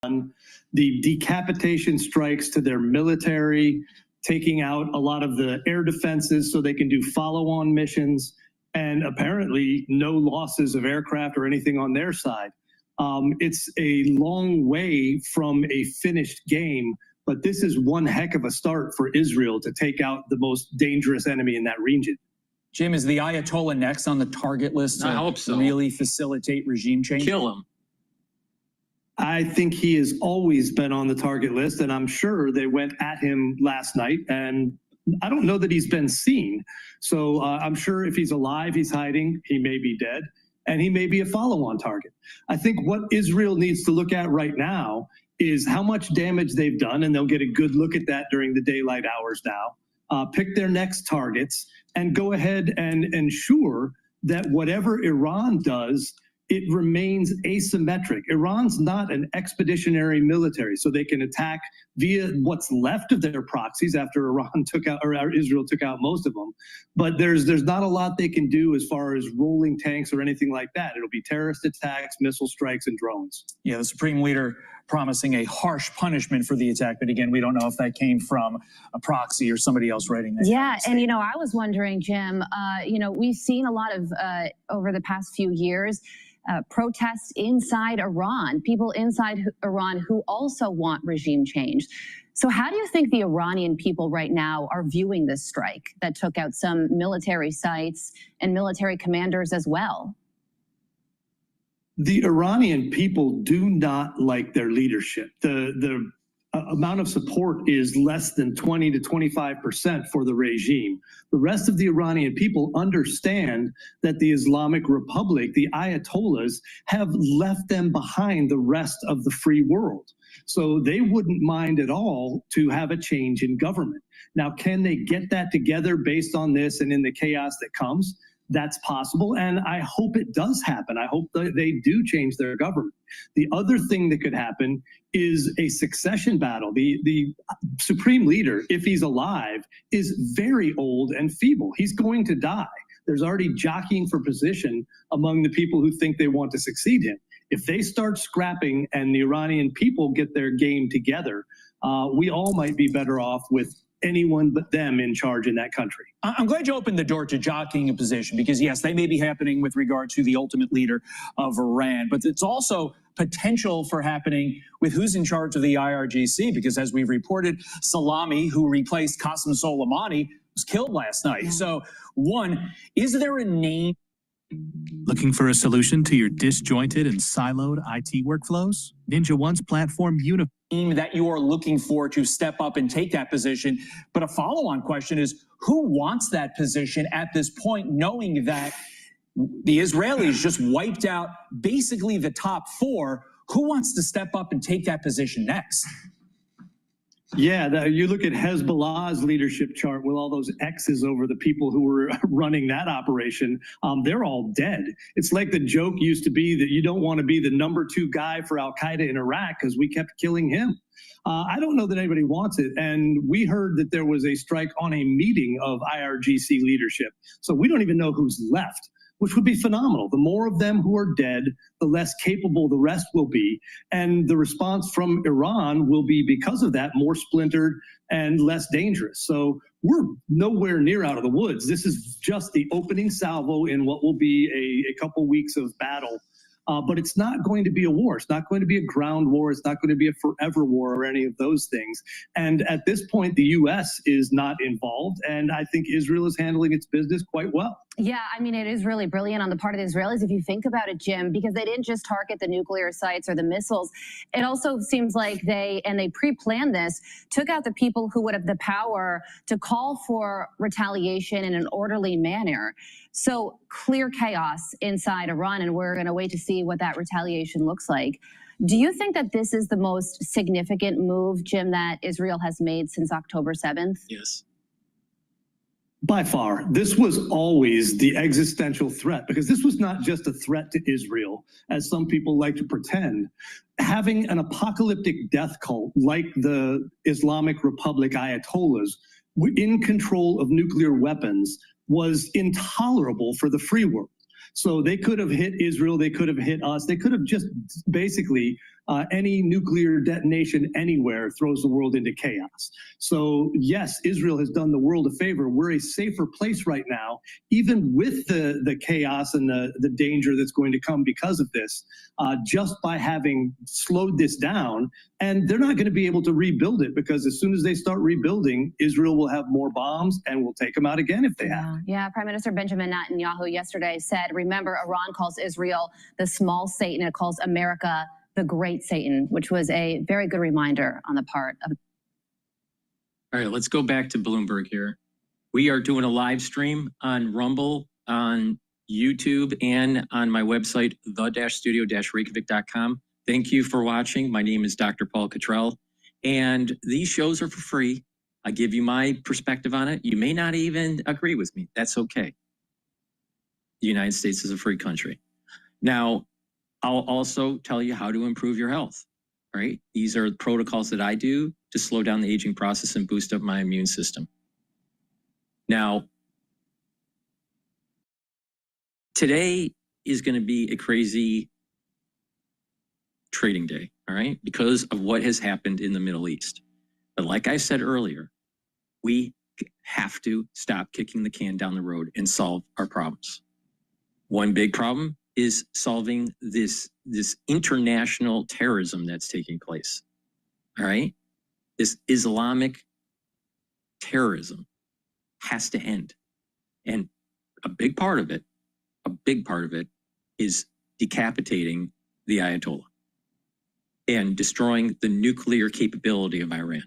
the decapitation strikes to their military, taking out a lot of the air defenses so they can do follow-on missions, and apparently no losses of aircraft or anything on their side. It's a long way from a finished game, but this is one heck of a start for Israel to take out the most dangerous enemy in that region. Jim, is the Ayatollah next on the target list to I hope so. really facilitate regime change? Kill him. I think he has always been on the target list, and I'm sure they went at him last night, and I don't know that he's been seen. So I'm sure if he's alive, he's hiding, he may be dead, and he may be a follow-on target. I think what Israel needs to look at right now is how much damage they've done, and they'll get a good look at that during the daylight hours now. Pick their next targets and go ahead and ensure that whatever Iran does, it remains asymmetric. Iran's not an expeditionary military, so they can attack via what's left of their proxies after Iran took out, or Israel took out most of them. But there's not a lot they can do as far as rolling tanks or anything like that. It'll be terrorist attacks, missile strikes, and drones. Yeah, the Supreme Leader promising a harsh punishment for the attack, but again, we don't know if that came from a proxy or somebody else writing that. Yeah, and I was wondering, Jim, we've seen a lot of, over the past few years, protests inside Iran, people inside Iran who also want regime change. So how do you think the Iranian people right now are viewing this strike that took out some military sites and military commanders as well? The Iranian people do not like their leadership. The amount of support is less than 20 to 25% for the regime. The rest of the Iranian people understand that the Islamic Republic, the Ayatollahs, have left them behind the rest of the free world. So they wouldn't mind at all to have a change in government. Now, can they get that together based on this and in the chaos that comes? That's possible, and I hope it does happen. I hope that they do change their government. The other thing that could happen is a succession battle. The supreme leader, if he's alive, is very old and feeble. He's going to die. There's already jockeying for position among the people who think they want to succeed him. If they start scrapping and the Iranian people get their game together, we all might be better off with anyone but them in charge in that country. I'm glad you opened the door to jockeying a position, because yes, they may be happening with regard to the ultimate leader of Iran, but it's also potential for happening with who's in charge of the IRGC, because as we've reported, Salami, who replaced Qasem Soleimani, was killed last night. Yeah. So one, is there a name? Looking for a solution to your disjointed and siloed IT workflows? Ninja One's platform that you are looking for to step up and take that position. But a follow-on question is, who wants that position at this point, knowing that the Israelis just wiped out basically the top four? Who wants to step up and take that position next? Yeah, you look at Hezbollah's leadership chart with all those X's over the people who were running that operation. They're all dead. It's like the joke used to be that you don't want to be the #2 guy for Al-Qaeda in Iraq because we kept killing him. I don't know that anybody wants it. And we heard that there was a strike on a meeting of IRGC leadership. So we don't even know who's left, which would be phenomenal. The more of them who are dead, the less capable the rest will be. And the response from Iran will be, because of that, more splintered and less dangerous. So we're nowhere near out of the woods. This is just the opening salvo in what will be a couple weeks of battle. But it's not going to be a war. It's not going to be a ground war. It's not going to be a forever war or any of those things. And at this point, the U.S. is not involved. And I think Israel is handling its business quite well. Yeah, I mean, it is really brilliant on the part of the Israelis, if you think about it, Jim, because they didn't just target the nuclear sites or the missiles. It also seems like they pre-planned this, took out the people who would have the power to call for retaliation in an orderly manner. So clear chaos inside Iran, and we're going to wait to see what that retaliation looks like. Do you think that this is the most significant move, Jim, that Israel has made since October 7th? Yes. By far. This was always the existential threat, because this was not just a threat to Israel, as some people like to pretend. Having an apocalyptic death cult like the Islamic Republic Ayatollahs in control of nuclear weapons was intolerable for the free world. So they could have hit Israel, they could have hit us, they could have just basically Any nuclear detonation anywhere throws the world into chaos. So yes, Israel has done the world a favor. We're a safer place right now, even with the chaos and the danger that's going to come because of this, just by having slowed this down. And they're not going to be able to rebuild it, because as soon as they start rebuilding, Israel will have more bombs and will take them out again if they have. Yeah, Prime Minister Benjamin Netanyahu yesterday said, remember, Iran calls Israel the small Satan. It calls America the great Satan, which was a very good reminder on the part of. All right, let's go back to Bloomberg here. We are doing a live stream on Rumble, on YouTube, and on my website, the-studio-reykjavik.com. Thank you for watching. My name is Dr. Paul Cottrell, and these shows are for free. I give you my perspective on it. You may not even agree with me. That's okay. The United States is a free country. Now, I'll also tell you how to improve your health, right? These are protocols that I do to slow down the aging process and boost up my immune system. Now, today is going to be a crazy trading day, all right? Because of what has happened in the Middle East. But like I said earlier, we have to stop kicking the can down the road and solve our problems. One big problem is solving this international terrorism that's taking place, all right? This Islamic terrorism has to end. And a big part of it is decapitating the Ayatollah and destroying the nuclear capability of Iran.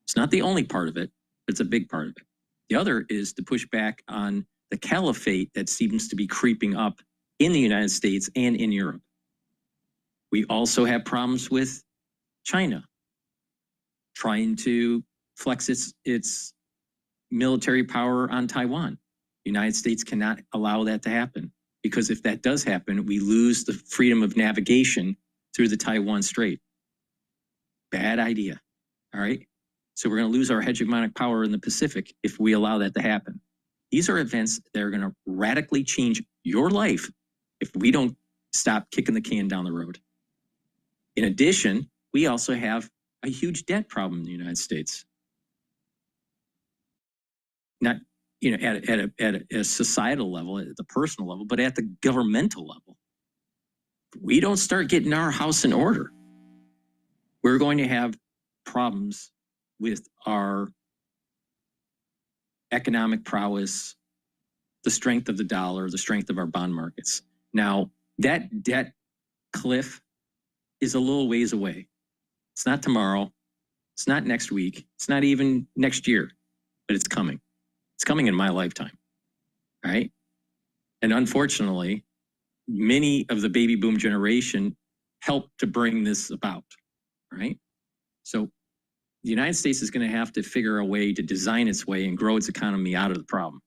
It's not the only part of it, but it's a big part of it. The other is to push back on the caliphate that seems to be creeping up in the United States and in Europe. We also have problems with China trying to flex its military power on Taiwan. The United States cannot allow that to happen, because if that does happen, we lose the freedom of navigation through the Taiwan Strait. Bad idea, all right? So we're going to lose our hegemonic power in the Pacific if we allow that to happen. These are events that are going to radically change your life if we don't stop kicking the can down the road. In addition, we also have a huge debt problem in the United States. Not, at a societal level, at the personal level, but at the governmental level. If we don't start getting our house in order, we're going to have problems with our economic prowess, the strength of the dollar, the strength of our bond markets. Now, that debt cliff is a little ways away. It's not tomorrow. It's not next week. It's not even next year, but it's coming. It's coming in my lifetime, all right? And unfortunately, many of the baby boom generation helped to bring this about, right? So the United States is going to have to figure a way to design its way and grow its economy out of the problem,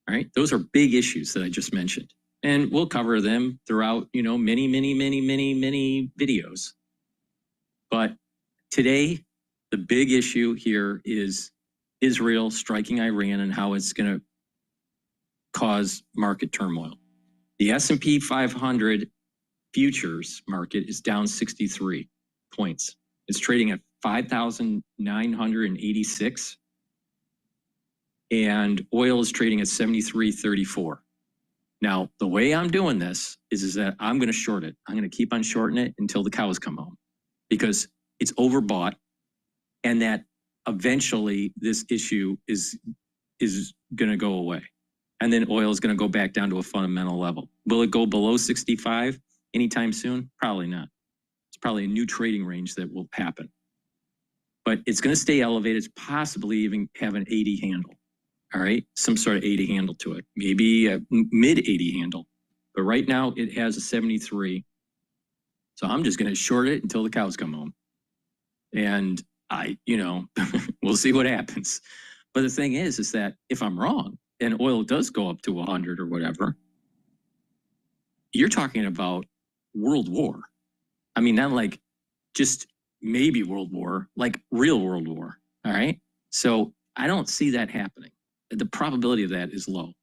all right? Those are big issues that I just mentioned. And we'll cover them throughout, many videos. But today, the big issue here is Israel striking Iran and how it's going to cause market turmoil. The S&P 500 futures market is down 63 points. It's trading at 5,986. And oil is trading at 73.34. Now, the way I'm doing this is that I'm going to short it. I'm going to keep on shorting it until the cows come home, because it's overbought, and that eventually this issue is going to go away. And then oil is going to go back down to a fundamental level. Will it go below 65 anytime soon? Probably not. It's probably a new trading range that will happen. But it's going to stay elevated. It's possibly even have an 80 handle. All right, some sort of 80 handle to it, maybe a mid 80 handle. But right now it has a 73. So I'm just going to short it until the cows come home. And we'll see what happens. But the thing is that if I'm wrong and oil does go up to 100 or whatever, you're talking about world war. I mean, not like just maybe world war, like real world war. All right. So I don't see that happening. The probability of that is low,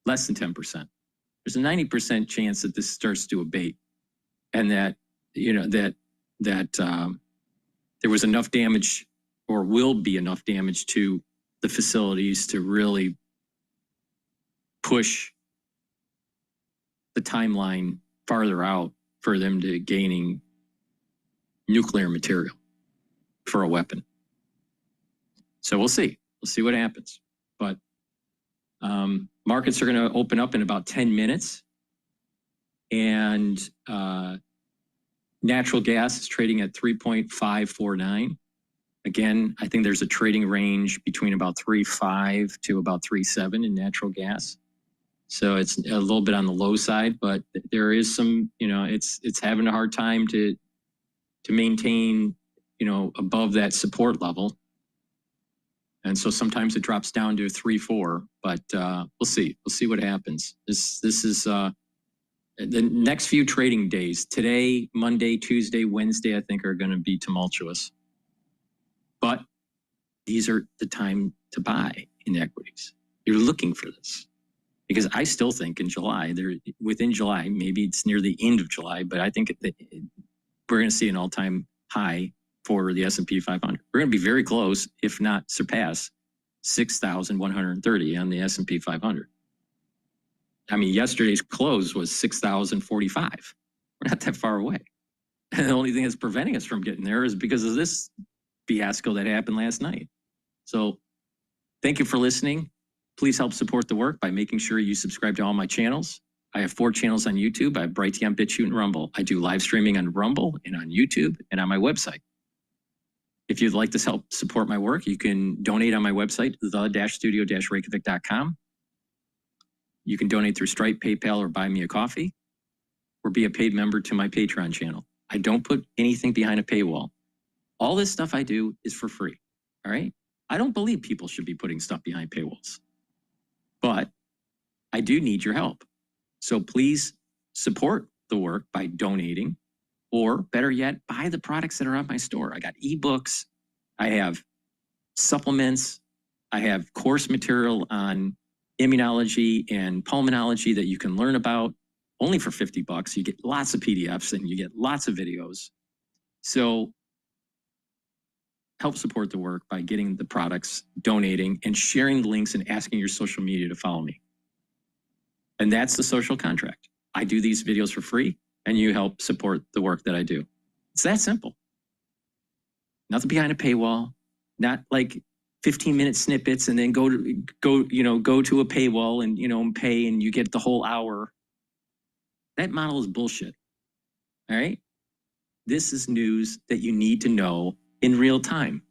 less than 10%. There's a 90% chance that this starts to abate, and that, that that there was enough damage, or will be enough damage, to the facilities to really push the timeline farther out for them to gaining nuclear material for a weapon. So we'll see. We'll see what happens. But markets are going to open up in about 10 minutes. And natural gas is trading at 3.549. Again, I think there's a trading range between about 3.5 to about 3.7 in natural gas. So it's a little bit on the low side, but there is some, it's having a hard time to maintain, above that support level. And so sometimes it drops down to 3.4, but we'll see. We'll see what happens. This is the next few trading days. Today, Monday, Tuesday, Wednesday, I think are going to be tumultuous. But these are the time to buy in equities. You're looking for this. Because I still think in July, within July, maybe it's near the end of July, but I think we're going to see an all-time high for the S&P 500. We're going to be very close, if not surpass, 6,130 on the S&P 500. I mean, yesterday's close was 6,045. We're not that far away. And the only thing that's preventing us from getting there is because of this fiasco that happened last night. So thank you for listening. Please help support the work by making sure you subscribe to all my channels. I have 4 channels on YouTube. I have Brighteon, Bitchute, and Rumble. I do live streaming on Rumble and on YouTube and on my website. If you'd like to help support my work, you can donate on my website, the-studio-reykjavik.com. You can donate through Stripe, PayPal, or buy me a coffee, or be a paid member to my Patreon channel. I don't put anything behind a paywall. All this stuff I do is for free, all right? I don't believe people should be putting stuff behind paywalls. But I do need your help. So please support the work by donating, or better yet, buy the products that are on my store. I got ebooks, I have supplements, I have course material on immunology and pulmonology that you can learn about only for $50. You get lots of PDFs and you get lots of videos. So help support the work by getting the products, donating, and sharing the links and asking your social media to follow me. And that's the social contract. I do these videos for free, and you help support the work that I do. It's that simple. Nothing behind a paywall, not like 15-minute snippets and then go to a paywall and pay and you get the whole hour. That model is bullshit. All right? This is news that you need to know in real time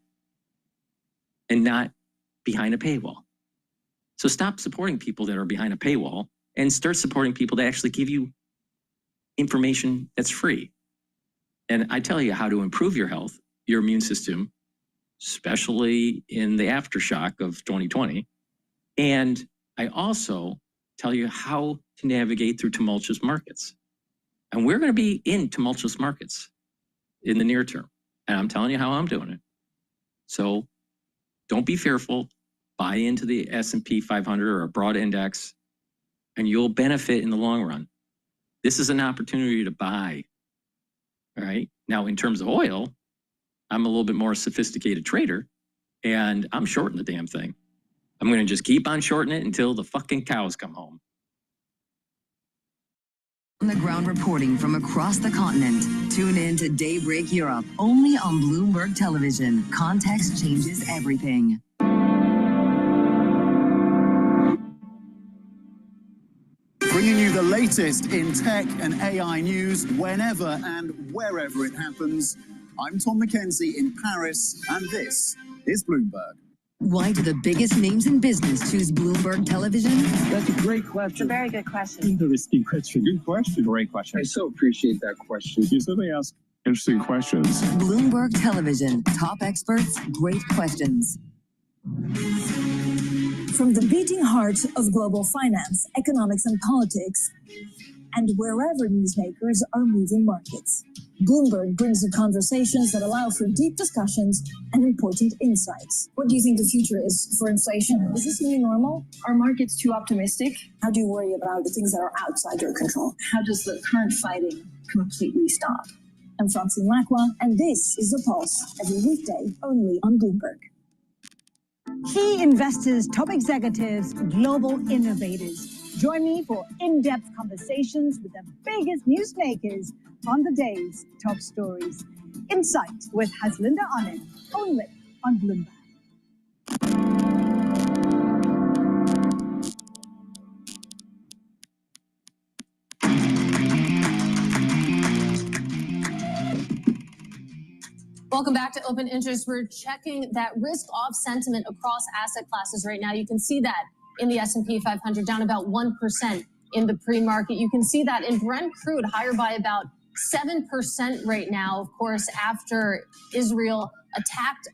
and not behind a paywall. So stop supporting people that are behind a paywall and start supporting people that actually give you information that's free. And I tell you how to improve your health, your immune system, especially in the aftershock of 2020. And I also tell you how to navigate through tumultuous markets. And we're going to be in tumultuous markets in the near term. And I'm telling you how I'm doing it. So don't be fearful. Buy into the S&P 500 or a broad index, and you'll benefit in the long run. This is an opportunity to buy. All right. Now, in terms of oil, I'm a little bit more sophisticated trader, and I'm shorting the damn thing. I'm going to just keep on shorting it until the fucking cows come home. On the ground reporting from across the continent. Tune in to Daybreak Europe, only on Bloomberg Television. Context changes everything. Bringing you the latest in tech and AI news whenever and wherever it happens. I'm Tom McKenzie in Paris, and this is Bloomberg. Why do the biggest names in business choose Bloomberg Television? That's a great question. It's a very good question. Interesting question. Good question. Great question. I so appreciate that question. You certainly ask interesting questions. Bloomberg Television. Top experts, great questions. From the beating heart of global finance, economics, and politics, and wherever newsmakers are moving markets, Bloomberg brings you conversations that allow for deep discussions and important insights. What do you think the future is for inflation? Is this new normal? Are markets too optimistic? How do you worry about the things that are outside your control? How does the current fighting completely stop? I'm Francine Lacqua, and this is The Pulse, every weekday only on Bloomberg. Key investors, top executives, global innovators. Join me for in-depth conversations with the biggest newsmakers on the day's top stories. Insight with Haslinda Anand, only on Bloomberg. Welcome back to Open Interest. We're checking that risk-off sentiment across asset classes right now. You can see that in the S&P 500, down about 1% in the pre-market. You can see that in Brent crude, higher by about 7% right now, of course, after Israel attacked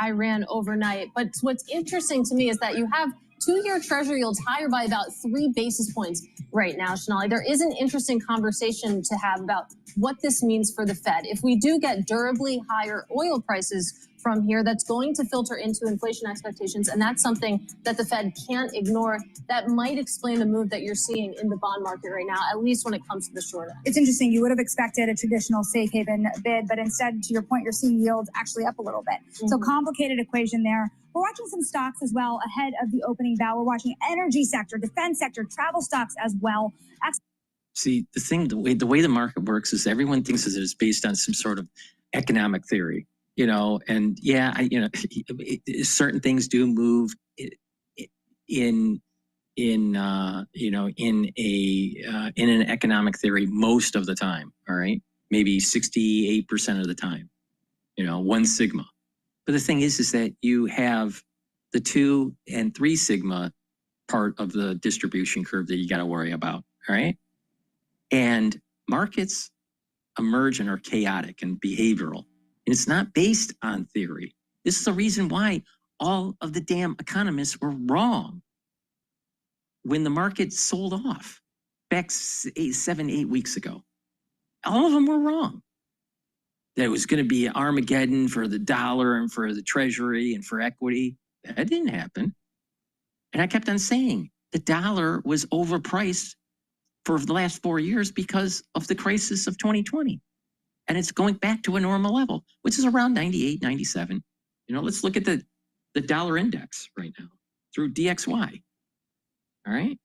Iran overnight. But what's interesting to me is that you have two-year Treasury yields higher by about 3 basis points right now, Sonali. There is an interesting conversation to have about what this means for the Fed. If we do get durably higher oil prices from here, that's going to filter into inflation expectations, and that's something that the Fed can't ignore. That might explain the move that you're seeing in the bond market right now, at least when it comes to the short end. It's interesting. You would have expected a traditional safe haven bid, but instead, to your point, you're seeing yields actually up a little bit. So complicated equation there. We're watching some stocks as well ahead of the opening bell. We're watching energy sector, defense sector, travel stocks as well. See, the way the market works is everyone thinks that it's based on some sort of economic theory, you know, and yeah, certain things do move in an economic theory most of the time. All right, maybe 68% of the time, 1 sigma. But the thing is that you have the 2 and 3 sigma part of the distribution curve that you got to worry about. All right. And markets emerge and are chaotic and behavioral. And it's not based on theory. This is the reason why all of the damn economists were wrong when the market sold off back 7-8 weeks ago. All of them were wrong. That it was going to be Armageddon for the dollar and for the treasury and for equity. That didn't happen. And I kept on saying the dollar was overpriced for the last 4 years because of the crisis of 2020. And it's going back to a normal level, which is around 98, 97. Let's look at the dollar index right now through DXY. All right.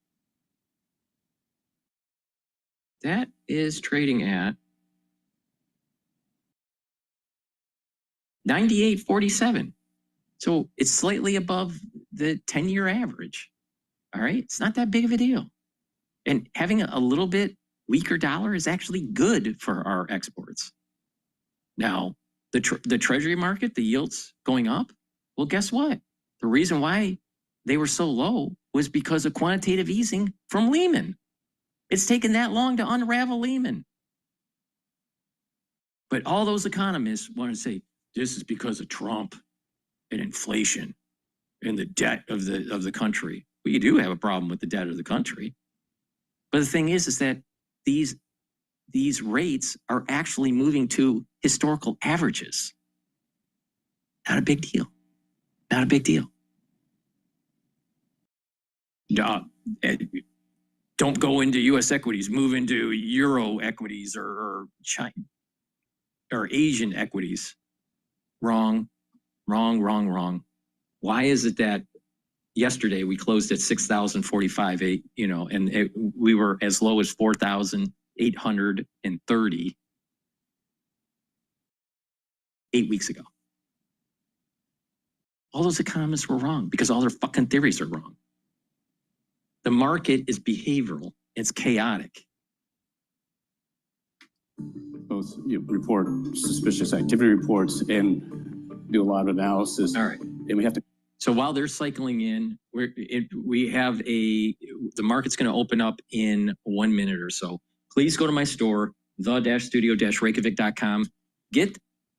That is trading at 98.47. So it's slightly above the 10-year average. All right. It's not that big of a deal. And having a little bit weaker dollar is actually good for our exports. Now, the treasury market, the yields going up, well, guess what? The reason why they were so low was because of quantitative easing from Lehman. It's taken that long to unravel Lehman. But all those economists want to say, this is because of Trump and inflation and the debt of the country. Well, you do have a problem with the debt of the country. But the thing is that these rates are actually moving to historical averages. Not a big deal. Not a big deal. Don't go into U.S. equities. Move into Euro equities or China or Asian equities. Wrong. Why is it that yesterday we closed at 6,045, and we were as low as 4,830 8 weeks ago? All those economists were wrong because all their fucking theories are wrong. The market is behavioral. It's chaotic. Both report suspicious activity reports and do a lot of analysis. All right. And we have to. So while they're cycling in, the market's going to open up in 1 minute or so. Please go to my store, the-studio-reykjavik.com. Get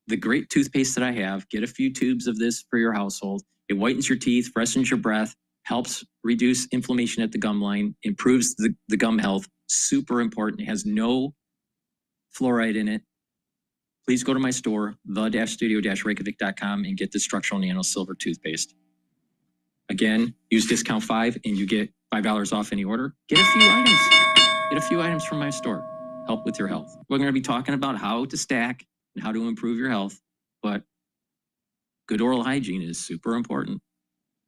the great toothpaste that I have. Get a few tubes of this for your household. It whitens your teeth, freshens your breath, helps reduce inflammation at the gum line, improves the gum health. Super important. It has no fluoride in it. Please go to my store, the-studio-reykjavik.com, and get the structural nano silver toothpaste. Again, use discount 5 and you get $5 off any order. Get a few items. Get a few items from my store. help with your health. We're going to be talking about how to stack and how to improve your health, but good oral hygiene is super important,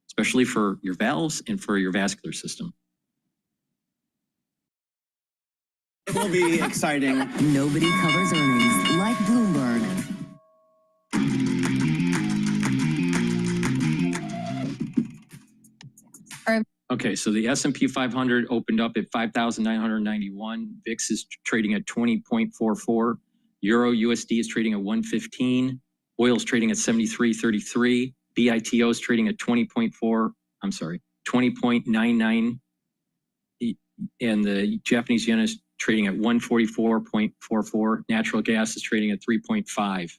especially for your valves and for your vascular system. It will be exciting. Nobody covers earnings like Bloomberg. Okay, so the S&P 500 opened up at 5,991. VIX is trading at 20.44. Euro USD is trading at 115. Oil is trading at 73.33. BITO is trading at 20.99. And the Japanese yen is trading at 144.44. Natural gas is trading at 3.5.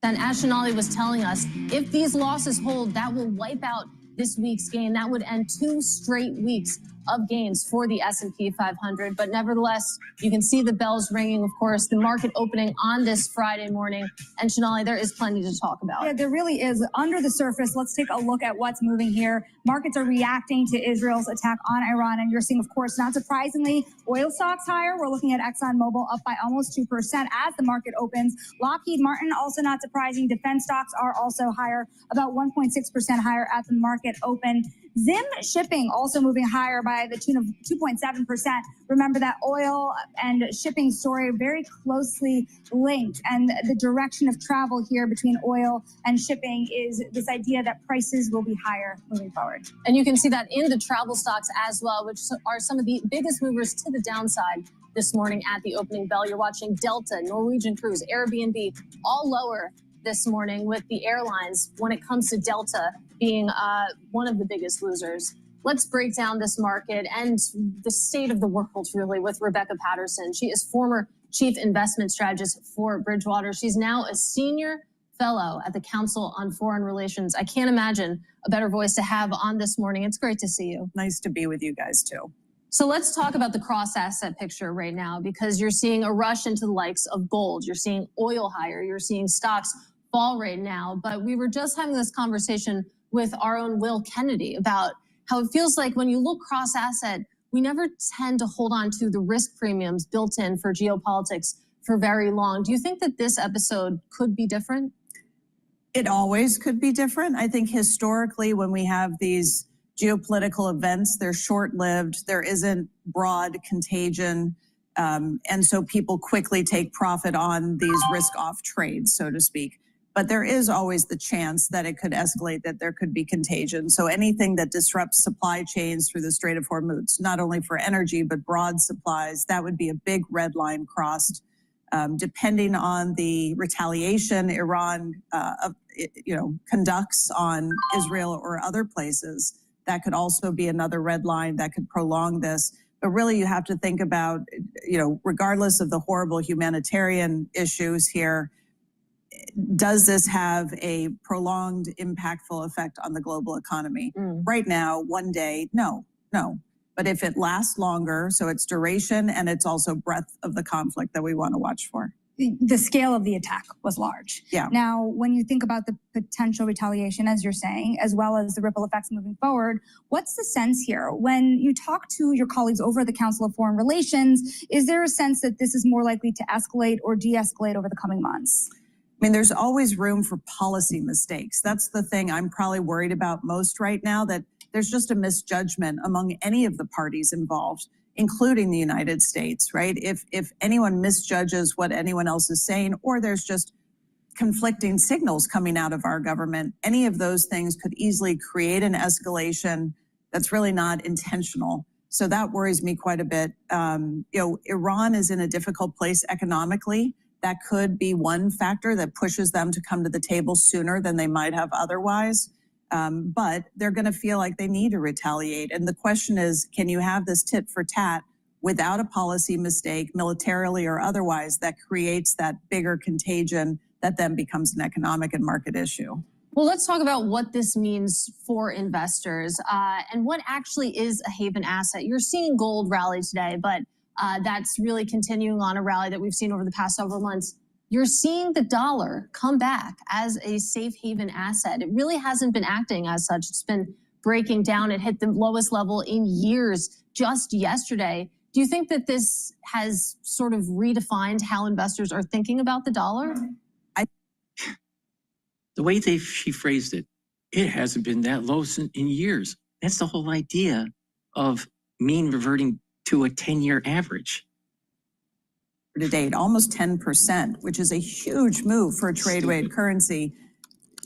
And as Shanali was telling us, if these losses hold, that will wipe out this week's gain. That would end 2 straight weeks of gains for the S&P 500. But nevertheless, you can see the bells ringing, of course, the market opening on this Friday morning. And Shanali, there is plenty to talk about. Yeah, there really is. Under the surface, let's take a look at what's moving here. Markets are reacting to Israel's attack on Iran. And you're seeing, of course, not surprisingly, oil stocks higher. We're looking at ExxonMobil up by almost 2% as the market opens. Lockheed Martin, also not surprising. Defense stocks are also higher, about 1.6% higher at the market open. Zim shipping also moving higher by the tune of 2.7%. Remember that oil and shipping story very closely linked, and the direction of travel here between oil and shipping is this idea that prices will be higher moving forward. And you can see that in the travel stocks as well, which are some of the biggest movers to the downside this morning at the opening bell. You're watching Delta, Norwegian Cruise, Airbnb, all lower this morning, with the airlines, when it comes to Delta, being one of the biggest losers. Let's break down this market and the state of the world, really, with Rebecca Patterson. She is former chief investment strategist for Bridgewater. She's now a senior fellow at the Council on Foreign Relations. I can't imagine a better voice to have on this morning. It's great to see you. Nice to be with you guys, too. So let's talk about the cross-asset picture right now, because you're seeing a rush into the likes of gold. You're seeing oil higher. You're seeing stocks fall right now. But we were just having this conversation with our own Will Kennedy about how it feels like when you look cross-asset, we never tend to hold on to the risk premiums built in for geopolitics for very long. Do you think that this episode could be different? It always could be different. I think historically, when we have these geopolitical events, they're short-lived. There isn't broad contagion. And so people quickly take profit on these risk-off trades, so to speak. But there is always the chance that it could escalate, that there could be contagion. So anything that disrupts supply chains through the Strait of Hormuz, not only for energy, but broad supplies, that would be a big red line crossed. Depending on the retaliation Iran conducts on Israel or other places, that could also be another red line that could prolong this. But really, you have to think about, regardless of the horrible humanitarian issues here, does this have a prolonged, impactful effect on the global economy? Right now, one day, no. But if it lasts longer, so it's duration and it's also breadth of the conflict that we want to watch for. The scale of the attack was large. Yeah. Now, when you think about the potential retaliation, as you're saying, as well as the ripple effects moving forward, what's the sense here? When you talk to your colleagues over at the Council of Foreign Relations, is there a sense that this is more likely to escalate or de-escalate over the coming months? I mean, there's always room for policy mistakes. That's the thing I'm probably worried about most right now, that there's just a misjudgment among any of the parties involved, including the United States, right? If anyone misjudges what anyone else is saying, or there's just conflicting signals coming out of our government, any of those things could easily create an escalation that's really not intentional. So that worries me quite a bit. Iran is in a difficult place economically. That could be one factor that pushes them to come to the table sooner than they might have otherwise. But they're going to feel like they need to retaliate. And the question is, can you have this tit for tat without a policy mistake, militarily or otherwise, that creates that bigger contagion that then becomes an economic and market issue? Well, let's talk about what this means for investors and what actually is a haven asset. You're seeing gold rally today, but that's really continuing on a rally that we've seen over the past several months. You're seeing the dollar come back as a safe haven asset. It really hasn't been acting as such. It's been breaking down. It hit the lowest level in years just yesterday. Do you think that this has sort of redefined how investors are thinking about the dollar? The way she phrased it, it hasn't been that low in years. That's the whole idea of mean reverting to a 10-year average. To date, almost 10%, which is a huge move for a trade weight currency.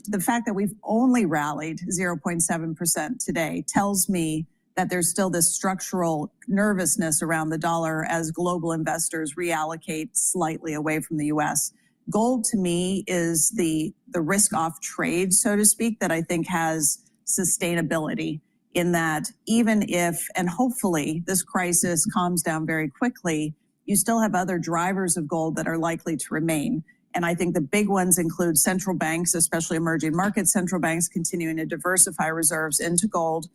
The fact that we've only rallied 0.7% today tells me that there's still this structural nervousness around the dollar as global investors reallocate slightly away from the US. Gold to me is the risk off trade, so to speak, that I think has sustainability in that even if, and hopefully this crisis calms down very quickly, you still have other drivers of gold that are likely to remain. And I think the big ones include central banks, especially emerging market central banks, continuing to diversify reserves into gold,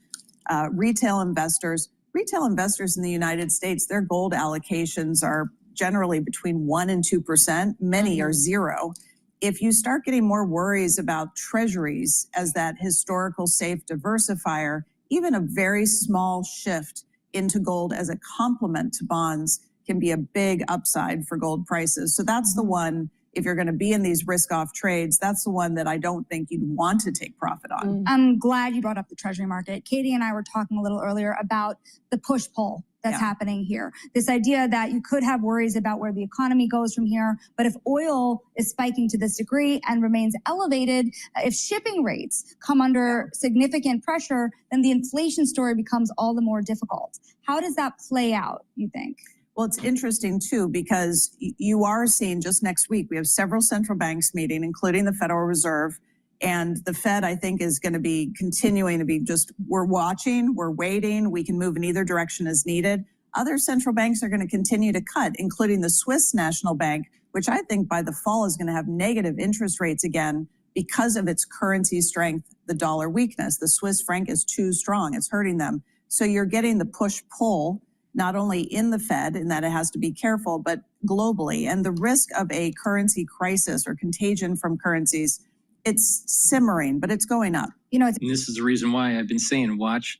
retail investors. Retail investors in the United States, their gold allocations are generally between 1% and 2%. Many are zero. If you start getting more worries about treasuries as that historical safe diversifier, even a very small shift into gold as a complement to bonds can be a big upside for gold prices. So that's the one, if you're going to be in these risk-off trades, that's the one that I don't think you'd want to take profit on. I'm glad you brought up the treasury market. Katie and I were talking a little earlier about the push-pull that's happening here. This idea that you could have worries about where the economy goes from here, but if oil is spiking to this degree and remains elevated, if shipping rates come under significant pressure, then the inflation story becomes all the more difficult. How does that play out, you think? Well, it's interesting, too, because you are seeing just next week, we have several central banks meeting, including the Federal Reserve. And the Fed, I think, is going to be continuing to be just, we're watching, we're waiting, we can move in either direction as needed. Other central banks are going to continue to cut, including the Swiss National Bank, which I think by the fall is going to have negative interest rates again because of its currency strength, the dollar weakness. The Swiss franc is too strong, it's hurting them. So you're getting the push-pull, not only in the Fed, in that it has to be careful, but globally. And the risk of a currency crisis or contagion from currencies, it's simmering, but it's going up. You know, and this is the reason why I've been saying watch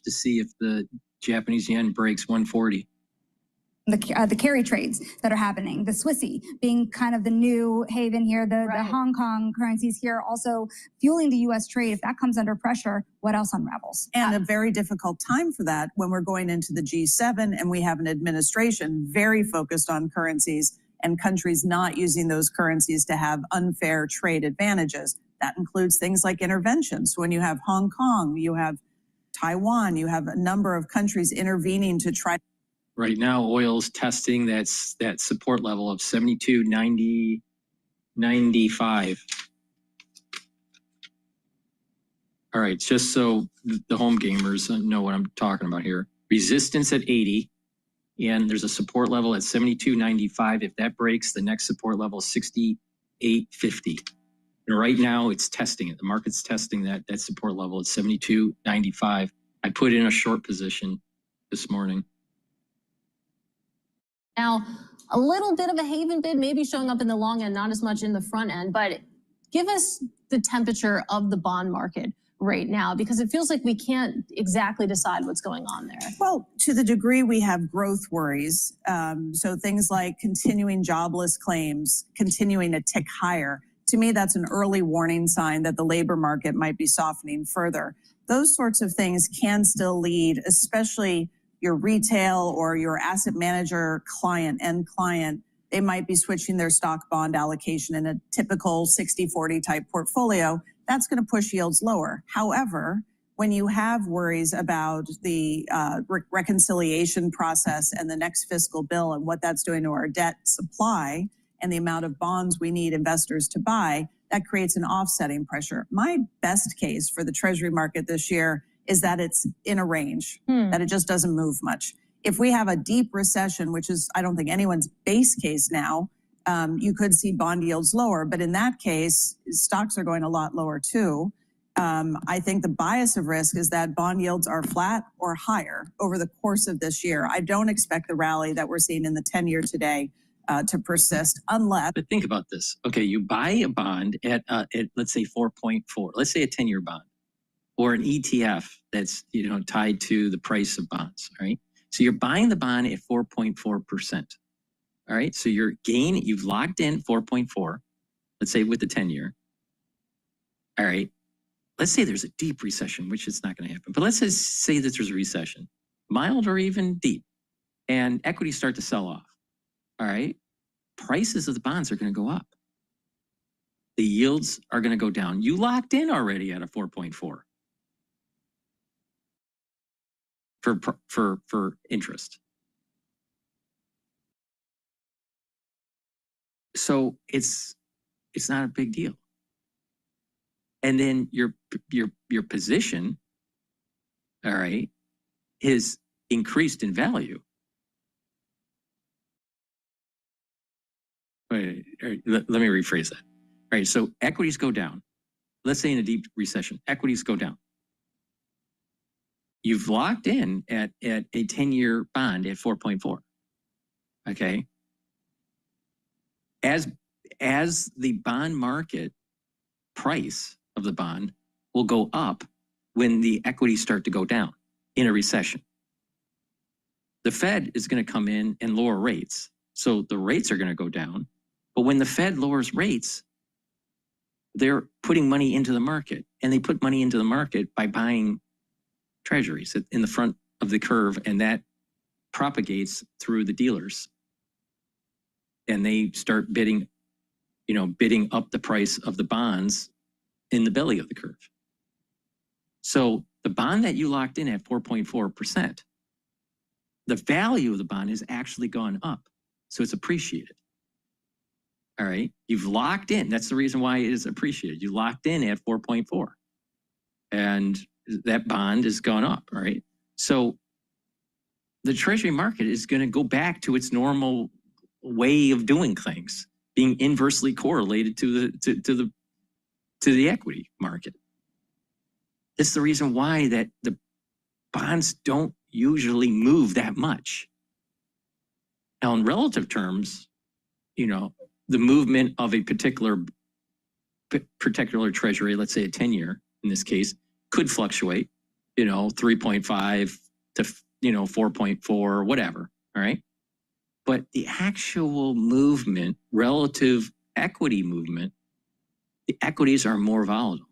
to see if the Japanese yen breaks 140. The carry trades that are happening, the Swissy being kind of the new haven here, the Hong Kong currencies here also fueling the U.S. trade. If that comes under pressure, what else unravels? And a very difficult time for that when we're going into the G7 and we have an administration very focused on currencies and countries not using those currencies to have unfair trade advantages. That includes things like interventions. When you have Hong Kong, you have Taiwan, you have a number of countries intervening to try. Right now, oil's testing that support level of 72.90, 95. All right, just so the home gamers know what I'm talking about here. Resistance at 80, and there's a support level at 72.95. If that breaks, the next support level is 68.50. And right now, it's testing it. The market's testing that support level at 72.95. I put in a short position this morning. Now, a little bit of a haven bid, maybe showing up in the long end, not as much in the front end, but give us the temperature of the bond market right now, because it feels like we can't exactly decide what's going on there. Well, to the degree we have growth worries, so things like continuing jobless claims, continuing to tick higher, to me, that's an early warning sign that the labor market might be softening further. Those sorts of things can still lead, especially your retail or your asset manager end client, they might be switching their stock bond allocation in a typical 60-40 type portfolio. That's going to push yields lower. However, when you have worries about the reconciliation process and the next fiscal bill and what that's doing to our debt supply and the amount of bonds we need investors to buy, that creates an offsetting pressure. My best case for the Treasury market this year is that it's in a range, that it just doesn't move much. If we have a deep recession, which is, I don't think anyone's base case now, you could see bond yields lower. But in that case, stocks are going a lot lower too. I think the bias of risk is that bond yields are flat or higher over the course of this year. I don't expect the rally that we're seeing in the 10-year today to persist unless. But think about this. Okay, you buy a bond at let's say 4.4, let's say a 10-year bond, or an ETF that's tied to the price of bonds, right? So you're buying the bond at 4.4%. All right. So you're you've locked in 4.4, let's say with the 10-year. All right. Let's say there's a deep recession, which is not going to happen. But let's just say that there's a recession, mild or even deep, and equities start to sell off. All right. Prices of the bonds are going to go up. The yields are going to go down. You locked in already at a 4.4 for interest. So it's not a big deal. And then your position, all right, is increased in value. Wait, let me rephrase that. All right, so equities go down. Let's say in a deep recession, equities go down. You've locked in at a 10-year bond at 4.4. Okay. As the bond market price of the bond will go up when the equities start to go down in a recession. The Fed is going to come in and lower rates. So the rates are going to go down. But when the Fed lowers rates, they're putting money into the market, and they put money into the market by buying treasuries in the front of the curve, and that propagates through the dealers. And they start bidding up the price of the bonds in the belly of the curve. So the bond that you locked in at 4.4%, the value of the bond has actually gone up. So it's appreciated. All right. You've locked in. That's the reason why it is appreciated. You locked in at 4.4 and that bond has gone up. All right. So the treasury market is going to go back to its normal way of doing things, being inversely correlated to the equity market. It's the reason why that the bonds don't usually move that much. Now, in relative terms, the movement of a particular treasury, let's say a 10-year in this case, could fluctuate, 3.5 to 4.4, whatever. All right. But the actual movement, relative equity movement, the equities are more volatile.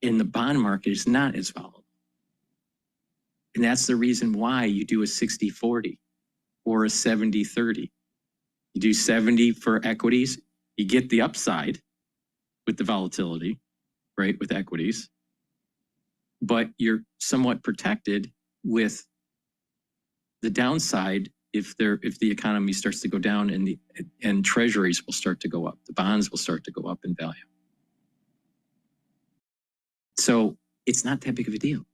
And the bond market is not as volatile. And that's the reason why you do a 60-40 or a 70-30. You do 70 for equities, you get the upside with the volatility, right, with equities, but you're somewhat protected with the downside if the economy starts to go down and treasuries will start to go up, the bonds will start to go up in value. So it's not that big of a deal.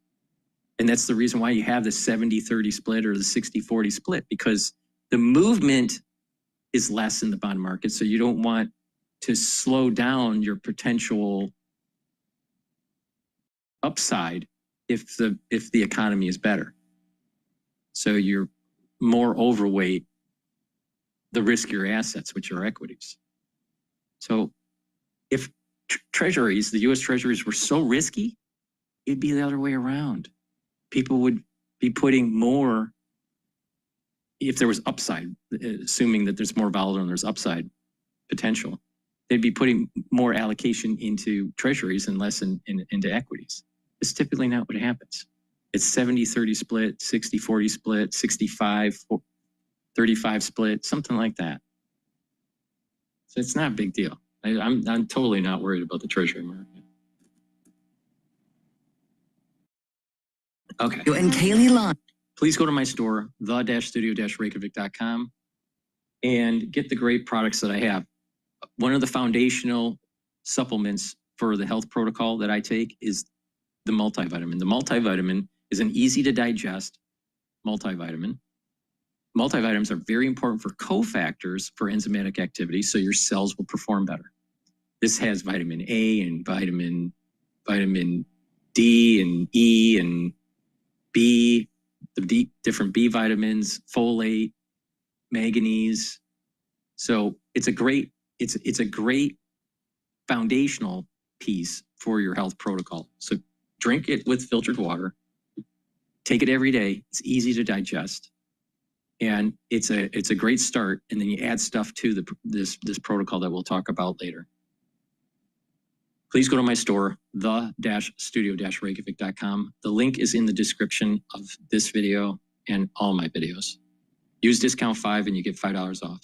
And that's the reason why you have the 70-30 split or the 60-40 split, because the movement is less in the bond market. So you don't want to slow down your potential upside if the economy is better. So you're more overweight the riskier assets, which are equities. So if treasuries, the US treasuries were so risky, it'd be the other way around. People would be putting more, if there was upside, assuming that there's more volatile and there's upside potential, they'd be putting more allocation into treasuries and less into equities. It's typically not what happens. It's 70-30 split, 60-40 split, 65-35 split, something like that. So it's not a big deal. I'm totally not worried about the treasury market. Okay. And Kaylee Lund. Please go to my store, the-studio-reykjavik.com, and get the great products that I have. One of the foundational supplements for the health protocol that I take is the multivitamin. The multivitamin is an easy to digest multivitamin. Multivitamins are very important for cofactors for enzymatic activity, so your cells will perform better. This has vitamin A and vitamin D and E and B, the different B vitamins, folate, manganese. So it's a great foundational piece for your health protocol. So drink it with filtered water. Take it every day. It's easy to digest. And it's a great start. And then you add stuff to this protocol that we'll talk about later. Please go to my store, the-studio-reykjavik.com. The link is in the description of this video and all my videos. Use discount 5 and you get $5 off.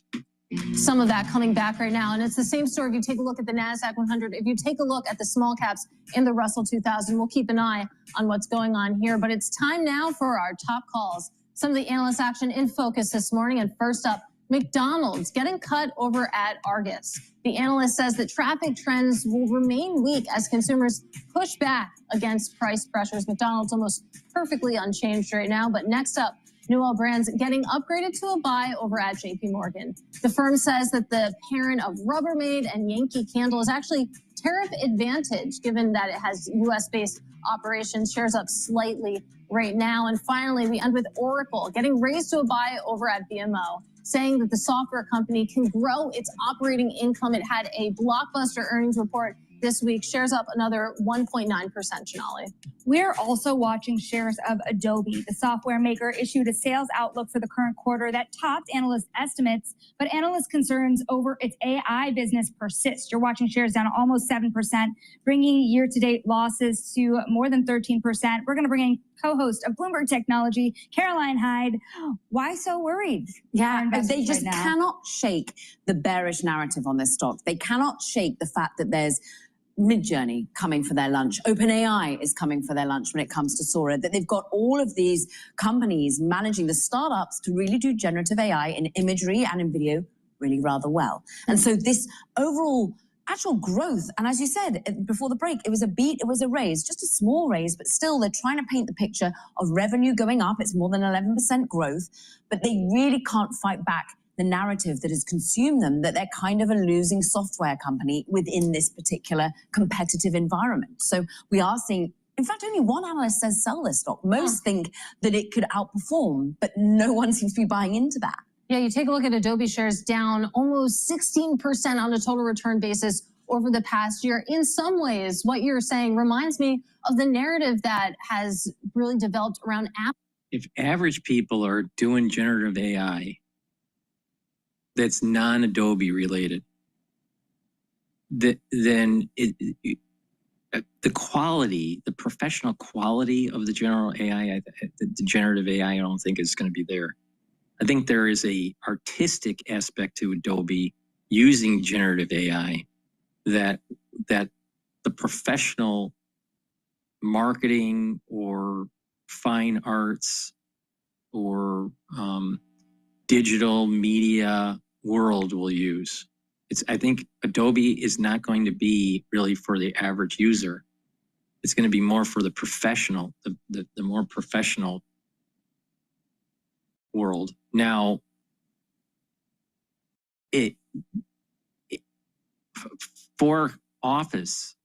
Some of that coming back right now. And it's the same story if you take a look at the NASDAQ 100. If you take a look at the small caps in the Russell 2000, we'll keep an eye on what's going on here. But it's time now for our top calls. Some of the analyst action in focus this morning. And first up, McDonald's getting cut over at Argus. The analyst says that traffic trends will remain weak as consumers push back against price pressures. McDonald's almost perfectly unchanged right now. But next up, Newell Brands getting upgraded to a buy over at JP Morgan. The firm says that the parent of Rubbermaid and Yankee Candle is actually tariff advantage, given that it has U.S.-based operations. Shares up slightly right now. And finally, we end with Oracle getting raised to a buy over at BMO, saying that the software company can grow its operating income. It had a blockbuster earnings report this week. Shares up another 1.9%, Janali. We're also watching shares of Adobe. The software maker issued a sales outlook for the current quarter that topped analyst estimates, but analyst concerns over its AI business persist. You're watching shares down almost 7%, bringing year-to-date losses to more than 13%. We're going to bring in co-host of Bloomberg Technology, Caroline Hyde. Why so worried? Yeah, they just cannot shake the bearish narrative on this stock. They cannot shake the fact that there's Midjourney coming for their lunch. OpenAI is coming for their lunch when it comes to Sora. That they've got all of these companies managing the startups to really do generative AI in imagery and in video really rather well. And so this overall actual growth, and as you said before the break, it was a beat, it was a raise, just a small raise, but still they're trying to paint the picture of revenue going up. It's more than 11% growth, but they really can't fight back the narrative that has consumed them, that they're kind of a losing software company within this particular competitive environment. So we are seeing, in fact, only one analyst says sell this stock. Most think that it could outperform, but no one seems to be buying into that. Yeah, you take a look at Adobe shares down almost 16% on a total return basis over the past year. In some ways, what you're saying reminds me of the narrative that has really developed around Apple. If average people are doing generative AI that's non-Adobe related, then the quality, the professional quality of the generative AI, I don't think is going to be there. I think there is a artistic aspect to Adobe using generative AI that the professional marketing or fine arts or digital media world will use. I think Adobe is not going to be really for the average user. It's going to be more for the professional, the more professional world. Now, for offices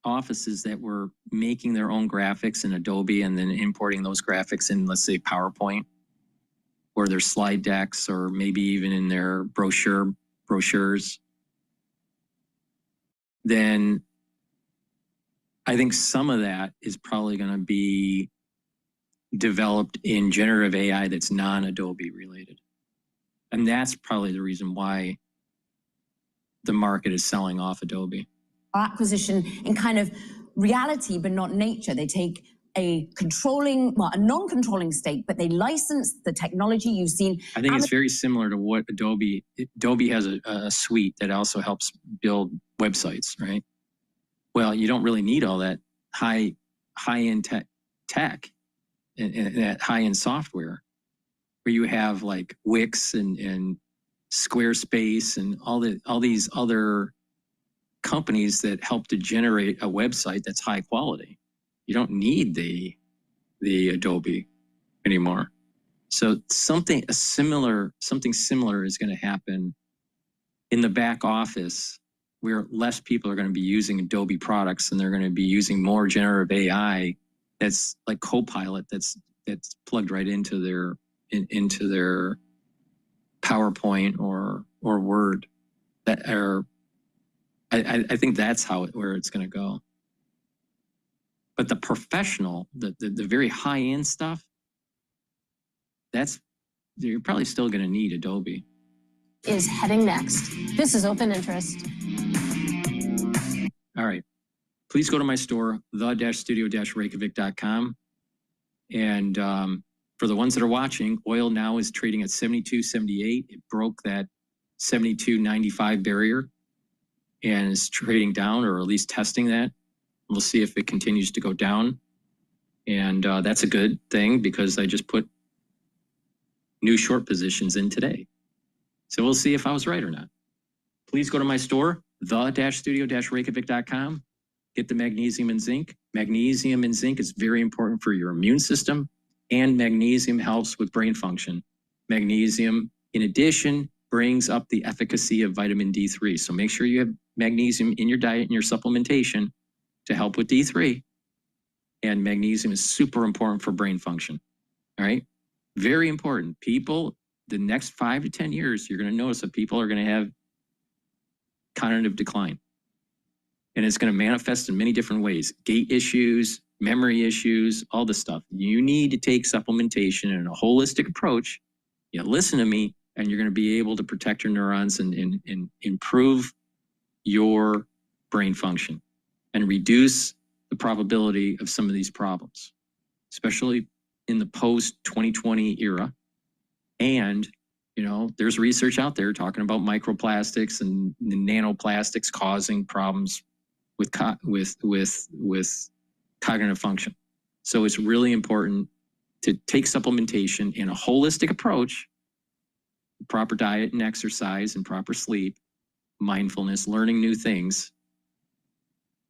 that were making their own graphics in Adobe and then importing those graphics in, let's say, PowerPoint, or their slide decks, or maybe even in their brochures, then I think some of that is probably going to be developed in generative AI that's non-Adobe related. And that's probably the reason why the market is selling off Adobe. Acquisition in kind of reality, but not nature. They take a controlling, well, a non-controlling stake, but they license the technology. You've seen. I think it's very similar to what Adobe has a suite that also helps build websites, right? Well, you don't really need all that high-end tech and that high-end software, where you have like Wix and Squarespace and all these other companies that help to generate a website that's high quality. You don't need the Adobe anymore. So something similar is going to happen in the back office, where less people are going to be using Adobe products and they're going to be using more generative AI that's like Copilot that's plugged right into their PowerPoint or Word. I think that's where it's going to go. But the professional, the very high end stuff, you're probably still going to need Adobe. Is heading next. This is Open Interest. All right. Please go to my store, the-studio-reykjavik.com. And for the ones that are watching, oil now is trading at 72.78. It broke that 72.95 barrier and is trading down, or at least testing that. We'll see if it continues to go down. And that's a good thing because I just put new short positions in today. So we'll see if I was right or not. Please go to my store, the-studio-reykjavik.com. Get the magnesium and zinc. Magnesium and zinc is very important for your immune system, and magnesium helps with brain function. Magnesium, in addition, brings up the efficacy of vitamin D3. So make sure you have magnesium in your diet and your supplementation to help with D3. And magnesium is super important for brain function. All right? Very important. People, the next 5 to 10 years, you're going to notice that people are going to have cognitive decline. And it's going to manifest in many different ways. Gait issues, memory issues, all this stuff. You need to take supplementation and a holistic approach. You listen to me, and you're going to be able to protect your neurons and improve your brain function and reduce the probability of some of these problems, especially in the post-2020 era. And, you know, there's research out there talking about microplastics and nanoplastics causing problems with cognitive function. So it's really important to take supplementation and a holistic approach, proper diet and exercise and proper sleep, mindfulness, learning new things.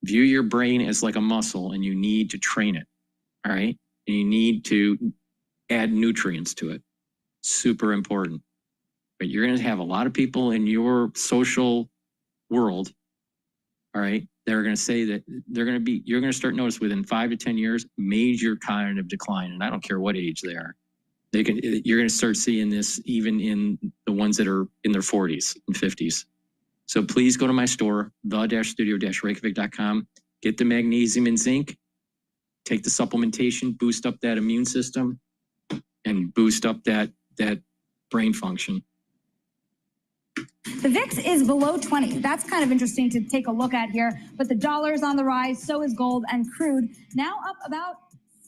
View your brain as like a muscle, and you need to train it, all right? And you need to add nutrients to it. Super important. But you're going to have a lot of people in your social world, all right, that are going to say that you're going to start notice within 5 to 10 years, major cognitive decline. And I don't care what age they are. You're going to start seeing this even in the ones that are in their 40s and 50s. So please go to my store, the-studio-reykjavik.com, get the magnesium and zinc, take the supplementation, boost up that immune system, and boost up that brain function. The VIX is below 20. That's kind of interesting to take a look at here. But the dollar is on the rise, so is gold and crude. Now up about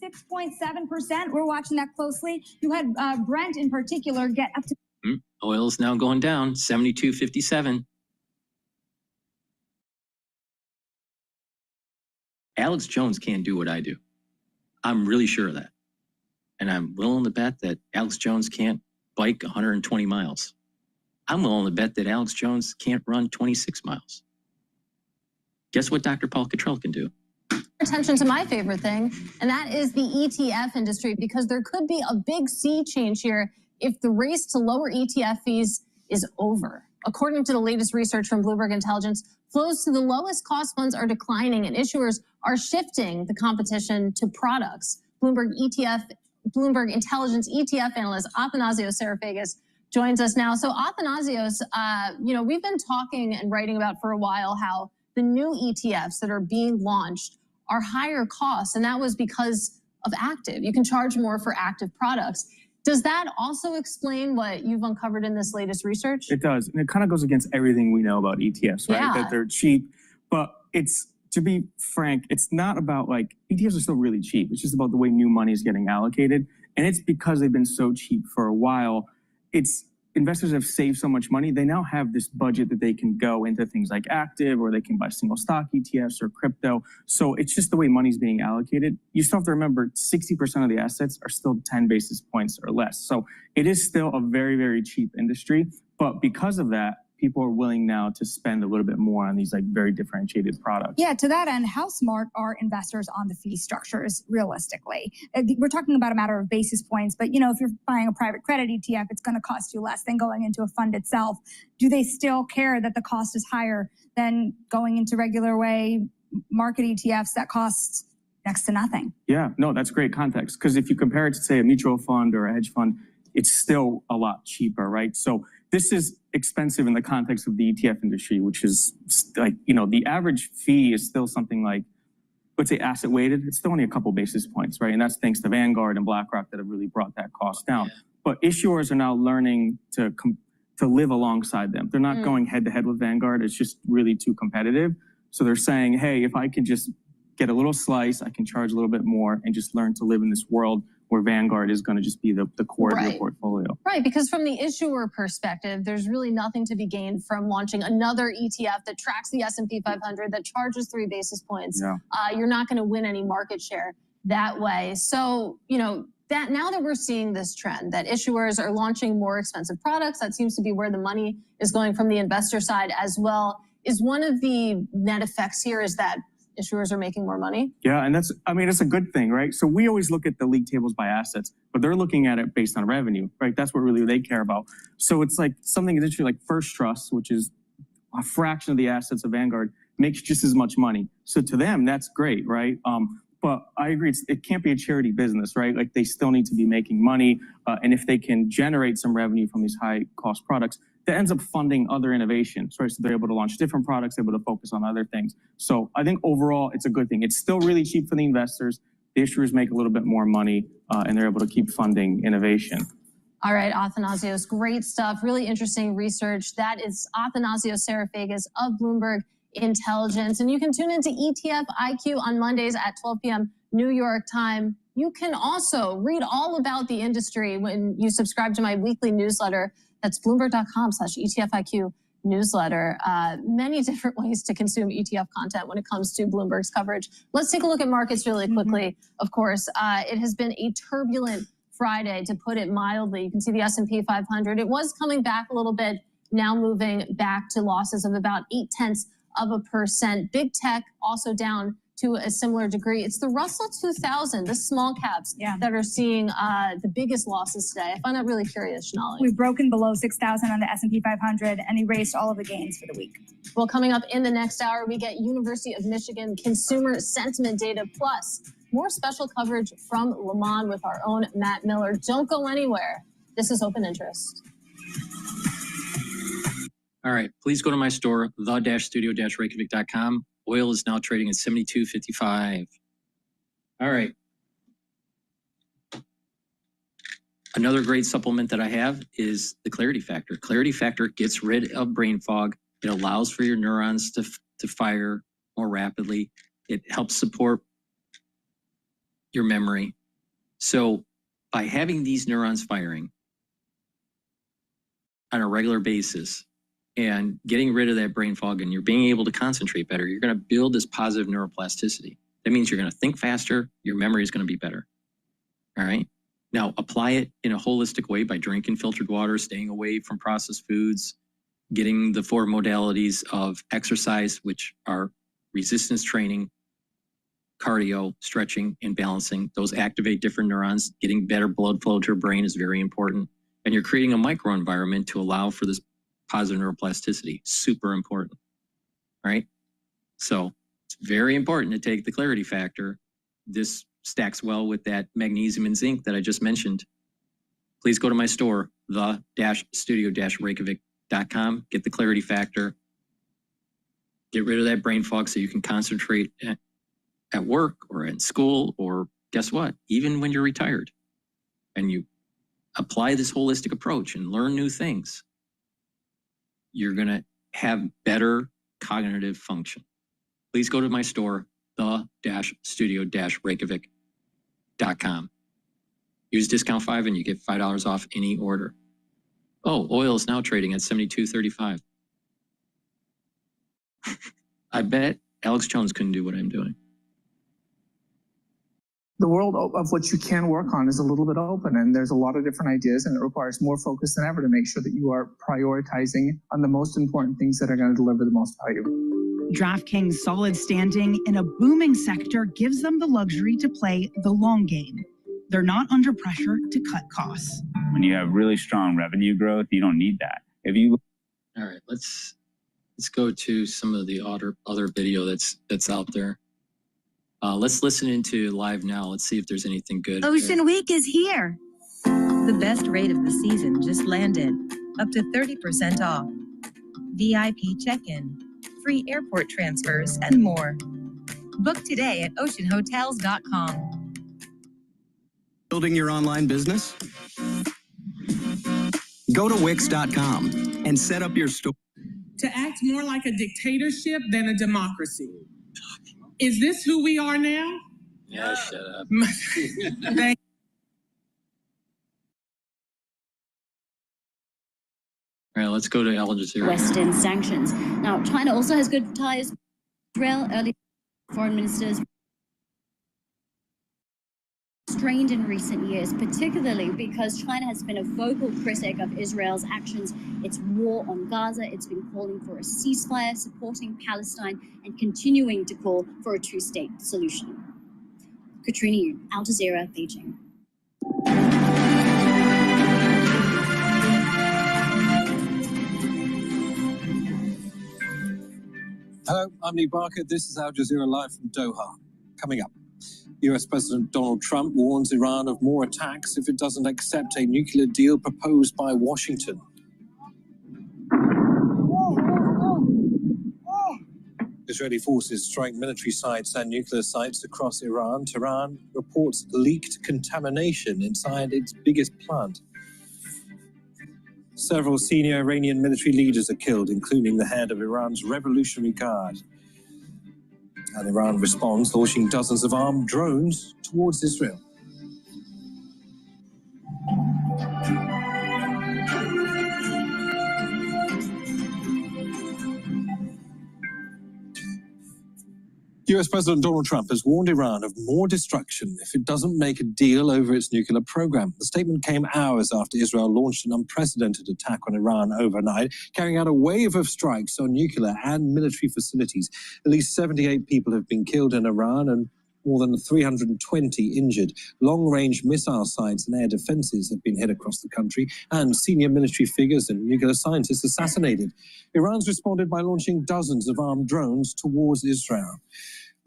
6.7%. We're watching that closely. You had Brent in particular get up to... Oil is now going down, 72.57. Alex Jones can't do what I do. I'm really sure of that. And I'm willing to bet that Alex Jones can't bike 120 miles. I'm willing to bet that Alex Jones can't run 26 miles. Guess what Dr. Paul Cottrell can do? Attention to my favorite thing, and that is the ETF industry, because there could be a big sea change here if the race to lower ETF fees is over. According to the latest research from Bloomberg Intelligence, flows to the lowest cost funds are declining and issuers are shifting the competition to products. Bloomberg Intelligence ETF analyst Athanasios Serafagis joins us now. So Athanasios, we've been talking and writing about for a while how the new ETFs that are being launched are higher costs, and that was because of active. You can charge more for active products. Does that also explain what you've uncovered in this latest research? It does, and it kind of goes against everything we know about ETFs, right? Yeah. That they're cheap, but it's, to be frank, it's not about like, ETFs are still really cheap. It's just about the way new money is getting allocated, and it's because they've been so cheap for a while. It's investors have saved so much money, they now have this budget that they can go into things like active, or they can buy single stock ETFs or crypto. So it's just the way money's being allocated. You still have to remember 60% of the assets are still 10 basis points or less. So it is still a very, very cheap industry. But because of that, people are willing now to spend a little bit more on these like very differentiated products. Yeah, to that end, how smart are investors on the fee structures realistically? We're talking about a matter of basis points, but if you're buying a private credit ETF, it's going to cost you less than going into a fund itself. Do they still care that the cost is higher than going into regular way market ETFs that cost next to nothing? Yeah, no, that's great context. Because if you compare it to, say, a mutual fund or a hedge fund, it's still a lot cheaper, right? So this is expensive in the context of the ETF industry, which is like, the average fee is still something like, let's say asset weighted, it's still only a couple basis points, right? And that's thanks to Vanguard and BlackRock that have really brought that cost down. but issuers are now learning to live alongside them. They're not going head to head with Vanguard. It's just really too competitive. So they're saying, hey, if I can just get a little slice, I can charge a little bit more and just learn to live in this world where Vanguard is going to just be the core of your portfolio. Right, because from the issuer perspective, there's really nothing to be gained from launching another ETF that tracks the S&P 500, that charges 3 basis points. Yeah. You're not going to win any market share that way. So, you know, that now that we're seeing this trend, that issuers are launching more expensive products, that seems to be where the money is going from the investor side as well. Is one of the net effects here is that issuers are making more money? Yeah, and that's, I mean, it's a good thing, right? So we always look at the league tables by assets, but they're looking at it based on revenue, right? That's what really they care about. So it's like something that's interesting, like First Trust, which is a fraction of the assets of Vanguard, makes just as much money. So to them, that's great, right? But I agree, it can't be a charity business, right? Like they still need to be making money. And if they can generate some revenue from these high cost products, that ends up funding other innovations, right? So they're able to launch different products, able to focus on other things. So I think overall, it's a good thing. It's still really cheap for the investors. The issuers make a little bit more money and they're able to keep funding innovation. All right, Athanasios, great stuff. Really interesting research. That is Athanasios Sarafagis of Bloomberg Intelligence. And you can tune into ETF IQ on Mondays at 12 p.m. New York time. You can also read all about the industry when you subscribe to my weekly newsletter. That's bloomberg.com/ETFIQ newsletter. Many different ways to consume ETF content when it comes to Bloomberg's coverage. Let's take a look at markets really quickly. Of course, it has been a turbulent Friday, to put it mildly. You can see the S&P 500. It was coming back a little bit, now moving back to losses of about 0.8%. Big tech also down to a similar degree. It's the Russell 2000, the small caps that are seeing the biggest losses today. I find that really curious, Shanali. We've broken below 6,000 on the S&P 500 and erased all of the gains for the week. Well, coming up in the next hour, we get University of Michigan consumer sentiment data, plus more special coverage from Le Mans with our own Matt Miller. Don't go anywhere. This is Open Interest. All right, please go to my store, the-studio-reykjavik.com. Oil is now trading at $72.55. All right. Another great supplement that I have is the Clarity Factor. Clarity Factor gets rid of brain fog. It allows for your neurons to fire more rapidly. It helps support your memory. So by having these neurons firing on a regular basis, and getting rid of that brain fog, and you're being able to concentrate better, you're going to build this positive neuroplasticity. That means you're going to think faster, your memory is going to be better. All right? Now, apply it in a holistic way by drinking filtered water, staying away from processed foods, getting the 4 modalities of exercise, which are resistance training, cardio, stretching, and balancing. Those activate different neurons. Getting better blood flow to your brain is very important. And you're creating a microenvironment to allow for this positive neuroplasticity, super important, right? So it's very important to take the Clarity Factor. This stacks well with that magnesium and zinc that I just mentioned. Please go to my store, the-studio-reykjavik.com, get the Clarity Factor, get rid of that brain fog so you can concentrate at work or at school, or guess what, even when you're retired, and you apply this holistic approach and learn new things, you're going to have better cognitive function. Please go to my store, the-studio-reykjavik.com. Use discount 5 and you get $5 off any order. Oh, oil is now trading at $72.35. I bet Alex Jones couldn't do what I'm doing. The world of what you can work on is a little bit open, and there's a lot of different ideas, and it requires more focus than ever to make sure that you are prioritizing on the most important things that are going to deliver the most value. DraftKings' solid standing in a booming sector gives them the luxury to play the long game. They're not under pressure to cut costs. When you have really strong revenue growth, you don't need that. If you All right, let's go to some of the other video that's out there. Let's listen into live now. Let's see if there's anything good. Ocean Week is here. The best rate of the season just landed, up to 30% off. VIP check-in, free airport transfers, and more. Book today at oceanhotels.com. Building your online business? Go to Wix.com and set up your store. To act more like a dictatorship than a democracy. Is this who we are now? Yeah, shut up. Thank All right, let's go to Al Jazeera. Western sanctions. Now, China also has good ties with Israel. Early foreign ministers strained in recent years, particularly because China has been a vocal critic of Israel's actions. Its war on Gaza, it's been calling for a ceasefire, supporting Palestine, and continuing to call for a two-state solution. Katrina Yoon, Al Jazeera, Beijing. Hello, I'm Lee Barker. This is Al Jazeera Live from Doha. Coming up, US President Donald Trump warns Iran of more attacks if it doesn't accept a nuclear deal proposed by Washington. Israeli forces strike military sites and nuclear sites across Iran. Tehran reports leaked contamination inside its biggest plant. Several senior Iranian military leaders are killed, including the head of Iran's Revolutionary Guard. And Iran responds, launching dozens of armed drones towards Israel. US President Donald Trump has warned Iran of more destruction if it doesn't make a deal over its nuclear program. The statement came hours after Israel launched an unprecedented attack on Iran overnight, carrying out a wave of strikes on nuclear and military facilities. At least 78 people have been killed in Iran and more than 320 injured. Long-range missile sites and air defenses have been hit across the country, and senior military figures and nuclear scientists assassinated. Iran's responded by launching dozens of armed drones towards Israel.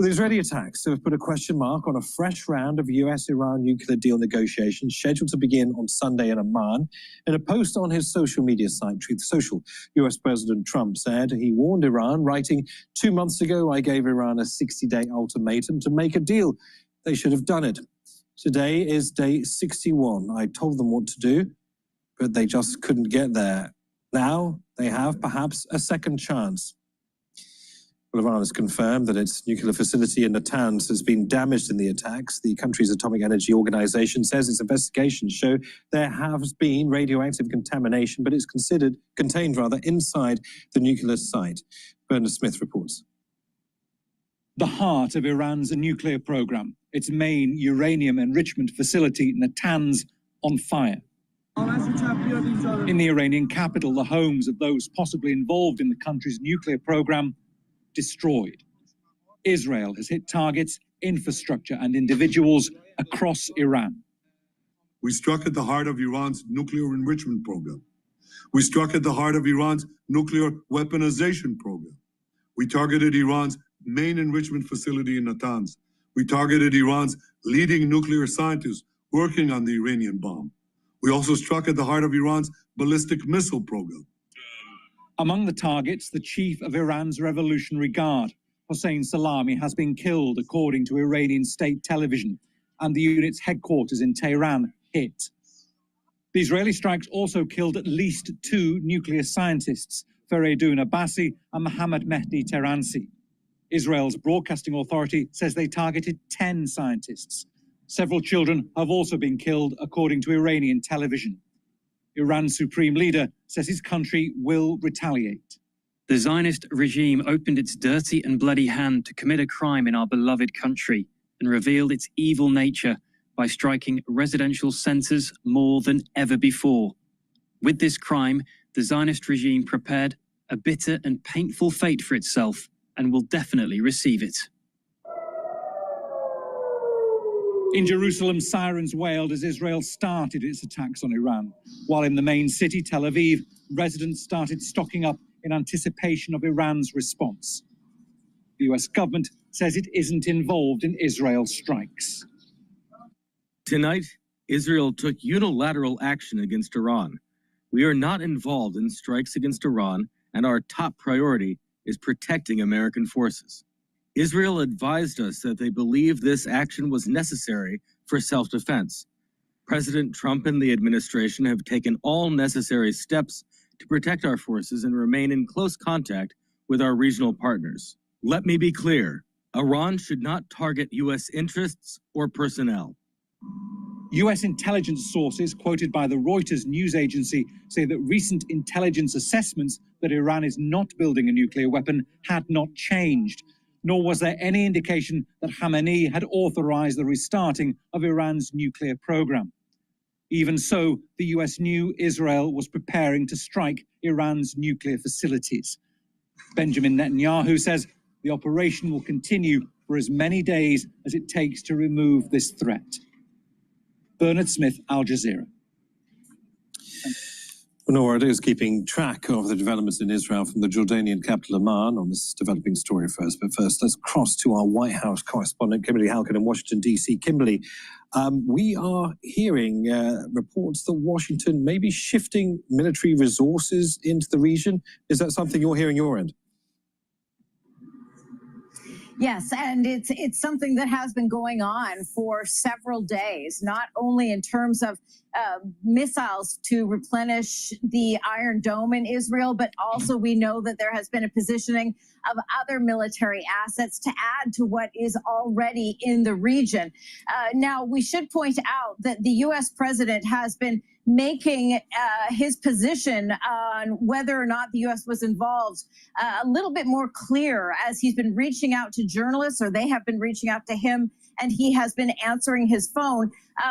The Israeli attacks have put a question mark on a fresh round of US-Iran nuclear deal negotiations scheduled to begin on Sunday in Amman. In a post on his social media site, Truth Social, US President Trump said he warned Iran, writing, 2 months ago, I gave Iran a 60-day ultimatum to make a deal. They should have done it. Today is day 61. I told them what to do, but they just couldn't get there. Now they have perhaps a second chance. Well, Iran has confirmed that its nuclear facility in Natanz has been damaged in the attacks. The country's Atomic Energy Organization says its investigations show there has been radioactive contamination, but it's contained inside the nuclear site. Bernard Smith reports. The heart of Iran's nuclear program, its main uranium enrichment facility, Natanz, on fire. In the Iranian capital, the homes of those possibly involved in the country's nuclear program destroyed. Israel has hit targets, infrastructure, and individuals across Iran. We struck at the heart of Iran's nuclear enrichment program. We struck at the heart of Iran's nuclear weaponization program. We targeted Iran's main enrichment facility in Natanz. We targeted Iran's leading nuclear scientists working on the Iranian bomb. We also struck at the heart of Iran's ballistic missile program. Among the targets, the chief of Iran's Revolutionary Guard, Hossein Salami, has been killed, according to Iranian state television, and the unit's headquarters in Tehran hit. The Israeli strikes also killed at least 2 nuclear scientists, Fereydun Abbasi and Mohammad Mehdi Tehransi. Israel's broadcasting authority says they targeted 10 scientists. Several children have also been killed, according to Iranian television. Iran's supreme leader says his country will retaliate. The Zionist regime opened its dirty and bloody hand to commit a crime in our beloved country and revealed its evil nature by striking residential centers more than ever before. With this crime, the Zionist regime prepared a bitter and painful fate for itself and will definitely receive it. In Jerusalem, sirens wailed as Israel started its attacks on Iran, while in the main city, Tel Aviv, residents started stocking up in anticipation of Iran's response. The US government says it isn't involved in Israel's strikes. Tonight, Israel took unilateral action against Iran. We are not involved in strikes against Iran, and our top priority is protecting American forces. Israel advised us that they believed this action was necessary for self-defense. President Trump and the administration have taken all necessary steps to protect our forces and remain in close contact with our regional partners. Let me be clear, Iran should not target U.S. interests or personnel. US intelligence sources quoted by the Reuters news agency say that recent intelligence assessments that Iran is not building a nuclear weapon had not changed, nor was there any indication that Khamenei had authorized the restarting of Iran's nuclear program. Even so, the US knew Israel was preparing to strike Iran's nuclear facilities. Benjamin Netanyahu says the operation will continue for as many days as it takes to remove this threat. Bernard Smith, Al Jazeera. Nora is keeping track of the developments in Israel from the Jordanian capital Amman on this developing story first. But first, let's cross to our White House correspondent, Kimberly Halkin in Washington, D.C. Kimberly, we are hearing reports that Washington may be shifting military resources into the region. Is that something you're hearing your end? Yes, and it's something that has been going on for several days, not only in terms of missiles to replenish the Iron Dome in Israel, but also we know that there has been a positioning of other military assets to add to what is already in the region. Now, we should point out that the U.S. president has been making his position on whether or not the U.S. was involved a little bit more clear as he's been reaching out to journalists, or they have been reaching out to him, and he has been answering his phone.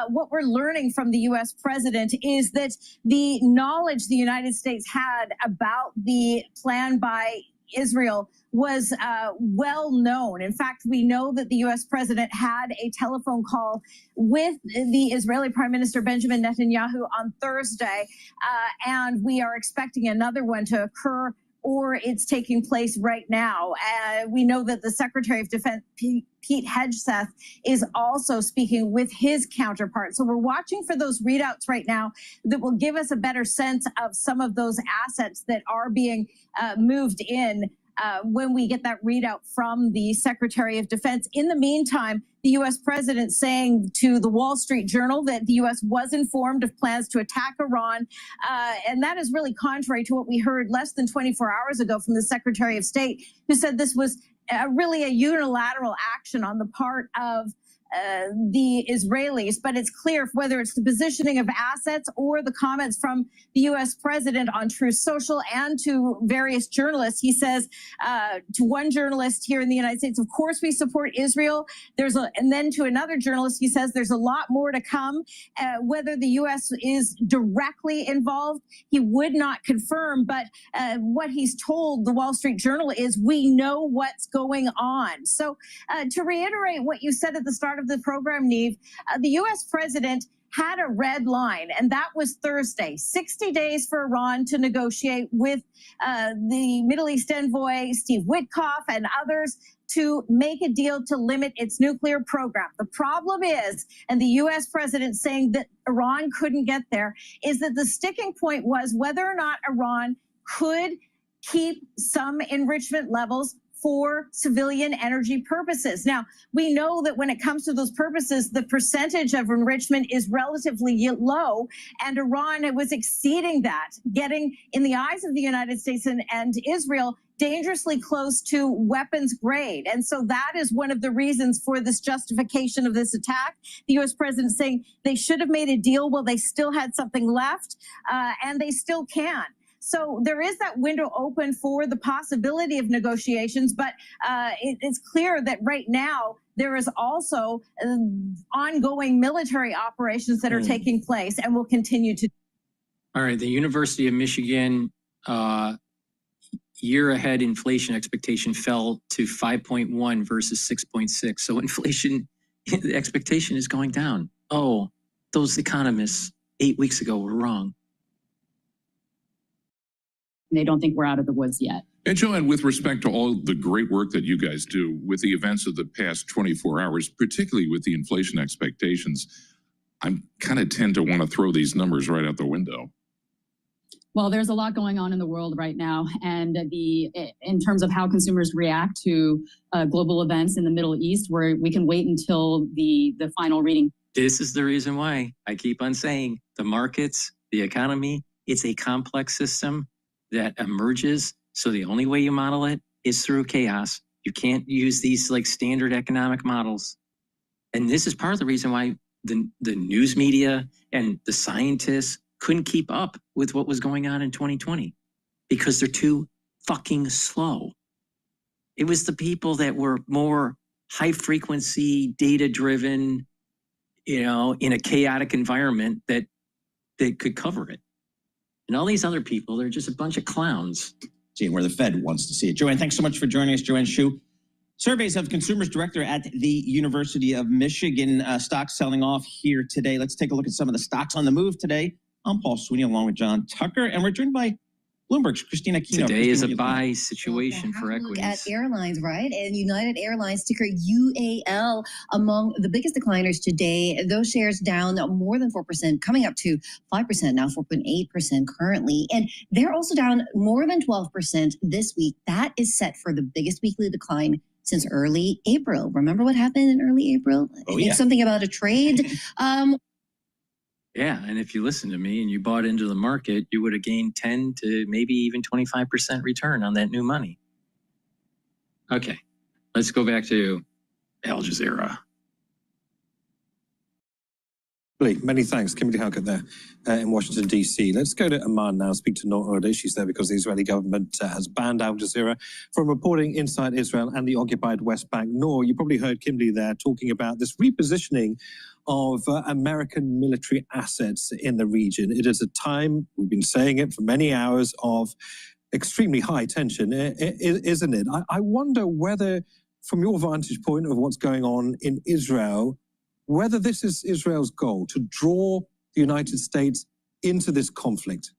What we're learning from the U.S. president is that the knowledge the United States had about the plan by Israel was well known. In fact, we know that the U.S. president had a telephone call with the Israeli Prime Minister Benjamin Netanyahu on Thursday, and we are expecting another one to occur, or it's taking place right now. We know that the Secretary of Defense, Pete Hegseth, is also speaking with his counterpart. So we're watching for those readouts right now that will give us a better sense of some of those assets that are being moved in when we get that readout from the Secretary of Defense. In the meantime, the U.S. president saying to the Wall Street Journal that the U.S. was informed of plans to attack Iran. And that is really contrary to what we heard less than 24 hours ago from the Secretary of State, who said this was really a unilateral action on the part of the Israelis. But it's clear whether it's the positioning of assets or the comments from the U.S. president on Truth Social and to various journalists. He says to one journalist here in the United States, of course we support Israel. And then to another journalist, he says there's a lot more to come. Whether the U.S. is directly involved, he would not confirm. But what he's told the Wall Street Journal is we know what's going on. So to reiterate what you said at the start of the program, Neve, the U.S. president had a red line, and that was Thursday. 60 days for Iran to negotiate with the Middle East envoy, Steve Witkoff, and others to make a deal to limit its nuclear program. The problem is, and the U.S. president saying that Iran couldn't get there, is that the sticking point was whether or not Iran could keep some enrichment levels for civilian energy purposes. Now, we know that when it comes to those purposes, the percentage of enrichment is relatively low, and Iran was exceeding that, getting, in the eyes of the United States and Israel, dangerously close to weapons grade. And so that is one of the reasons for this justification of this attack. The U.S. president saying they should have made a deal while they still had something left, and they still can. So there is that window open for the possibility of negotiations, but it's clear that right now there is also ongoing military operations that are taking place and will continue to. All right, the University of Michigan year ahead inflation expectation fell to 5.1 versus 6.6. So inflation expectation is going down. Oh, those economists 8 weeks ago were wrong. They don't think we're out of the woods yet. And Joanne, with respect to all the great work that you guys do with the events of the past 24 hours, particularly with the inflation expectations, I kind of tend to want to throw these numbers right out the window. Well, there's a lot going on in the world right now, and in terms of how consumers react to global events in the Middle East, where we can wait until the final reading This is the reason why I keep on saying the markets, the economy, it's a complex system that emerges. So the only way you model it is through chaos. You can't use these like standard economic models. And this is part of the reason why the news media and the scientists couldn't keep up with what was going on in 2020 because they're too fucking slow. It was the people that were more high frequency, data driven, you know, in a chaotic environment that they could cover it. And all these other people, they're just a bunch of clowns. Seeing where the Fed wants to see it. Joanne, thanks so much for joining us. Joanne Shu, Surveys of Consumers Director at the University of Michigan. Stocks selling off here today. Let's take a look at some of the stocks on the move today. I'm Paul Sweeney along with John Tucker, and we're joined by Bloomberg's Christina Kino. Today is a buy situation for Look equities. at airlines, right? And United Airlines, ticker UAL, among the biggest decliners today. Those shares down more than 4%, coming up to 5% now, 4.8% currently. And they're also down more than 12% this week. That is set for the biggest weekly decline since early April. Remember what happened in early April? Oh, I think yeah. something about a trade. Yeah, and if you listen to me and you bought into the market, you would have gained 10 to maybe even 25% return on that new money. Okay, let's go back to Al Jazeera. Many thanks, Kimberly Halkett there in Washington, D.C. Let's go to Amman now, speak to Noor Ode. She's there because the Israeli government has banned Al Jazeera from reporting inside Israel and the occupied West Bank. Noor, you probably heard Kimberly there talking about this repositioning of American military assets in the region. It is a time, we've been saying it for many hours, of extremely high tension, isn't it? I wonder whether, from your vantage point of what's going on in Israel, whether this is Israel's goal, to draw the United States into this conflict.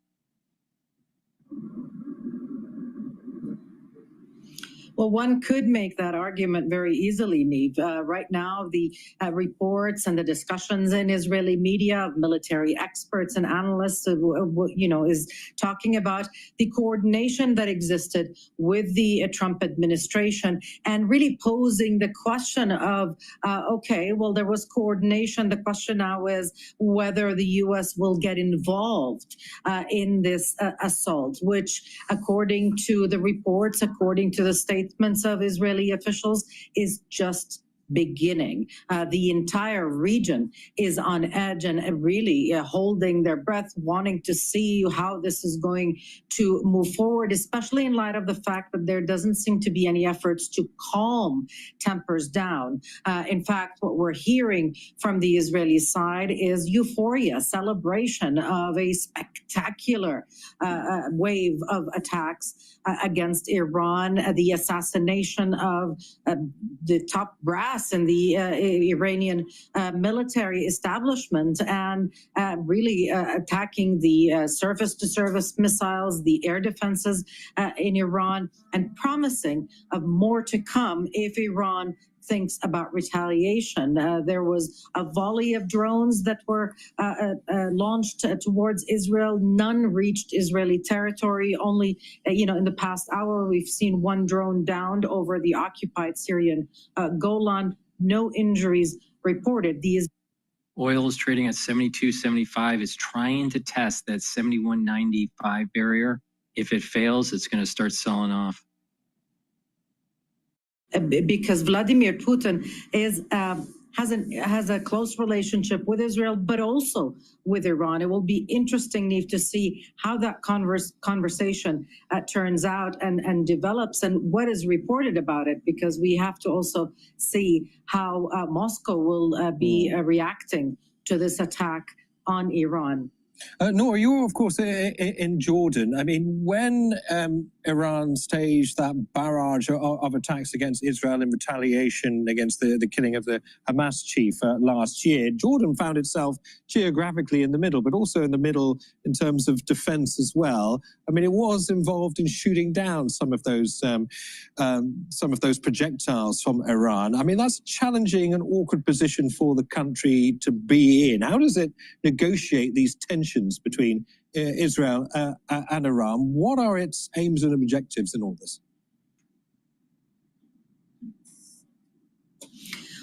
Well, one could make that argument very easily, Neve. Right now, the reports and the discussions in Israeli media of military experts and analysts, is talking about the coordination that existed with the Trump administration and really posing the question of, okay, well, there was coordination. The question now is whether the U.S. will get involved in this assault, which, according to the reports, according to the statements of Israeli officials, is just beginning. The entire region is on edge and really holding their breath, wanting to see how this is going to move forward, especially in light of the fact that there doesn't seem to be any efforts to calm tempers down. In fact, what we're hearing from the Israeli side is euphoria, celebration of a spectacular wave of attacks against Iran, the assassination of the top brass in the Iranian military establishment, and really attacking the surface-to-surface missiles, the air defenses in Iran, and promising of more to come if Iran thinks about retaliation. There was a volley of drones that were launched towards Israel. None reached Israeli territory. Only, in the past hour, we've seen one drone downed over the occupied Syrian Golan. No injuries reported. Oil is trading at 72.75. It's trying to test that 71.95 barrier. If it fails, it's going to start selling off. Because Vladimir Putin has a close relationship with Israel, but also with Iran. It will be interesting, Neve, to see how that conversation turns out and develops, and what is reported about it, because we have to also see how Moscow will be reacting to this attack on Iran. Noor, you're, of course, in Jordan. I mean, when Iran staged that barrage of attacks against Israel in retaliation against the killing of the Hamas chief last year, Jordan found itself geographically in the middle, but also in the middle in terms of defense as well. I mean, it was involved in shooting down some of those projectiles from Iran. I mean, that's a challenging and awkward position for the country to be in. How does it negotiate these tensions between Israel and Iran? What are its aims and objectives in all this?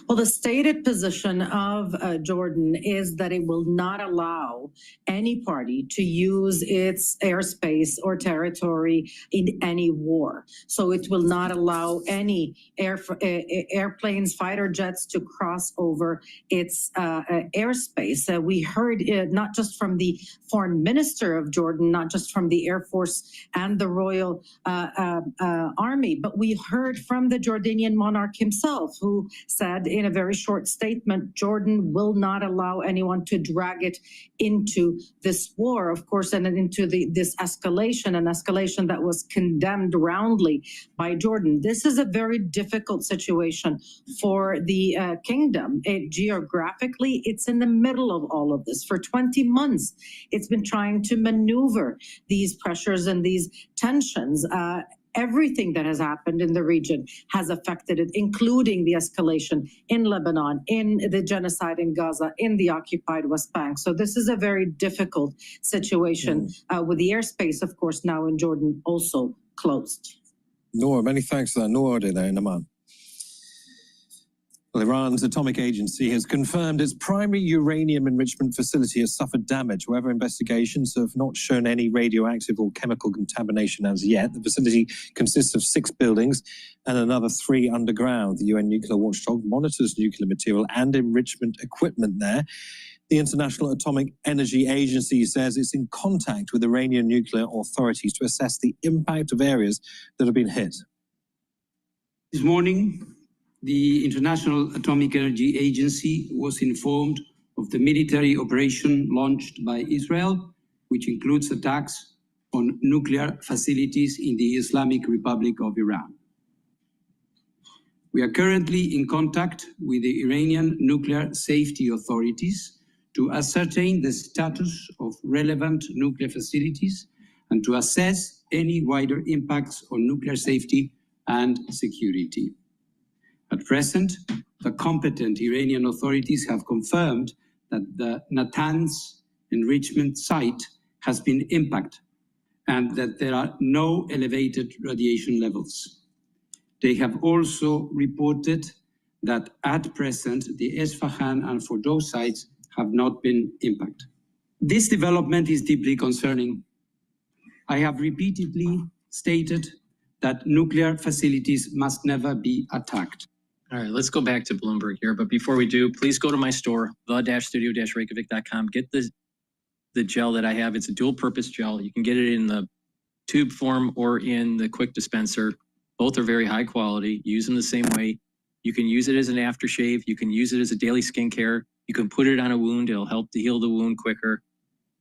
Well, the stated position of Jordan is that it will not allow any party to use its airspace or territory in any war. So it will not allow any airplanes, fighter jets to cross over its airspace. We heard not just from the foreign minister of Jordan, not just from the Air Force and the Royal Army, but we heard from the Jordanian monarch himself, who said in a very short statement, Jordan will not allow anyone to drag it into this war, of course, and into this escalation, an escalation that was condemned roundly by Jordan. This is a very difficult situation for the kingdom. Geographically, it's in the middle of all of this. For 20 months, it's been trying to maneuver these pressures and these tensions. Everything that has happened in the region has affected it, including the escalation in Lebanon, in the genocide in Gaza, in the occupied West Bank. So this is a very difficult situation with the airspace, of course, now in Jordan also closed. Noor, many thanks for that. Noor there in Amman. Well, Iran's atomic agency has confirmed its primary uranium enrichment facility has suffered damage. However, investigations have not shown any radioactive or chemical contamination as yet. The facility consists of 6 buildings and another 3 underground. The UN nuclear watchdog monitors nuclear material and enrichment equipment there. The International Atomic Energy Agency says it's in contact with Iranian nuclear authorities to assess the impact of areas that have been hit. This morning, the International Atomic Energy Agency was informed of the military operation launched by Israel, which includes attacks on nuclear facilities in the Islamic Republic of Iran. We are currently in contact with the Iranian nuclear safety authorities to ascertain the status of relevant nuclear facilities and to assess any wider impacts on nuclear safety and security. At present, the competent Iranian authorities have confirmed that the Natanz enrichment site has been impacted and that there are no elevated radiation levels. They have also reported that at present, the Esfahan and Fordow sites have not been impacted. This development is deeply concerning. I have repeatedly stated that nuclear facilities must never be attacked. All right, let's go back to Bloomberg here. But before we do, please go to my store, the-studio-reykjavik.com. Get the gel that I have. It's a dual-purpose gel. You can get it in the tube form or in the quick dispenser. Both are very high quality. Use them the same way. You can use it as an aftershave. You can use it as a daily skincare. You can put it on a wound. It'll help to heal the wound quicker.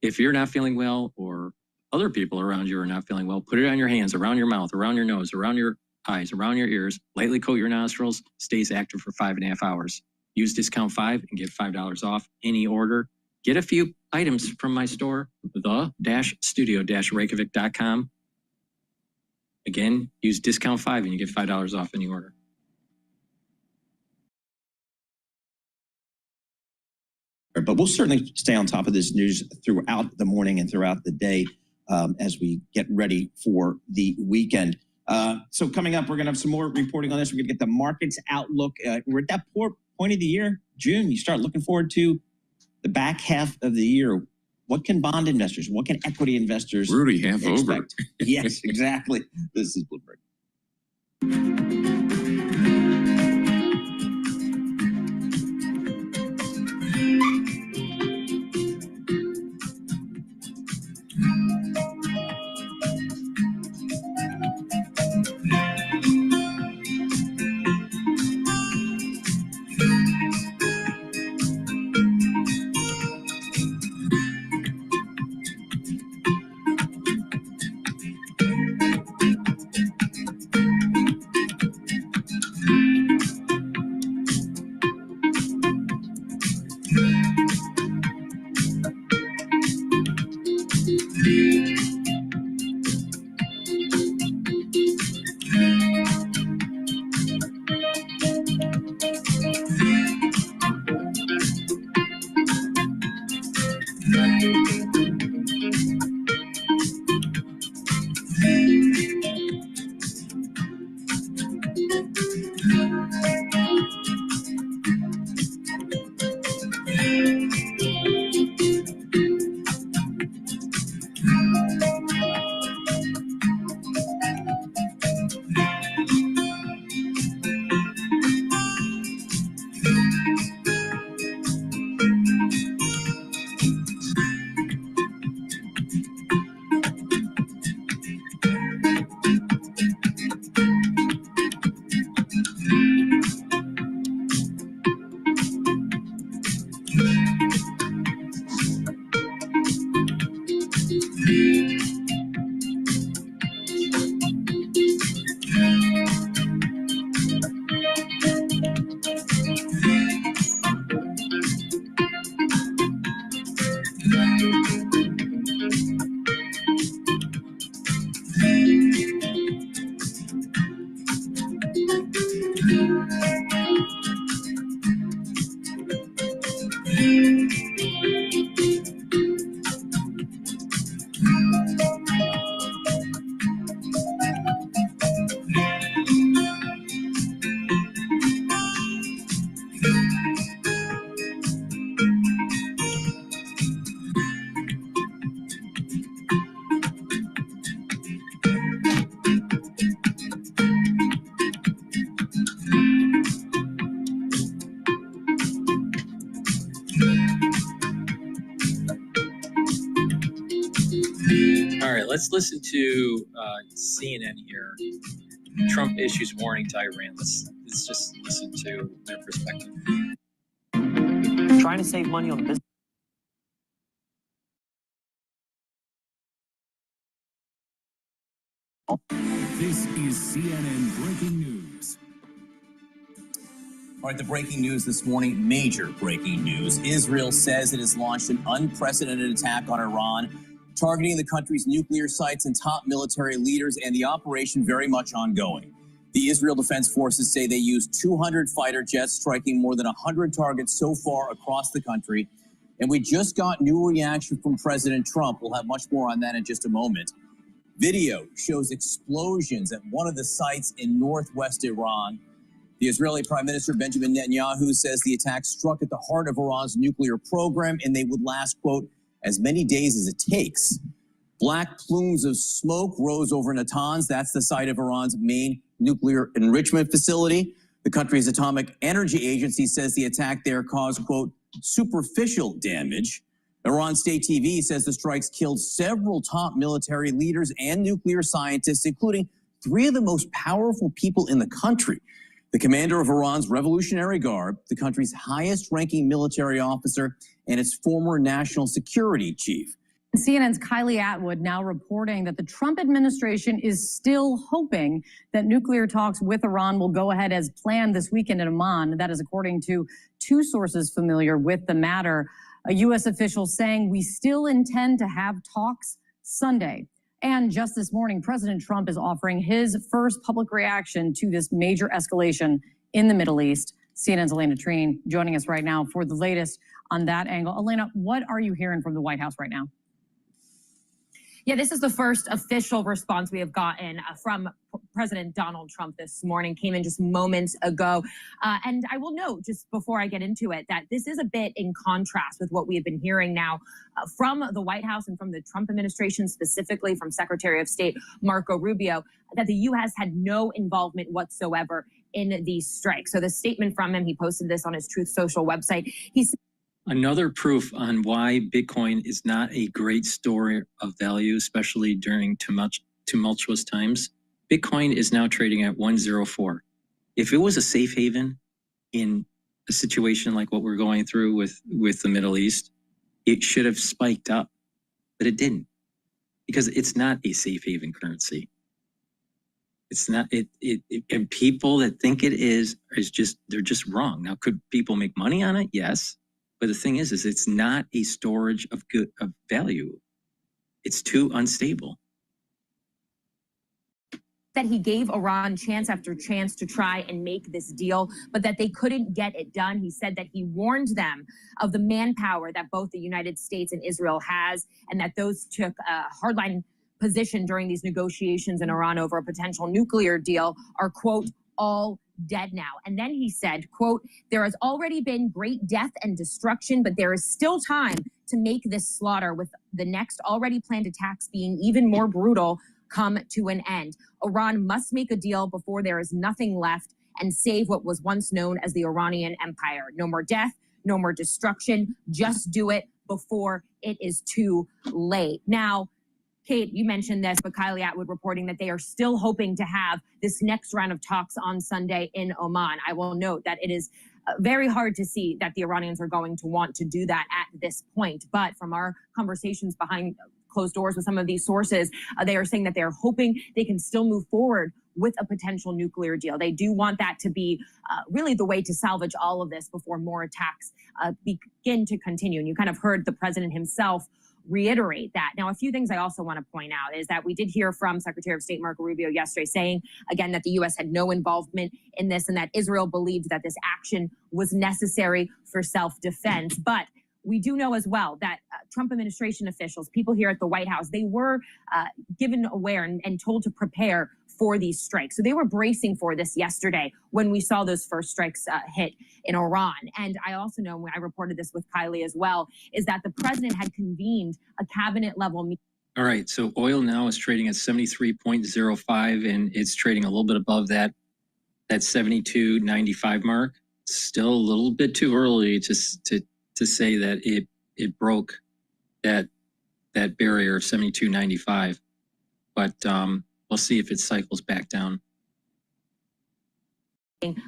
If you're not feeling well or other people around you are not feeling well, put it on your hands, around your mouth, around your nose, around your eyes, around your ears, lightly coat your nostrils, stays active for 5.5 hours. Use discount 5 and get $5 off any order. Get a few items from my store, the-studio-reykjavik.com. Again, use discount 5 and you get $5 off any order. But we'll certainly stay on top of this news throughout the morning and throughout the day as we get ready for the weekend. So coming up, we're going to have some more reporting on this. We're going to get the markets outlook. We're at that point of the year, June. You start looking forward to the back half of the year. What can bond investors, what can equity investors expect? Over. Yes, exactly. This is Bloomberg. All right, let's listen to CNN here. Trump issues warning to Iran. Let's just listen to their perspective. Trying to save money on business. This is CNN Breaking News. All right, the breaking news this morning, major breaking news. Israel says it has launched an unprecedented attack on Iran, targeting the country's nuclear sites and top military leaders, and the operation very much ongoing. The Israel Defense Forces say they used 200 fighter jets, striking more than 100 targets so far across the country. And we just got new reaction from President Trump. We'll have much more on that in just a moment. Video shows explosions at one of the sites in northwest Iran. The Israeli Prime Minister Benjamin Netanyahu says the attack struck at the heart of Iran's nuclear program, and they would last, quote, as many days as it takes. Black plumes of smoke rose over Natanz. That's the site of Iran's main nuclear enrichment facility. The country's atomic energy agency says the attack there caused, quote, superficial damage. Iran State TV says the strikes killed several top military leaders and nuclear scientists, including 3 of the most powerful people in the country. The commander of Iran's Revolutionary Guard, the country's highest-ranking military officer, and its former national security chief. CNN's Kylie Atwood now reporting that the Trump administration is still hoping that nuclear talks with Iran will go ahead as planned this weekend in Oman. That is according to 2 sources familiar with the matter. A U.S. official saying we still intend to have talks Sunday. And just this morning, President Trump is offering his first public reaction to this major escalation in the Middle East. CNN's Elena Treen joining us right now for the latest on that angle. Elena, what are you hearing from the White House right now? Yeah, this is the first official response we have gotten from President Donald Trump this morning. Came in just moments ago. And I will note, just before I get into it, that this is a bit in contrast with what we have been hearing now from the White House and from the Trump administration, specifically from Secretary of State Marco Rubio, that the U.S. had no involvement whatsoever in these strikes. So the statement from him, he posted this on his Truth Social website. He said, another proof on why Bitcoin is not a great store of value, especially during tumultuous times. Bitcoin is now trading at 104. If it was a safe haven in a situation like what we're going through with the Middle East, it should have spiked up, but it didn't, because it's not a safe haven currency. It's not, and people that think it is just, they're just wrong. Now, could people make money on it? Yes. But the thing is it's not a storage of value. It's too unstable. that he gave Iran chance after chance to try and make this deal, but that they couldn't get it done. He said that he warned them of the manpower that both the United States and Israel has, and that those took a hardline position during these negotiations in Iran over a potential nuclear deal are, quote, all dead now. And then he said, quote, there has already been great death and destruction, but there is still time to make this slaughter, with the next already planned attacks being even more brutal, come to an end. Iran must make a deal before there is nothing left and save what was once known as the Iranian Empire. No more death, no more destruction. Just do it before it is too late. Now, Kate, you mentioned this, but Kylie Atwood reporting that they are still hoping to have this next round of talks on Sunday in Oman. I will note that it is very hard to see that the Iranians are going to want to do that at this point. But from our conversations behind closed doors with some of these sources, they are saying that they're hoping they can still move forward with a potential nuclear deal. They do want that to be really the way to salvage all of this before more attacks begin to continue. And you kind of heard the president himself reiterate that. Now, a few things I also want to point out is that we did hear from Secretary of State Marco Rubio yesterday saying, again, that the U.S. had no involvement in this and that Israel believed that this action was necessary for self-defense. But we do know as well that Trump administration officials, people here at the White House, they were given aware and told to prepare for these strikes. So they were bracing for this yesterday when we saw those first strikes hit in Iran. And I also know, when I reported this with Kylie as well, is that the president had convened a cabinet level meeting. All right, so oil now is trading at 73.05, and it's trading a little bit above that 72.95 mark. Still a little bit too early to say that it broke that barrier of 72.95, but we'll see if it cycles back down.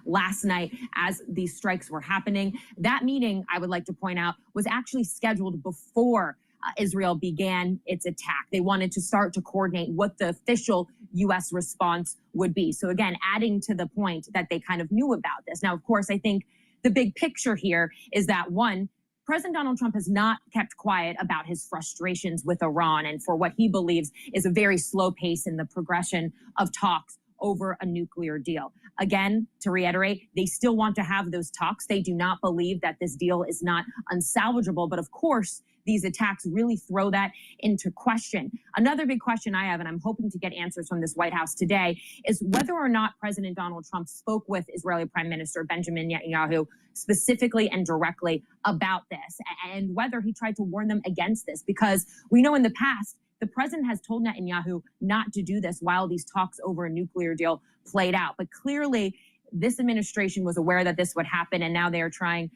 Last night as these strikes were happening. That meeting, I would like to point out, was actually scheduled before Israel began its attack. They wanted to start to coordinate what the official U.S. response would be. So again, adding to the point that they kind of knew about this. Now, of course, I think the big picture here is that, one, President Donald Trump has not kept quiet about his frustrations with Iran and for what he believes is a very slow pace in the progression of talks over a nuclear deal. Again, to reiterate, they still want to have those talks. They do not believe that this deal is not unsalvageable. But of course, these attacks really throw that into question. Another big question I have, and I'm hoping to get answers from this White House today, is whether or not President Donald Trump spoke with Israeli Prime Minister Benjamin Netanyahu specifically and directly about this, and whether he tried to warn them against this, because we know in the past, the president has told Netanyahu not to do this while these talks over a nuclear deal played out. But clearly, this administration was aware that this would happen, and now they are trying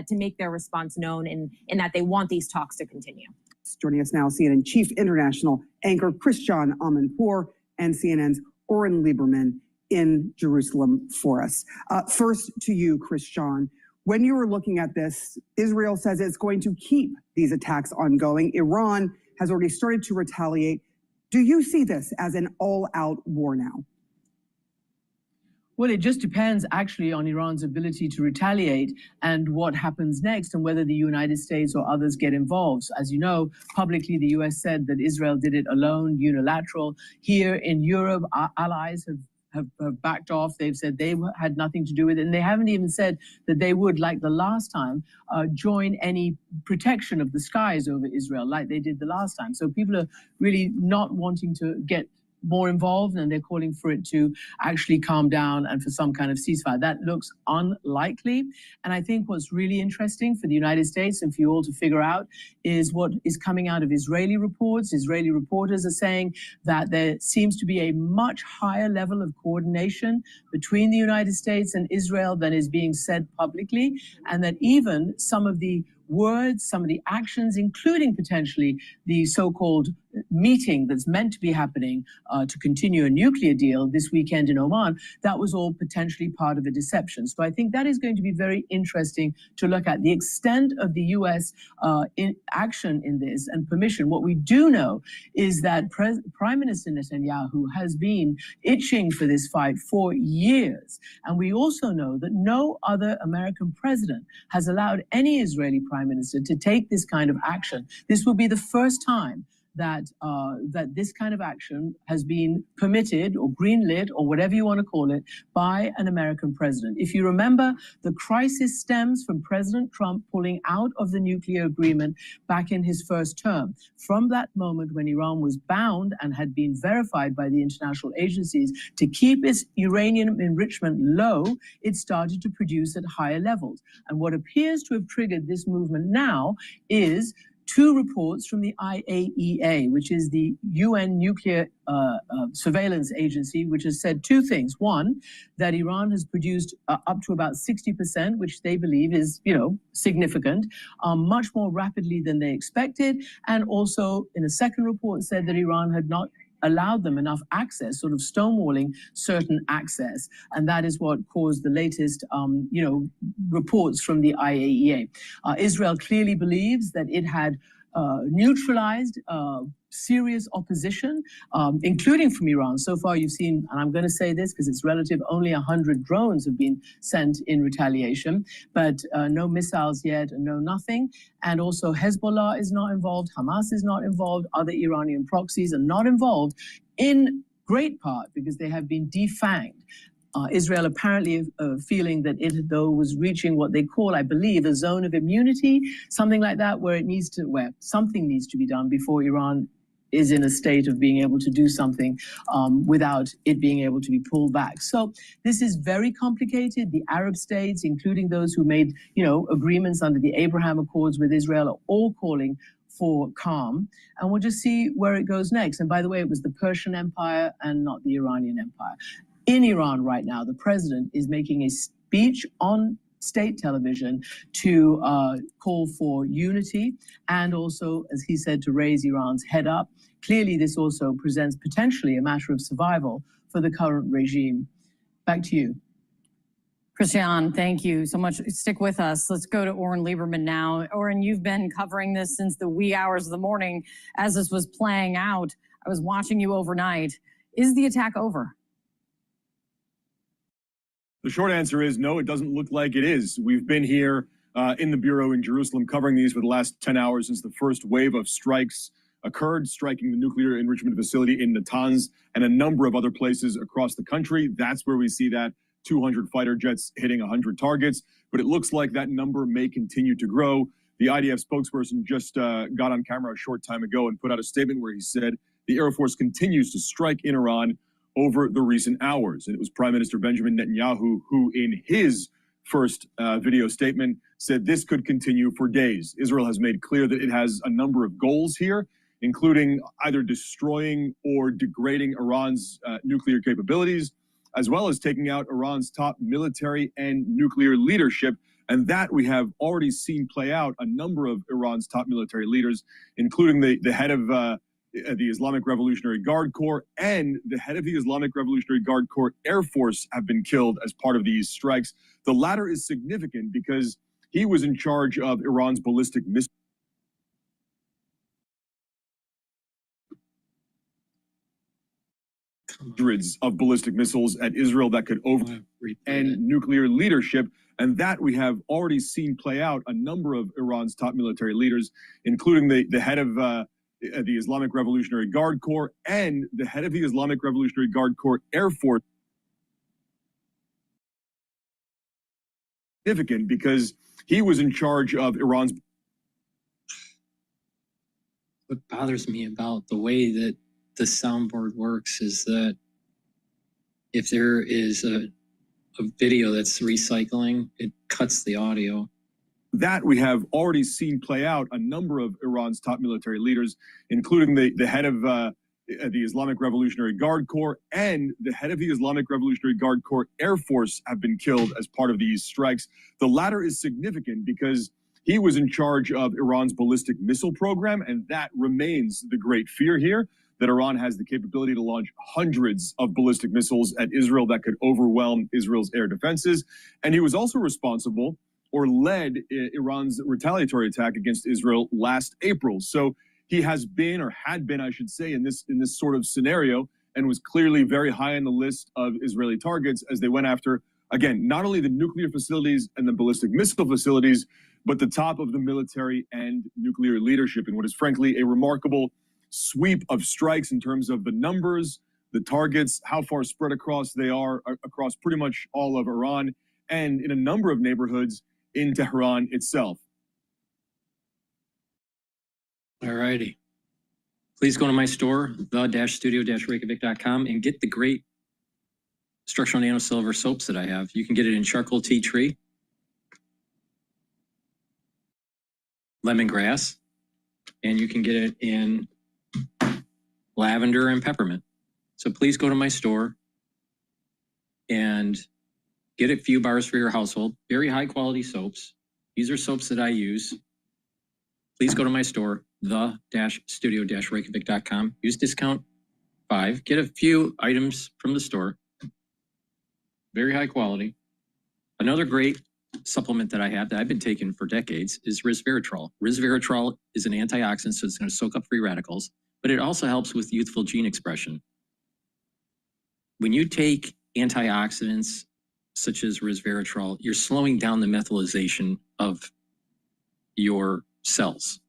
to make their response known in that they want these talks to continue. Joining us now, CNN Chief International Anchor Christian Amanpour and CNN's Oren Lieberman in Jerusalem for us. First to you, Christian. When you were looking at this, Israel says it's going to keep these attacks ongoing. Iran has already started to retaliate. Do you see this as an all-out war now? Well, it just depends actually on Iran's ability to retaliate and what happens next and whether the United States or others get involved. As you know, publicly, the U.S. said that Israel did it alone, unilateral. Here in Europe, our allies have backed off. They've said they had nothing to do with it. And they haven't even said that they would, like the last time, join any protection of the skies over Israel like they did the last time. So people are really not wanting to get more involved, and they're calling for it to actually calm down and for some kind of ceasefire. That looks unlikely. And I think what's really interesting for the United States and for you all to figure out is what is coming out of Israeli reports. Israeli reporters are saying that there seems to be a much higher level of coordination between the United States and Israel than is being said publicly, and that even some of the words, some of the actions, including potentially the so-called meeting that's meant to be happening to continue a nuclear deal this weekend in Oman, that was all potentially part of a deception. So I think that is going to be very interesting to look at the extent of the U.S. Action in this and permission. What we do know is that Prime Minister Netanyahu has been itching for this fight for years. And we also know that no other American president has allowed any Israeli prime minister to take this kind of action. This will be the first time that this kind of action has been permitted or greenlit or whatever you want to call it by an American president. If you remember, the crisis stems from President Trump pulling out of the nuclear agreement back in his first term. From that moment when Iran was bound and had been verified by the international agencies to keep its uranium enrichment low, it started to produce at higher levels. And what appears to have triggered this movement now is two reports from the IAEA, which is the UN nuclear surveillance agency, which has said two things. One, that Iran has produced up to about 60%, which they believe is, significant, much more rapidly than they expected. And also, in a second report, said that Iran had not allowed them enough access, sort of stonewalling certain access. And that is what caused the latest, reports from the IAEA. Israel clearly believes that it had neutralized serious opposition, including from Iran. So far, you've seen, and I'm going to say this because it's relative, only 100 drones have been sent in retaliation, but no missiles yet and no nothing. And also Hezbollah is not involved, Hamas is not involved, other Iranian proxies are not involved, in great part because they have been defanged. Israel apparently feeling that it, though, was reaching what they call, I believe, a zone of immunity, something like that, where something needs to be done before Iran is in a state of being able to do something without it being able to be pulled back. So this is very complicated. The Arab states, including those who made, agreements under the Abraham Accords with Israel, are all calling for calm, and we'll just see where it goes next. And by the way, it was the Persian Empire and not the Iranian Empire. In Iran right now, the president is making a speech on state television to call for unity and also, as he said, to raise Iran's head up. Clearly, this also presents potentially a matter of survival for the current regime. Back to you. Christian, thank you so much. Stick with us. Let's go to Oren Lieberman now. Oren, you've been covering this since the wee hours of the morning as this was playing out. I was watching you overnight. Is the attack over? The short answer is no, it doesn't look like it is. We've been here in the Bureau in Jerusalem covering these for the last 10 hours since the first wave of strikes occurred, striking the nuclear enrichment facility in Natanz and a number of other places across the country. That's where we see that 200 fighter jets hitting 100 targets. But it looks like that number may continue to grow. The IDF spokesperson just got on camera a short time ago and put out a statement where he said the Air Force continues to strike in Iran over the recent hours. And it was Prime Minister Benjamin Netanyahu who, in his first video statement, said this could continue for days. Israel has made clear that it has a number of goals here, including either destroying or degrading Iran's nuclear capabilities, as well as taking out Iran's top military and nuclear leadership. And that we have already seen play out. A number of Iran's top military leaders, including the head of the Islamic Revolutionary Guard Corps and the head of the Islamic Revolutionary Guard Corps Air Force have been killed as part of these strikes. The latter is significant because he was in charge of Iran's ballistic missile. Hundreds of ballistic missiles at Israel that could and nuclear leadership. And that we have already seen play out. A number of Iran's top military leaders, including the head of the Islamic Revolutionary Guard Corps and the head of the Islamic Revolutionary Guard Corps Air Force. Significant because he was in charge of Iran's. What bothers me about the way that the soundboard works is that if there is a video that's recycling, it cuts the audio. That we have already seen play out. A number of Iran's top military leaders, including the head of the Islamic Revolutionary Guard Corps and the head of the Islamic Revolutionary Guard Corps Air Force have been killed as part of these strikes. The latter is significant because he was in charge of Iran's ballistic missile program, and that remains the great fear here, that Iran has the capability to launch hundreds of ballistic missiles at Israel that could overwhelm Israel's air defenses. And he was also responsible or led Iran's retaliatory attack against Israel last April. So he has been, or had been, I should say, in this sort of scenario, and was clearly very high on the list of Israeli targets as they went after, again, not only the nuclear facilities and the ballistic missile facilities, but the top of the military and nuclear leadership in what is frankly a remarkable sweep of strikes in terms of the numbers, the targets, how far spread across they are across pretty much all of Iran, and in a number of neighborhoods in Tehran itself. All righty. Please go to my store, the-studio-reykjavik.com, and get the great structural nano silver soaps that I have. You can get it in charcoal tea tree, lemongrass, and you can get it in lavender and peppermint. So please go to my store and get a few bars for your household. Very high quality soaps. These are soaps that I use. Please go to my store, the-studio-reykjavik.com. Use discount 5. Get a few items from the store. Very high quality. Another great supplement that I have that I've been taking for decades is resveratrol. Resveratrol is an antioxidant, so it's going to soak up free radicals, but it also helps with youthful gene expression. When you take antioxidants such as resveratrol, you're slowing down the methylation of your cells.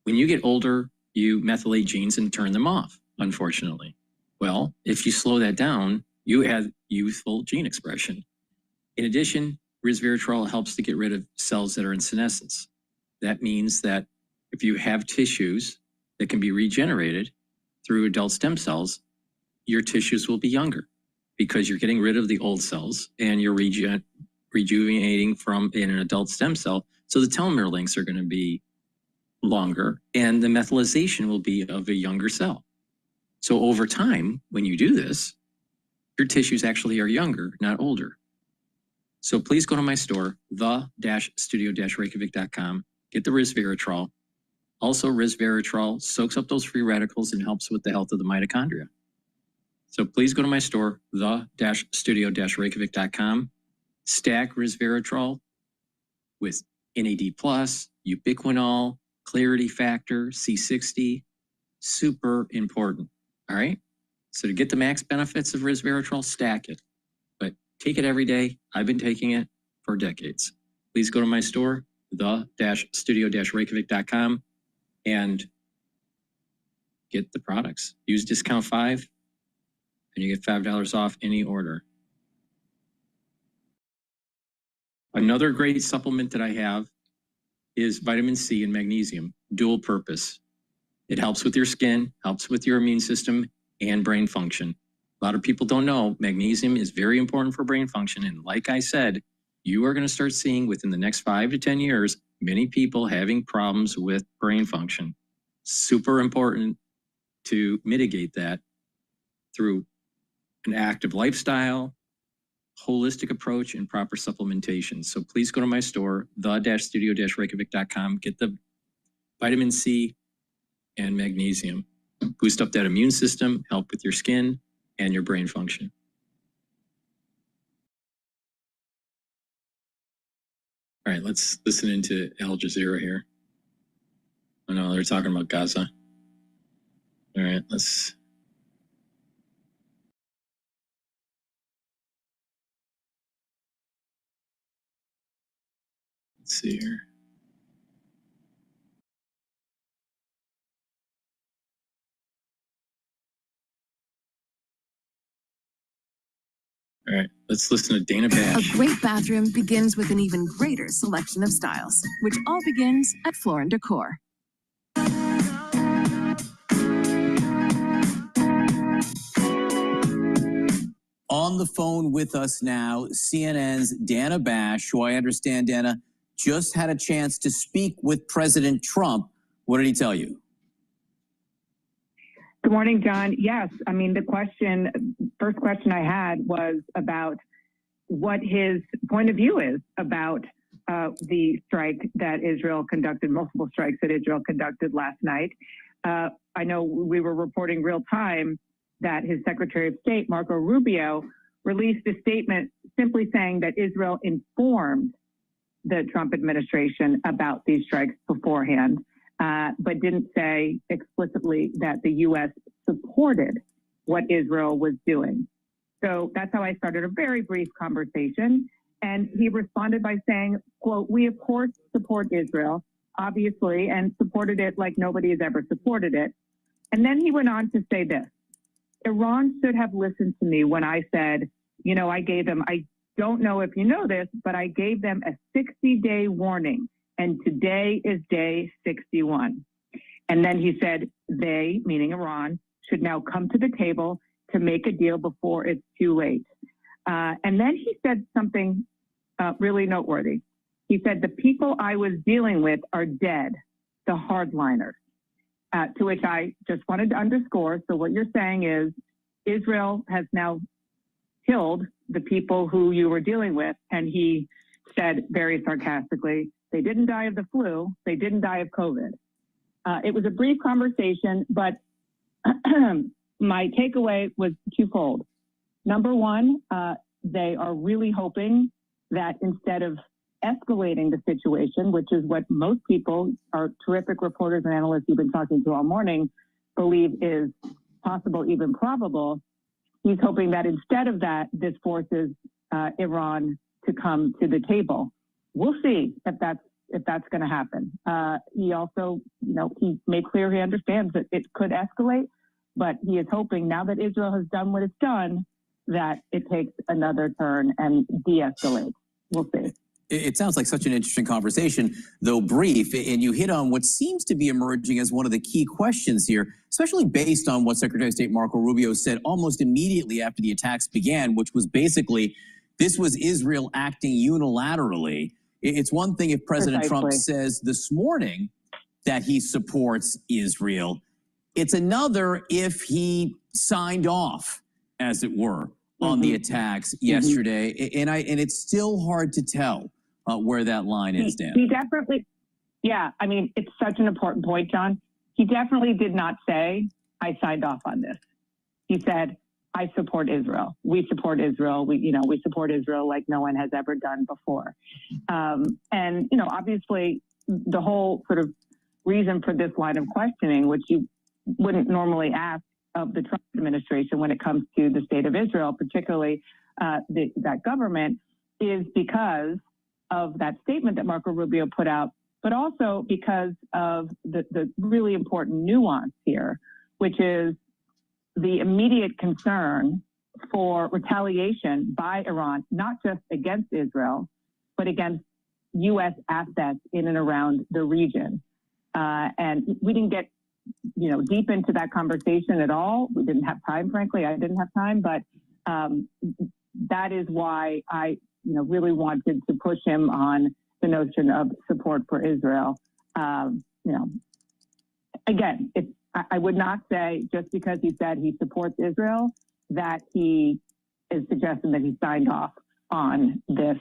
When you get older, you methylate genes and turn them off, unfortunately. Well, if you slow that down, you have youthful gene expression. In addition, resveratrol helps to get rid of cells that are in senescence. That means that if you have tissues that can be regenerated through adult stem cells, your tissues will be younger because you're getting rid of the old cells and you're rejuvenating from in an adult stem cell. So the telomere lengths are going to be longer and the methylation will be of a younger cell. So over time, when you do this, your tissues actually are younger, not older. So please go to my store, the-studio-reykjavik.com, get the resveratrol. Also, resveratrol soaks up those free radicals and helps with the health of the mitochondria. So please go to my store, the-studio-reykjavik.com, stack resveratrol with NAD+, ubiquinol, clarity factor, C60, super important, all right? So to get the max benefits of resveratrol, stack it. But take it every day. I've been taking it for decades. Please go to my store, the-studio-reykjavik.com, and get the products. Use discount 5, and you get $5 off any order. Another great supplement that I have is vitamin C and magnesium, dual purpose. It helps with your skin, helps with your immune system, and brain function. A lot of people don't know magnesium is very important for brain function. And like I said, you are going to start seeing within the next 5 to 10 years, many people having problems with brain function. Super important to mitigate that through an active lifestyle, holistic approach, and proper supplementation. So please go to my store, the-studio-reykjavik.com, get the vitamin C and magnesium. Boost up that immune system, help with your skin and your brain function. All right, let's listen into Al Jazeera here. Oh no, they're talking about Gaza. All right, let's see here. All right, let's listen to Dana Bash. A great bathroom begins with an even greater selection of styles, which all begins at Floor & Decor. On the phone with us now, CNN's Dana Bash, who I understand, Dana, just had a chance to speak with President Trump. What did he tell you? Good morning, John. Yes, I mean, first question I had was about what his point of view is about the strike that Israel conducted, multiple strikes that Israel conducted last night. I know we were reporting real time that his Secretary of State, Marco Rubio, released a statement simply saying that Israel informed the Trump administration about these strikes beforehand, but didn't say explicitly that the U.S. supported what Israel was doing. So that's how I started a very brief conversation. And he responded by saying, quote, "We, of course, support Israel, obviously, and supported it like nobody has ever supported it." And then he went on to say this: Iran should have listened to me when I said, you know, I don't know if you know this, but I gave them a 60-day warning. And today is day 61. And then he said, they, meaning Iran, should now come to the table to make a deal before it's too late. And then he said something really noteworthy. He said, the people I was dealing with are dead, the hardliners. To which I just wanted to underscore. So what you're saying is Israel has now killed the people who you were dealing with. And he said very sarcastically, they didn't die of the flu. They didn't die of COVID. It was a brief conversation, but my takeaway was twofold. Number one, they are really hoping that instead of escalating the situation, which is what most people, our terrific reporters and analysts you've been talking to all morning, believe is possible, even probable. He's hoping that instead of that, this forces Iran to come to the table. We'll see if that's going to happen. He also, he made clear he understands that it could escalate, but he is hoping now that Israel has done what it's done, that it takes another turn and de-escalates. We'll see. It sounds like such an interesting conversation, though brief, and you hit on what seems to be emerging as one of the key questions here, especially based on what Secretary of State Marco Rubio said almost immediately after the attacks began, which was basically this was Israel acting unilaterally. It's one thing if President Trump says this morning that he supports Israel. It's another if he signed off, as it were, on the attacks yesterday. And it's still hard to tell where that line is, Dan. He definitely, yeah, I mean, it's such an important point, John. He definitely did not say, I signed off on this. He said, I support Israel. We support Israel. We support Israel like no one has ever done before. And, obviously the whole sort of reason for this line of questioning, which you wouldn't normally ask of the Trump administration when it comes to the state of Israel, particularly that government, is because of that statement that Marco Rubio put out, but also because of the really important nuance here, which is the immediate concern for retaliation by Iran, not just against Israel, but against U.S. assets in and around the region. And we didn't get deep into that conversation at all. We didn't have time, frankly. I didn't have time, but that is why I, really wanted to push him on the notion of support for Israel. Again, I would not say just because he said he supports Israel that he is suggesting that he signed off on this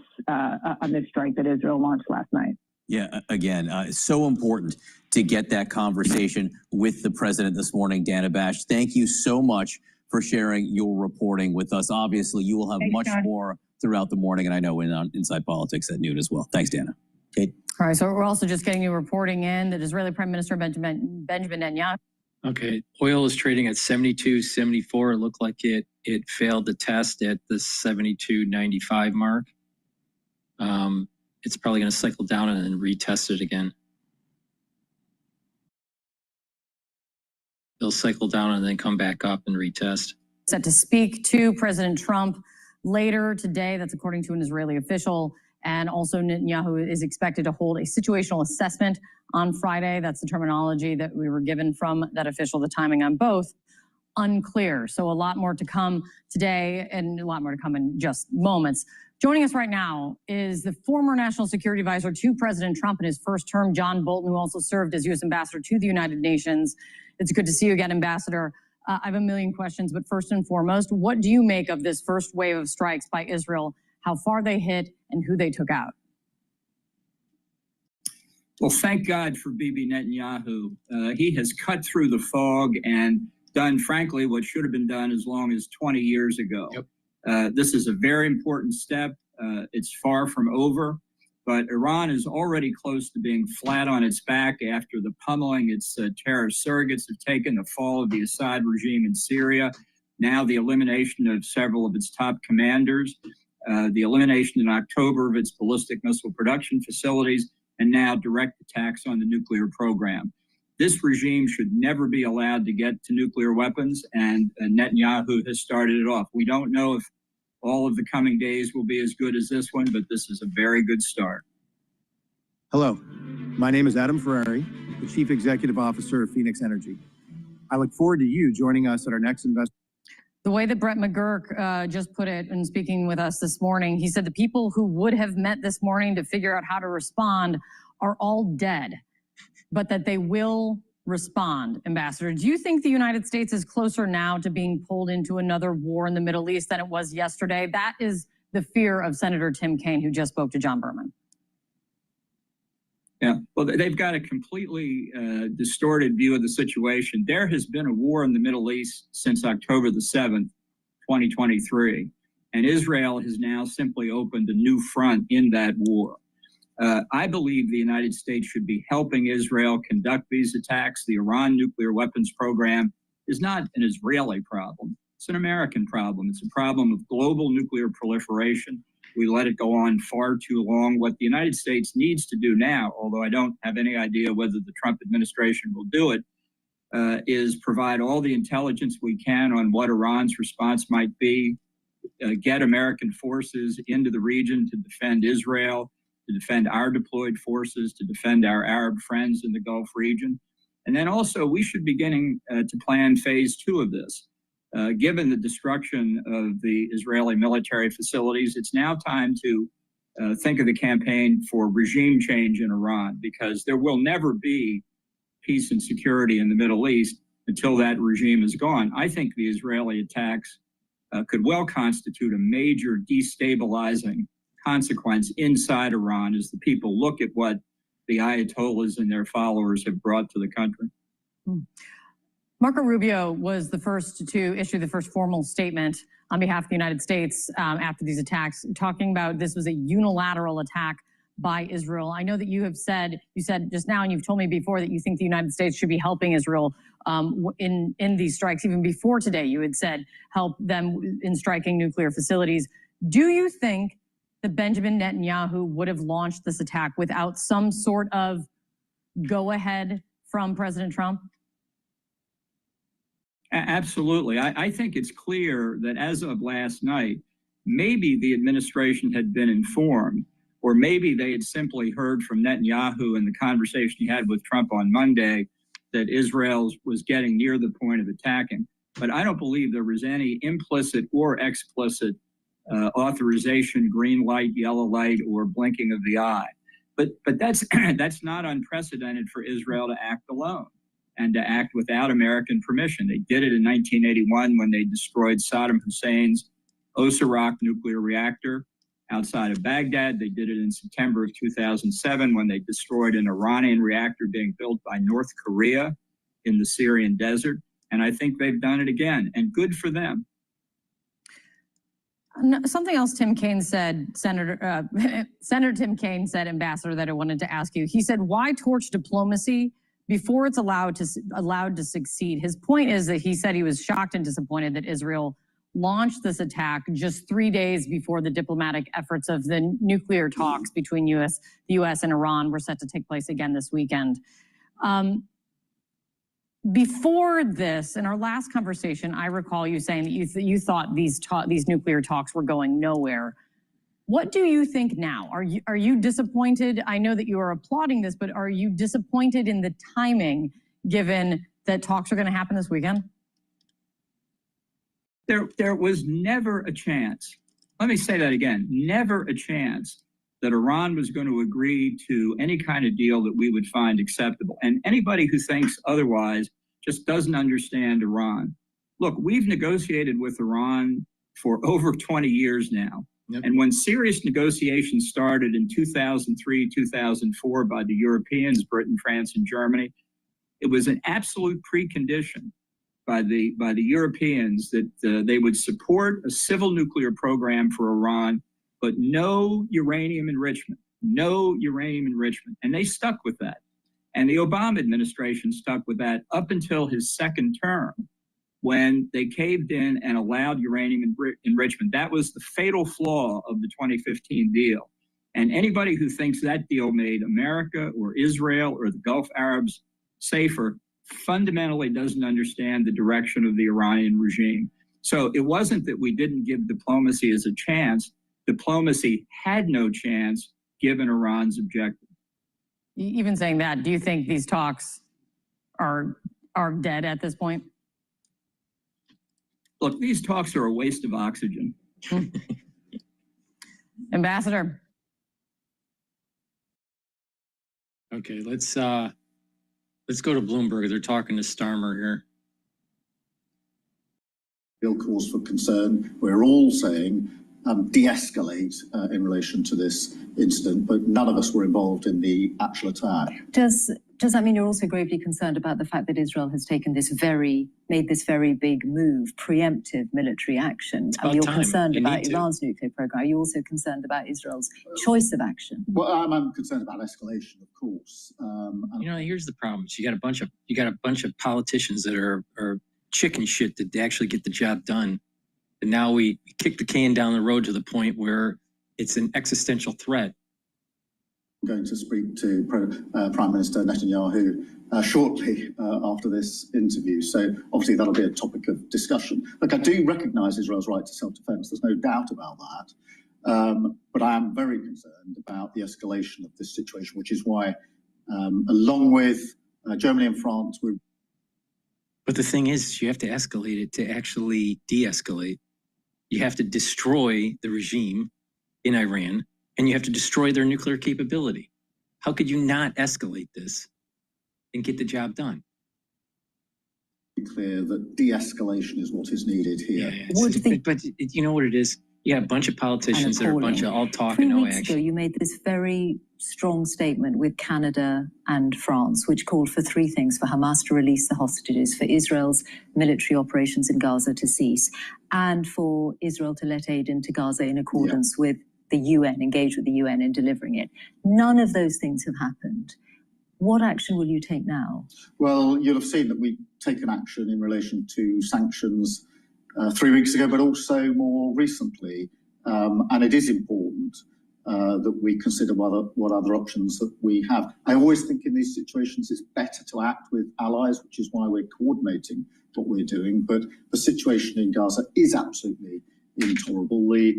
strike that Israel launched last night. Yeah, again, so important to get that conversation with the president this morning. Dana Bash, thank you so much for sharing your reporting with us. Obviously, you will have much more throughout the morning, and I know on Inside Politics at noon as well. Thanks, Dana. Kate? All right, so we're also just getting you reporting in that Israeli Prime Minister Benjamin Netanyahu. Okay, oil is trading at 72.74. It looked like it failed the test at the 72.95 mark. It's probably going to cycle down and then retest it again. They'll cycle down and then come back up and retest. Set to speak to President Trump later today. That's according to an Israeli official. And also Netanyahu is expected to hold a situational assessment on Friday. That's the terminology that we were given from that official. The timing on both unclear. So a lot more to come today and a lot more to come in just moments. Joining us right now is the former National Security Advisor to President Trump in his first term, John Bolton, who also served as U.S. Ambassador to the United Nations. It's good to see you again, Ambassador. I have a million questions, but first and foremost, what do you make of this first wave of strikes by Israel, how far they hit, and who they took out? Well, thank God for Bibi Netanyahu. He has cut through the fog and done, frankly, what should have been done as long as 20 years ago. Yep. This is a very important step. It's far from over, but Iran is already close to being flat on its back after the pummeling its terrorist surrogates have taken, the fall of the Assad regime in Syria, now the elimination of several of its top commanders, the elimination in October of its ballistic missile production facilities, and now direct attacks on the nuclear program. This regime should never be allowed to get to nuclear weapons, and Netanyahu has started it off. We don't know if all of the coming days will be as good as this one, but this is a very good start. Hello, my name is Adam Ferrari, the Chief Executive Officer of Phoenix Energy. I look forward to you joining us at our next investor. The way that Brett McGurk just put it in speaking with us this morning, he said the people who would have met this morning to figure out how to respond are all dead, but that they will respond. Ambassador, do you think the United States is closer now to being pulled into another war in the Middle East than it was yesterday? That is the fear of Senator Tim Kaine, who just spoke to John Berman. Yeah, well, they've got a completely distorted view of the situation. There has been a war in the Middle East since October the 7th, 2023, and Israel has now simply opened a new front in that war. I believe the United States should be helping Israel conduct these attacks. The Iran nuclear weapons program is not an Israeli problem. It's an American problem. It's a problem of global nuclear proliferation. We let it go on far too long. What the United States needs to do now, although I don't have any idea whether the Trump administration will do it, is provide all the intelligence we can on what Iran's response might be, get American forces into the region to defend Israel, to defend our deployed forces, to defend our Arab friends in the Gulf region. And then also we should be beginning to plan phase 2 of this. Given the destruction of the Israeli military facilities, it's now time to think of the campaign for regime change in Iran, because there will never be peace and security in the Middle East until that regime is gone. I think the Israeli attacks could well constitute a major destabilizing consequence inside Iran as the people look at what the Ayatollahs and their followers have brought to the country. Marco Rubio was the first to issue the first formal statement on behalf of the United States after these attacks, talking about this was a unilateral attack by Israel. I know that you said just now, and you've told me before, that you think the United States should be helping Israel in these strikes. Even before today, you had said help them in striking nuclear facilities. Do you think that Benjamin Netanyahu would have launched this attack without some sort of go-ahead from President Trump? Absolutely. I think it's clear that as of last night, maybe the administration had been informed, or maybe they had simply heard from Netanyahu in the conversation he had with Trump on Monday that Israel was getting near the point of attacking. But I don't believe there was any implicit or explicit authorization, green light, yellow light, or blinking of the eye. But that's that's not unprecedented for Israel to act alone and to act without American permission. They did it in 1981 when they destroyed Saddam Hussein's Osirak nuclear reactor outside of Baghdad. They did it in September of 2007 when they destroyed an Iranian reactor being built by North Korea in the Syrian desert. And I think they've done it again, and good for them. Something else Tim Kaine said, Senator Tim Kaine said, Ambassador, that I wanted to ask you. He said, why torch diplomacy before it's allowed to succeed? His point is that he said he was shocked and disappointed that Israel launched this attack just 3 days before the diplomatic efforts of the nuclear talks between the U.S. and Iran were set to take place again this weekend. Before this, in our last conversation, I recall you saying that you thought these nuclear talks were going nowhere. What do you think now? Are you disappointed? I know that you are applauding this, but are you disappointed in the timing, given that talks are going to happen this weekend? There was never a chance. Let me say that again. Never a chance that Iran was going to agree to any kind of deal that we would find acceptable. And anybody who thinks otherwise just doesn't understand Iran. Look, we've negotiated with Iran for over 20 years now. Yep. And when serious negotiations started in 2003, 2004 by the Europeans, Britain, France, and Germany, it was an absolute precondition by the Europeans that they would support a civil nuclear program for Iran, but no uranium enrichment, no uranium enrichment. And they stuck with that. And the Obama administration stuck with that up until his second term, when they caved in and allowed uranium enrichment. That was the fatal flaw of the 2015 deal. And anybody who thinks that deal made America or Israel or the Gulf Arabs safer fundamentally doesn't understand the direction of the Iranian regime. So it wasn't that we didn't give diplomacy as a chance. Diplomacy had no chance given Iran's objective. Even saying that, do you think these talks are dead at this point? Look, these talks are a waste of oxygen. Ambassador. Okay, let's go to Bloomberg. They're talking to Starmer here. Real cause for concern. We're all saying de-escalate in relation to this incident, but none of us were involved in the actual attack. Does Does that mean you're also gravely concerned about the fact that Israel has taken made this very big move, preemptive military action? And you're concerned about Iran's nuclear program. Are you also concerned about Israel's choice of action? Well, I'm concerned about escalation, of course. Here's the problem. You got a bunch of politicians that are chicken shit that they actually get the job done. And now we kick the can down the road to the point where it's an existential threat. I'm going to speak to Prime Minister Netanyahu shortly after this interview. So obviously that'll be a topic of discussion. Look, I do recognise Israel's right to self-defence. There's no doubt about that. But I am very concerned about the escalation of this situation, which is why, along with Germany and France, we're... But the thing is, you have to escalate it to actually de-escalate. You have to destroy the regime in Iran, and you have to destroy their nuclear capability. How could you not escalate this and get the job done? Be clear that de-escalation is what is needed here. But you know what it is? You have a bunch of politicians that are a bunch of all talk and no action. 3 weeks ago, you made this very strong statement with Canada and France, which called for three things: for Hamas to release the hostages, for Israel's military operations in Gaza to cease, and for Israel to let aid into Gaza in accordance with the UN, engage with the UN in delivering it. None of those things have happened. What action will you take now? Well, you'll have seen that we've taken action in relation to sanctions 3 weeks ago, but also more recently. And it is important that we consider what other options that we have. I always think in these situations it's better to act with allies, which is why we're coordinating what we're doing. But the situation in Gaza is absolutely intolerable. The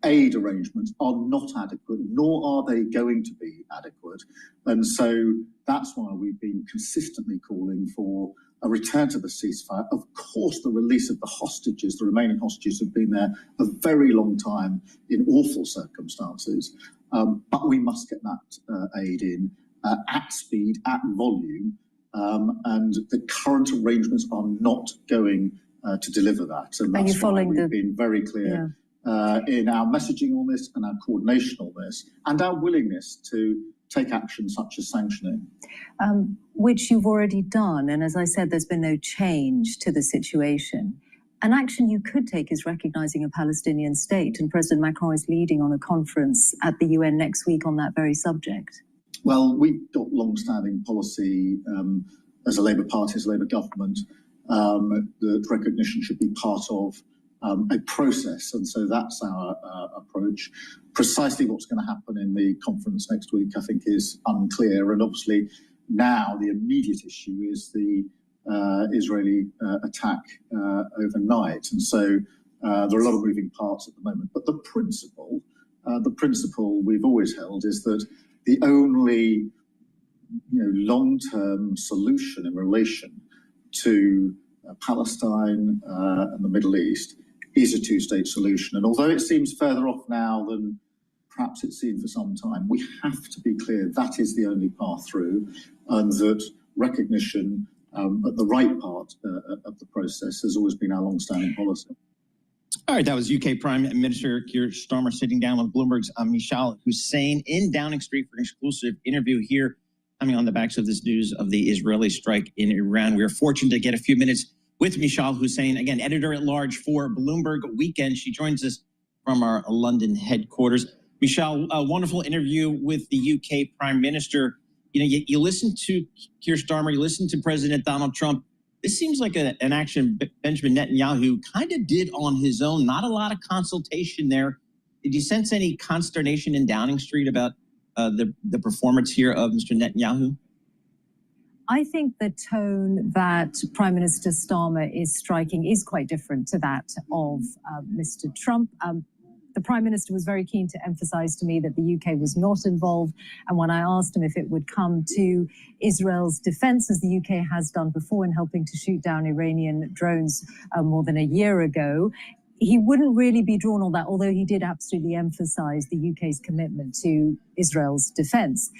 aid arrangements are not adequate, nor are they going to be adequate. And so that's why we've been consistently calling for a return to the ceasefire. Of course, the release of the hostages, the remaining hostages, have been there a very long time in awful circumstances. But we must get that aid in at speed, at volume. And the current arrangements are not going to deliver that. And that's why we've been very clear in our messaging on this and our coordination on this and our willingness to take action such as sanctioning. Which you've already done. And as I said, there's been no change to the situation. An action you could take is recognizing a Palestinian state. And President Macron is leading on a conference at the UN next week on that very subject. Well, we've got long-standing policy as a Labour Party, as a Labour government, that recognition should be part of a process. And so that's our approach. Precisely what's going to happen in the conference next week, I think, is unclear. And obviously now the immediate issue is the Israeli attack overnight. And so there are a lot of moving parts at the moment. But the principle we've always held is that the only long-term solution in relation to Palestine and the Middle East is a two-state solution. And although it seems further off now than perhaps it seemed for some time, we have to be clear that is the only path through, and that recognition at the right part of the process has always been our long-standing policy. All right, that was UK Prime Minister Keir Starmer sitting down with Bloomberg's Michal Hussein in Downing Street for an exclusive interview here, coming on the backs of this news of the Israeli strike in Iran. We are fortunate to get a few minutes with Michal Hussein, again, editor-at-large for Bloomberg Weekend. She joins us from our London headquarters. Michal, a wonderful interview with the UK Prime Minister. You listen to Keir Starmer, you listen to President Donald Trump. This seems like an action Benjamin Netanyahu kind of did on his own. Not a lot of consultation there. Did you sense any consternation in Downing Street about the performance here of Mr. Netanyahu? I think the tone that Prime Minister Starmer is striking is quite different to that of Mr. Trump. The Prime Minister was very keen to emphasize to me that the UK was not involved. And when I asked him if it would come to Israel's defense, as the UK has done before in helping to shoot down Iranian drones more than a year ago, he wouldn't really be drawn on that, although he did absolutely emphasize the UK's commitment to Israel's defense.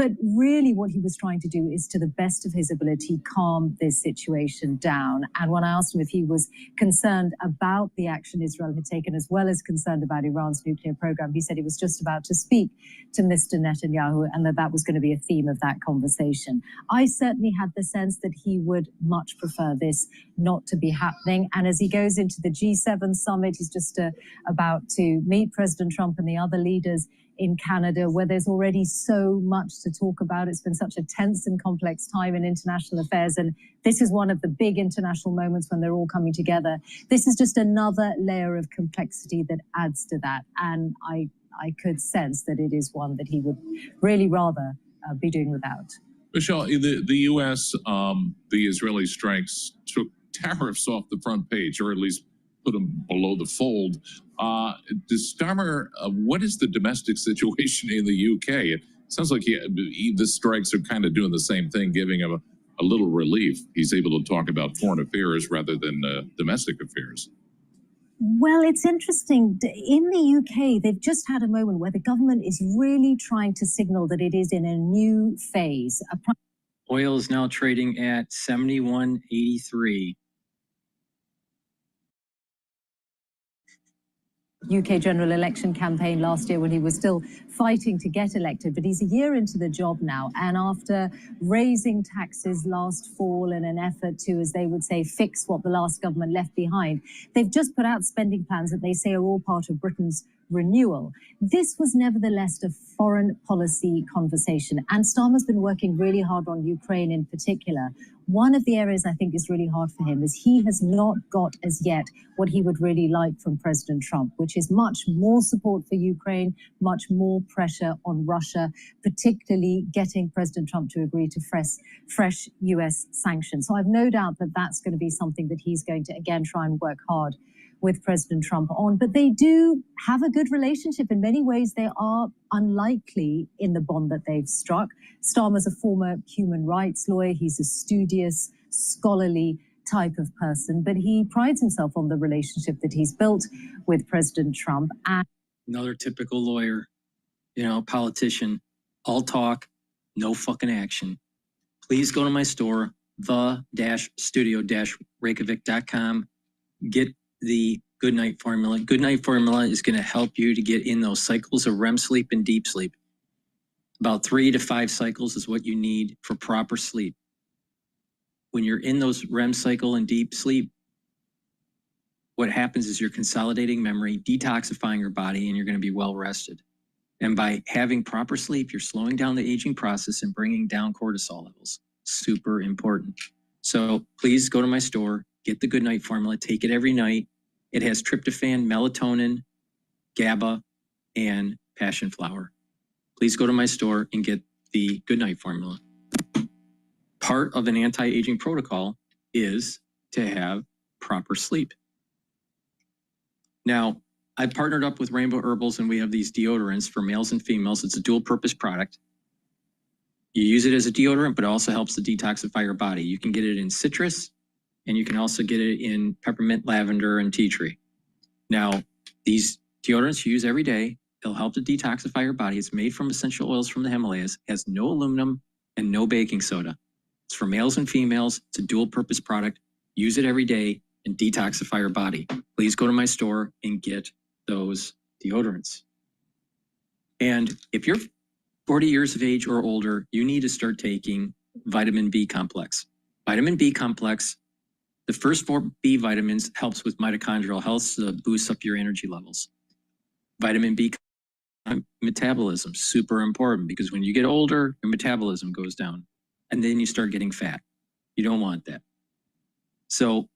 But really what he was trying to do is, to the best of his ability, calm this situation down. And when I asked him if he was concerned about the action Israel had taken, as well as concerned about Iran's nuclear program, he said he was just about to speak to Mr. Netanyahu, and that was going to be a theme of that conversation. I certainly had the sense that he would much prefer this not to be happening. And as he goes into the G7 summit, he's just about to meet President Trump and the other leaders in Canada, where there's already so much to talk about. It's been such a tense and complex time in international affairs, and this is one of the big international moments when they're all coming together. This is just another layer of complexity that adds to that, and I could sense that it is one that he would really rather be doing without. Michelle, the U.S., the Israeli strikes took tariffs off the front page, or at least put them below the fold. Starmer, what is the domestic situation in the UK? It sounds like the strikes are kind of doing the same thing, giving him a little relief. He's able to talk about foreign affairs rather than domestic affairs. Well, it's interesting. In the UK, they've just had a moment where the government is really trying to signal that it is in a new phase. Oil is now trading at 71.83. UK general election campaign last year when he was still fighting to get elected, but he's a year into the job now, and after raising taxes last fall in an effort to, as they would say, fix what the last government left behind, they've just put out spending plans that they say are all part of Britain's renewal. This was nevertheless a foreign policy conversation, and Starmer's been working really hard on Ukraine in particular. One of the areas I think is really hard for him is he has not got as yet what he would really like from President Trump, which is much more support for Ukraine, much more pressure on Russia, particularly getting President Trump to agree to fresh US sanctions. So I've no doubt that that's going to be something that he's going to, again, try and work hard with President Trump on. But they do have a good relationship. In many ways, they are unlikely in the bond that they've struck. Starmer's a former human rights lawyer. He's a studious, scholarly type of person, but he prides himself on the relationship that he's built with President Trump. And another typical lawyer, politician, all talk, no fucking action. Please go to my store, the-studio-reykjavik.com. Get the Good Night Formula. Good Night Formula is going to help you to get in those cycles of REM sleep and deep sleep. About 3 to 5 cycles is what you need for proper sleep. When you're in those REM cycle and deep sleep, what happens is you're consolidating memory, detoxifying your body, and you're going to be well rested. And by having proper sleep, you're slowing down the aging process and bringing down cortisol levels. Super important. So please go to my store, get the Good Night Formula, take it every night. It has tryptophan, melatonin, GABA, and passion flower. Please go to my store and get the Good Night Formula. Part of an anti-aging protocol is to have proper sleep. Now, I've partnered up with Rainbow Herbals, and we have these deodorants for males and females. It's a dual-purpose product. You use it as a deodorant, but it also helps to detoxify your body. You can get it in citrus, and you can also get it in peppermint, lavender, and tea tree. Now, these deodorants you use every day, they'll help to detoxify your body. It's made from essential oils from the Himalayas, has no aluminum and no baking soda. It's for males and females. It's a dual-purpose product. Use it every day and detoxify your body. Please go to my store and get those deodorants. And if you're 40 years of age or older, you need to start taking vitamin B complex. Vitamin B complex, the first 4 B vitamins helps with mitochondrial health, so boosts up your energy levels. Vitamin B metabolism, super important, because when you get older, your metabolism goes down and then you start getting fat. You don't want that. So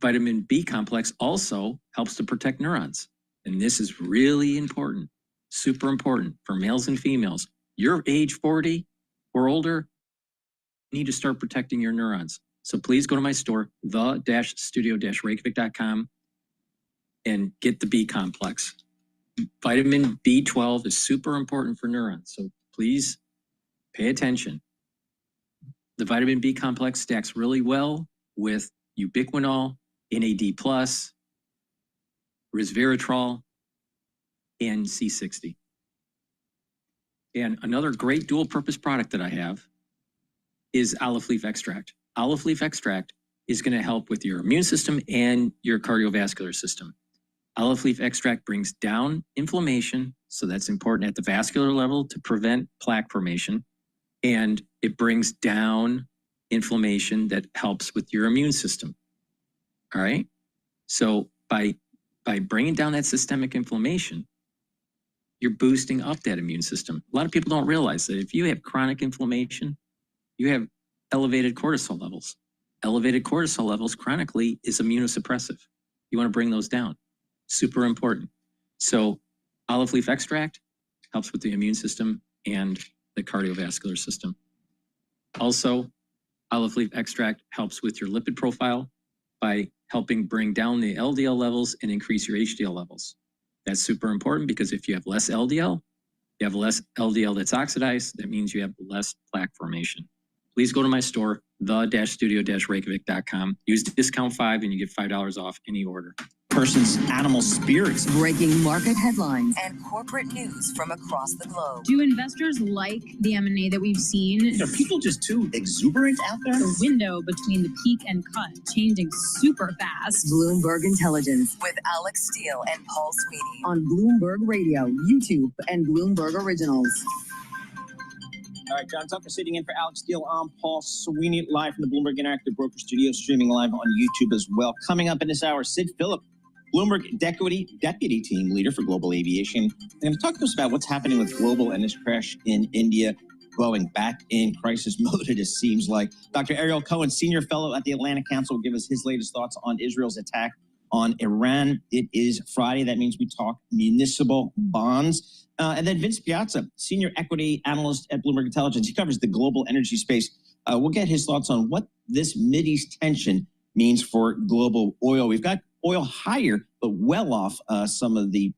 vitamin B complex also helps to protect neurons. And this is really important, super important for males and females. You're age 40 or older, you need to start protecting your neurons. So please go to my store, the-studio-reykjavik.com, and get the B complex. Vitamin B12 is super important for neurons, so please pay attention. The vitamin B complex stacks really well with ubiquinol, NAD+, resveratrol, and C60. And another great dual purpose product that I have is olive leaf extract. Olive leaf extract is going to help with your immune system and your cardiovascular system. Olive leaf extract brings down inflammation, so that's important at the vascular level to prevent plaque formation. And it brings down inflammation that helps with your immune system. All right? So by bringing down that systemic inflammation, you're boosting up that immune system. A lot of people don't realize that if you have chronic inflammation, you have elevated cortisol levels. Elevated cortisol levels chronically is immunosuppressive. You want to bring those down. Super important. So olive leaf extract helps with the immune system and the cardiovascular system. Also, olive leaf extract helps with your lipid profile by helping bring down the LDL levels and increase your HDL levels. That's super important because if you have less LDL, you have less LDL that's oxidized, that means you have less plaque formation. Please go to my store, the-studio-reykjavik.com. Use discount 5 and you get $5 off any order. Person's animal spirits. Breaking market headlines and corporate news from across the globe. Do investors like the M&A that we've seen? Are people just too exuberant out there? The window between the peak and cut changing super fast. Bloomberg Intelligence with Alex Steele and Paul Sweeney on Bloomberg Radio, YouTube, and Bloomberg Originals. All right, John Tucker sitting in for Alex Steele. I'm Paul Sweeney, live from the Bloomberg Interactive Broker Studio, streaming live on YouTube as well. Coming up in this hour, Sid Phillip, Bloomberg Deputy Team Leader for Global Aviation. They're going to talk to us about what's happening with Global and this crash in India, going back in crisis mode, it seems like. Dr. Ariel Cohen, Senior Fellow at the Atlantic Council, will give us his latest thoughts on Israel's attack on Iran. It is Friday. That means we talk municipal bonds. And then Vince Piazza, Senior Equity Analyst at Bloomberg Intelligence. He covers the global energy space. We'll get his thoughts on what this Mideast tension means for global oil. We've got oil higher, but well off some of the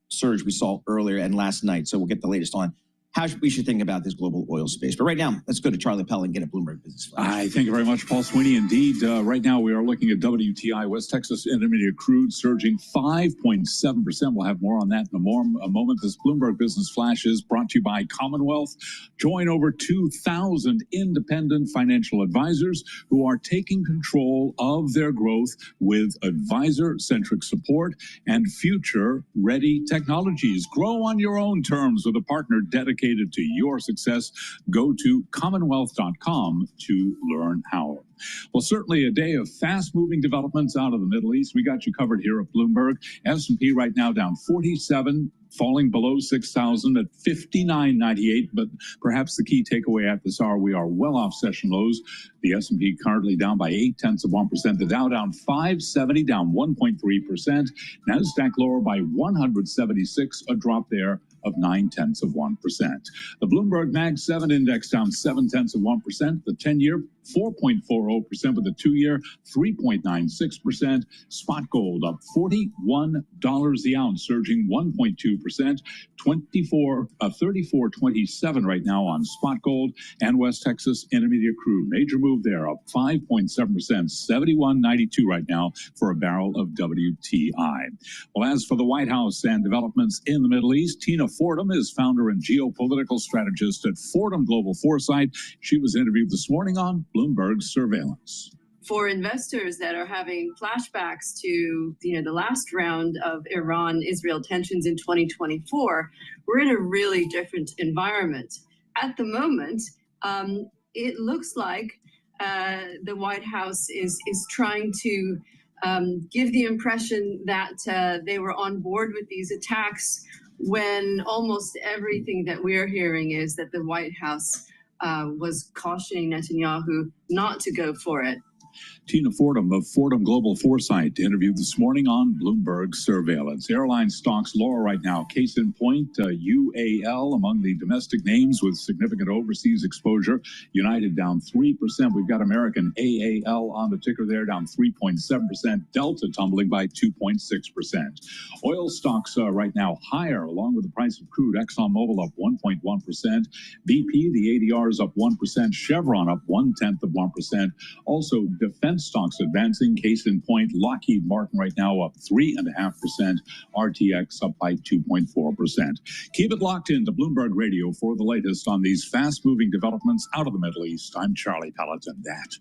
surge we saw earlier and last night. So we'll get the latest on how we should think about this global oil space. But right now, let's go to Charlie Pell and get a Bloomberg Business Flash. Thank you very much, Paul Sweeney. Indeed, right now we are looking at WTI, West Texas Intermediate crude, surging 5.7%. We'll have more on that in a moment. This Bloomberg Business Flash is brought to you by Commonwealth. Join over 2,000 independent financial advisors who are taking control of their growth with advisor-centric support and future-ready technologies. Grow on your own terms with a partner dedicated to your success. Go to commonwealth.com to learn how. Well, certainly a day of fast-moving developments out of the Middle East. We got you covered here at Bloomberg. S&P right now down 47, falling below 6,000 at 59.98. But perhaps the key takeaway at this hour, we are well off session lows. The S&P currently down by 0.8%. The Dow down 570, down 1.3%. NASDAQ lower by 176, a drop there of 0.9%. The Bloomberg Mag 7 index down 0.7%. The 10-year 4.40%, with the 2-year 3.96%. Spot gold up $41 the ounce, surging 1.2%. 34.27 right now on spot gold. And West Texas Intermediate crude, major move there, up 5.7%, 71.92 right now for a barrel of WTI. Well, as for the White House and developments in the Middle East, Tina Fordham is founder and geopolitical strategist at Fordham Global Foresight. She was interviewed this morning on Bloomberg Surveillance. For investors that are having flashbacks to the last round of Iran-Israel tensions in 2024, we're in a really different environment. At the moment, it looks like the White House is trying to give the impression that they were on board with these attacks, when almost everything that we're hearing is that the White House was cautioning Netanyahu not to go for it. Tina Fordham of Fordham Global Foresight interviewed this morning on Bloomberg Surveillance. Airline stocks lower right now. Case in point, UAL among the domestic names with significant overseas exposure. United down 3%. We've got American AAL on the ticker there, down 3.7%. Delta tumbling by 2.6%. Oil stocks right now higher, along with the price of crude. ExxonMobil up 1.1%. BP, the ADR is up 1%. Chevron up 0.1%. Also, defense stocks advancing. Case in point, Lockheed Martin right now up 3.5%. RTX up by 2.4%. Keep it locked into Bloomberg Radio for the latest on these fast-moving developments out of the Middle East. I'm Charlie Pellet, and that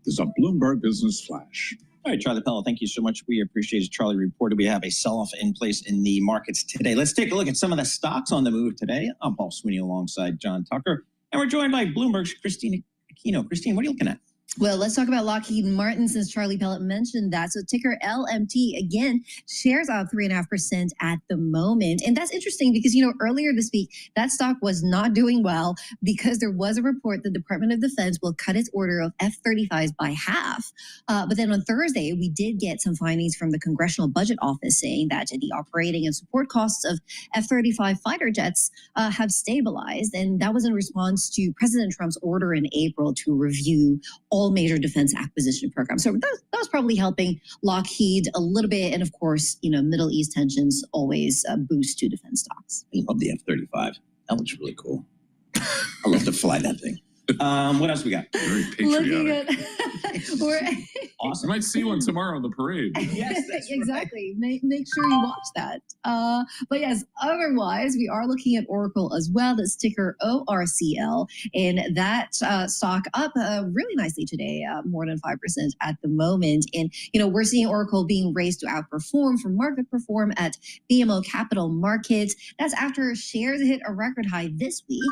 is a Bloomberg Business Flash. All right, Charlie Pellet, thank you so much. We appreciate it. Charlie reported we have a sell-off in place in the markets today. Let's take a look at some of the stocks on the move today. I'm Paul Sweeney alongside John Tucker, and we're joined by Bloomberg's Christina Aquino. Christine, what are you looking at? Well, let's talk about Lockheed Martin since Charlie Pellet mentioned that. So ticker LMT, again, shares up 3.5% at the moment. And that's interesting because, earlier this week, that stock was not doing well because there was a report the Department of Defense will cut its order of F-35s by half. But then on Thursday, we did get some findings from the Congressional Budget Office saying that the operating and support costs of F-35 fighter jets have stabilized. And that was in response to President Trump's order in April to review all major defense acquisition programs. So that was probably helping Lockheed a little bit. And of course, Middle East tensions always boost to defense stocks. I love the F-35. That looks really cool. I love to fly that thing. What else we got? Very patriotic. Awesome. You might see one tomorrow on the parade. Yes, that's exactly. Right. Make sure you watch that. But yes, otherwise, we are looking at Oracle as well. That's ticker ORCL. And that stock up really nicely today, more than 5% at the moment. And, we're seeing Oracle being raised to outperform from market perform at BMO Capital Markets. That's after shares hit a record high this week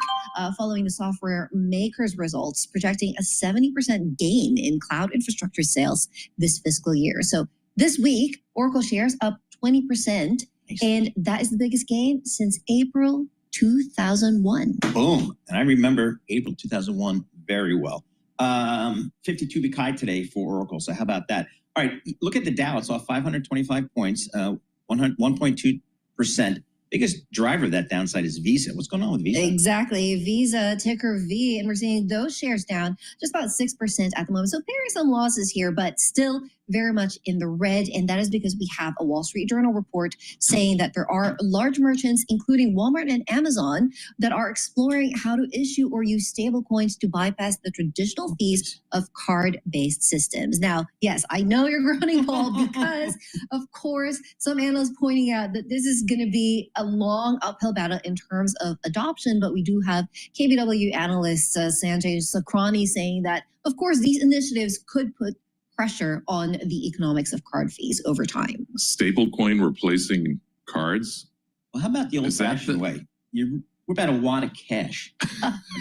following the software makers results, projecting a 70% gain in cloud infrastructure sales this fiscal year. So this week, Oracle shares up 20%, and that is the biggest gain since April 2001. Boom. And I remember April 2001 very well. 52-week high today for Oracle. So how about that? All right, look at the Dow. It's off 525 points, 1.2%. Biggest driver of that downside is Visa. What's going on with Visa? Exactly. Visa, ticker V, and we're seeing those shares down just about 6% at the moment. So bearing some losses here, but still very much in the red. And that is because we have a Wall Street Journal report saying that there are large merchants, including Walmart and Amazon, that are exploring how to issue or use stable coins to bypass the traditional fees of card-based systems. Now, yes, I know you're groaning, Paul, because of course, some analysts pointing out that this is going to be a long uphill battle in terms of adoption, but we do have KBW analyst Sanjay Sakrani saying that, of course, these initiatives could put pressure on the economics of card fees over time. Stablecoin replacing cards? Well, how about the old-fashioned way? We're about a wad of cash,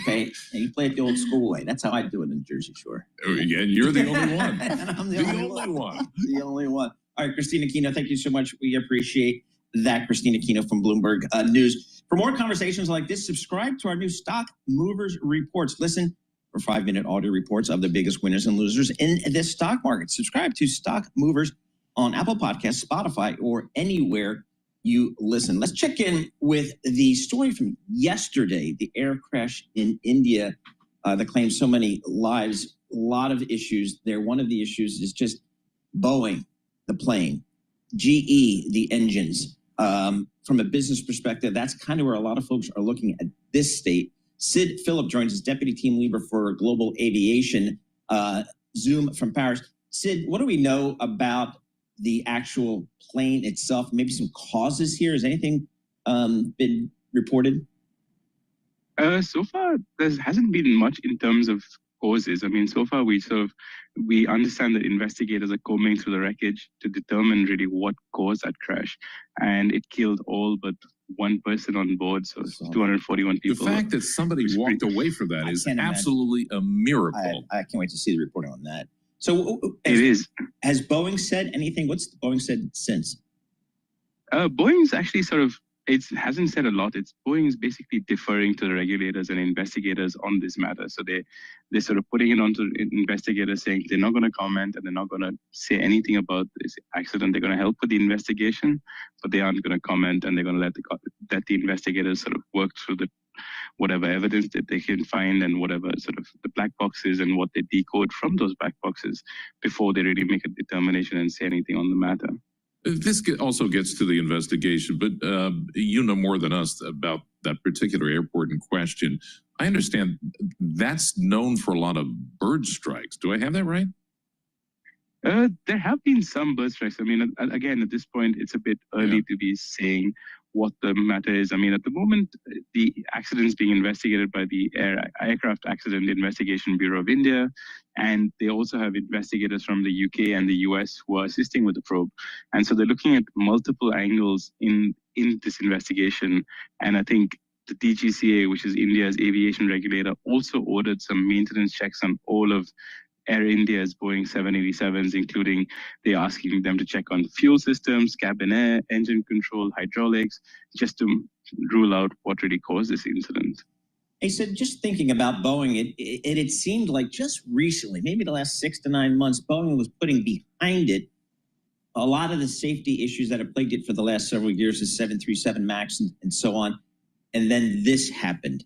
okay? And you play it the old school way. That's how I do it in Jersey Shore. Oh, yeah, you're the only one. And I'm the only one. The only one. All right, Christina Aquino, thank you so much. We appreciate that. Christina Aquino from Bloomberg News. For more conversations like this, subscribe to our new Stock Movers Reports. Listen for 5-minute audio reports of the biggest winners and losers in this stock market. Subscribe to Stock Movers on Apple Podcasts, Spotify, or anywhere you listen. Let's check in with the story from yesterday, the air crash in India that claimed so many lives, a lot of issues there. One of the issues is just Boeing, the plane, GE, the engines. From a business perspective, that's kind of where a lot of folks are looking at this state. Sid Phillip joins us, Deputy Team Leader for Global Aviation, Zoom from Paris. Sid, what do we know about the actual plane itself? Maybe some causes here. Has anything been reported? So far, there hasn't been much in terms of causes. I mean, so far we understand that investigators are combing through the wreckage to determine really what caused that crash, and it killed all but one person on board, so 241 people. The fact that somebody walked away from that is absolutely a miracle. I can't wait to see the reporting on that. So has Boeing said anything? What's Boeing said since? Boeing's actually it hasn't said a lot. Boeing's basically deferring to the regulators and investigators on this matter. So they're sort of putting it onto investigators, saying they're not going to comment and they're not going to say anything about this accident. They're going to help with the investigation, but they aren't going to comment, and they're going to let the investigators sort of work through whatever evidence that they can find and whatever sort of the black boxes and what they decode from those black boxes before they really make a determination and say anything on the matter. This also gets to the investigation, but you know more than us about that particular airport in question. I understand that's known for a lot of bird strikes. Do I have that right? There have been some bird strikes. I mean, again, at this point, it's a bit early to be saying what the matter is. I mean, at the moment, the accident is being investigated by the Aircraft Accident Investigation Bureau of India, and they also have investigators from the UK and the US who are assisting with the probe. And so they're looking at multiple angles in this investigation. And I think the DGCA, which is India's aviation regulator, also ordered some maintenance checks on all of Air India's Boeing 787s, including they're asking them to check on the fuel systems, cabin air, engine control, hydraulics, just to rule out what really caused this incident. Hey, so just thinking about Boeing, it seemed like just recently, maybe the last 6 to 9 months, Boeing was putting behind it a lot of the safety issues that have plagued it for the last several years, the 737 MAX and so on. And then this happened.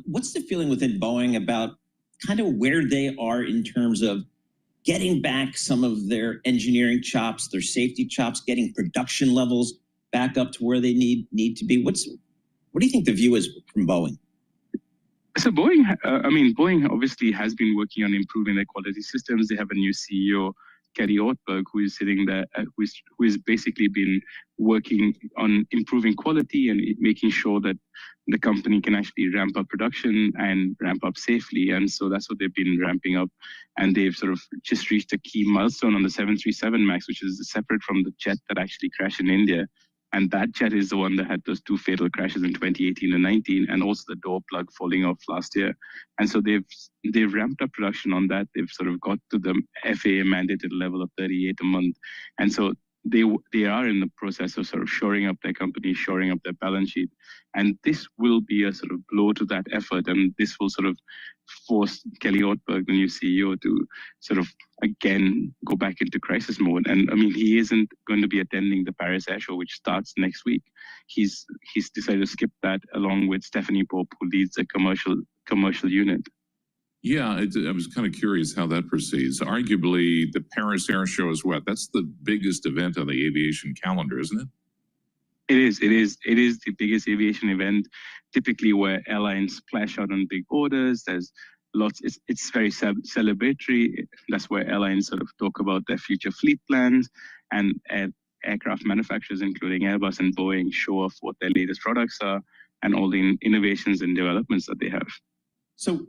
What's the feeling within Boeing about kind of where they are in terms of getting back some of their engineering chops, their safety chops, getting production levels back up to where they need to be? What do you think the view is from Boeing? So Boeing, Boeing obviously has been working on improving their quality systems. They have a new CEO, Kerry Ortberg, who is sitting there, who has basically been working on improving quality and making sure that the company can actually ramp up production and ramp up safely. And so that's what they've been ramping up. And they've sort of just reached a key milestone on the 737 MAX, which is separate from the jet that actually crashed in India. And that jet is the one that had those 2 fatal crashes in 2018 and 19, and also the door plug falling off last year. And so they've ramped up production on that. They've sort of got to the FAA mandated level of 38 a month. And so they are in the process of sort of shoring up their company, shoring up their balance sheet. And this will be a sort of blow to that effort. And this will sort of force Kelly Ortberg, the new CEO, to sort of, again, go back into crisis mode. And I mean, he isn't going to be attending the Paris Air Show, which starts next week. He's decided to skip that along with Stephanie Pope, who leads the commercial unit. Yeah, I was kind of curious how that proceeds. Arguably, the Paris Air Show is what? That's the biggest event on the aviation calendar, isn't it? It is the biggest aviation event, typically where airlines splash out on big orders. There's lots, it's very celebratory. That's where airlines sort of talk about their future fleet plans, and aircraft manufacturers, including Airbus and Boeing, show off what their latest products are and all the innovations and developments that they have. So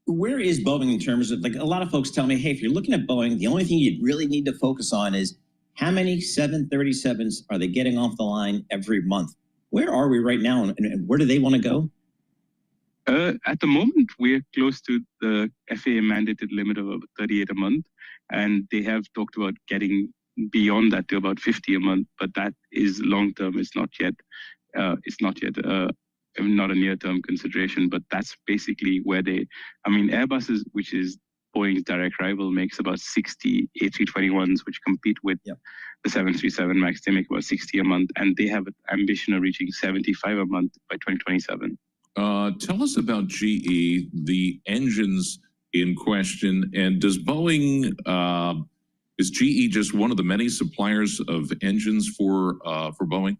where is Boeing in terms of, like, a lot of folks tell me, hey, if you're looking at Boeing, the only thing you really need to focus on is how many 737s are they getting off the line every month? Where are we right now, and where do they want to go? At the moment, we're close to the FAA mandated limit of about 38 a month, and they have talked about getting beyond that to about 50 a month, but that is long term. It's not yet not a near-term consideration, but that's basically where Airbus, which is Boeing's direct rival, makes about 60 A321s, which compete with the 737 MAX. They make about 60 a month, and they have an ambition of reaching 75 a month by 2027. Tell us about GE, the engines in question, and does Boeing, is GE just one of the many suppliers of engines for Boeing?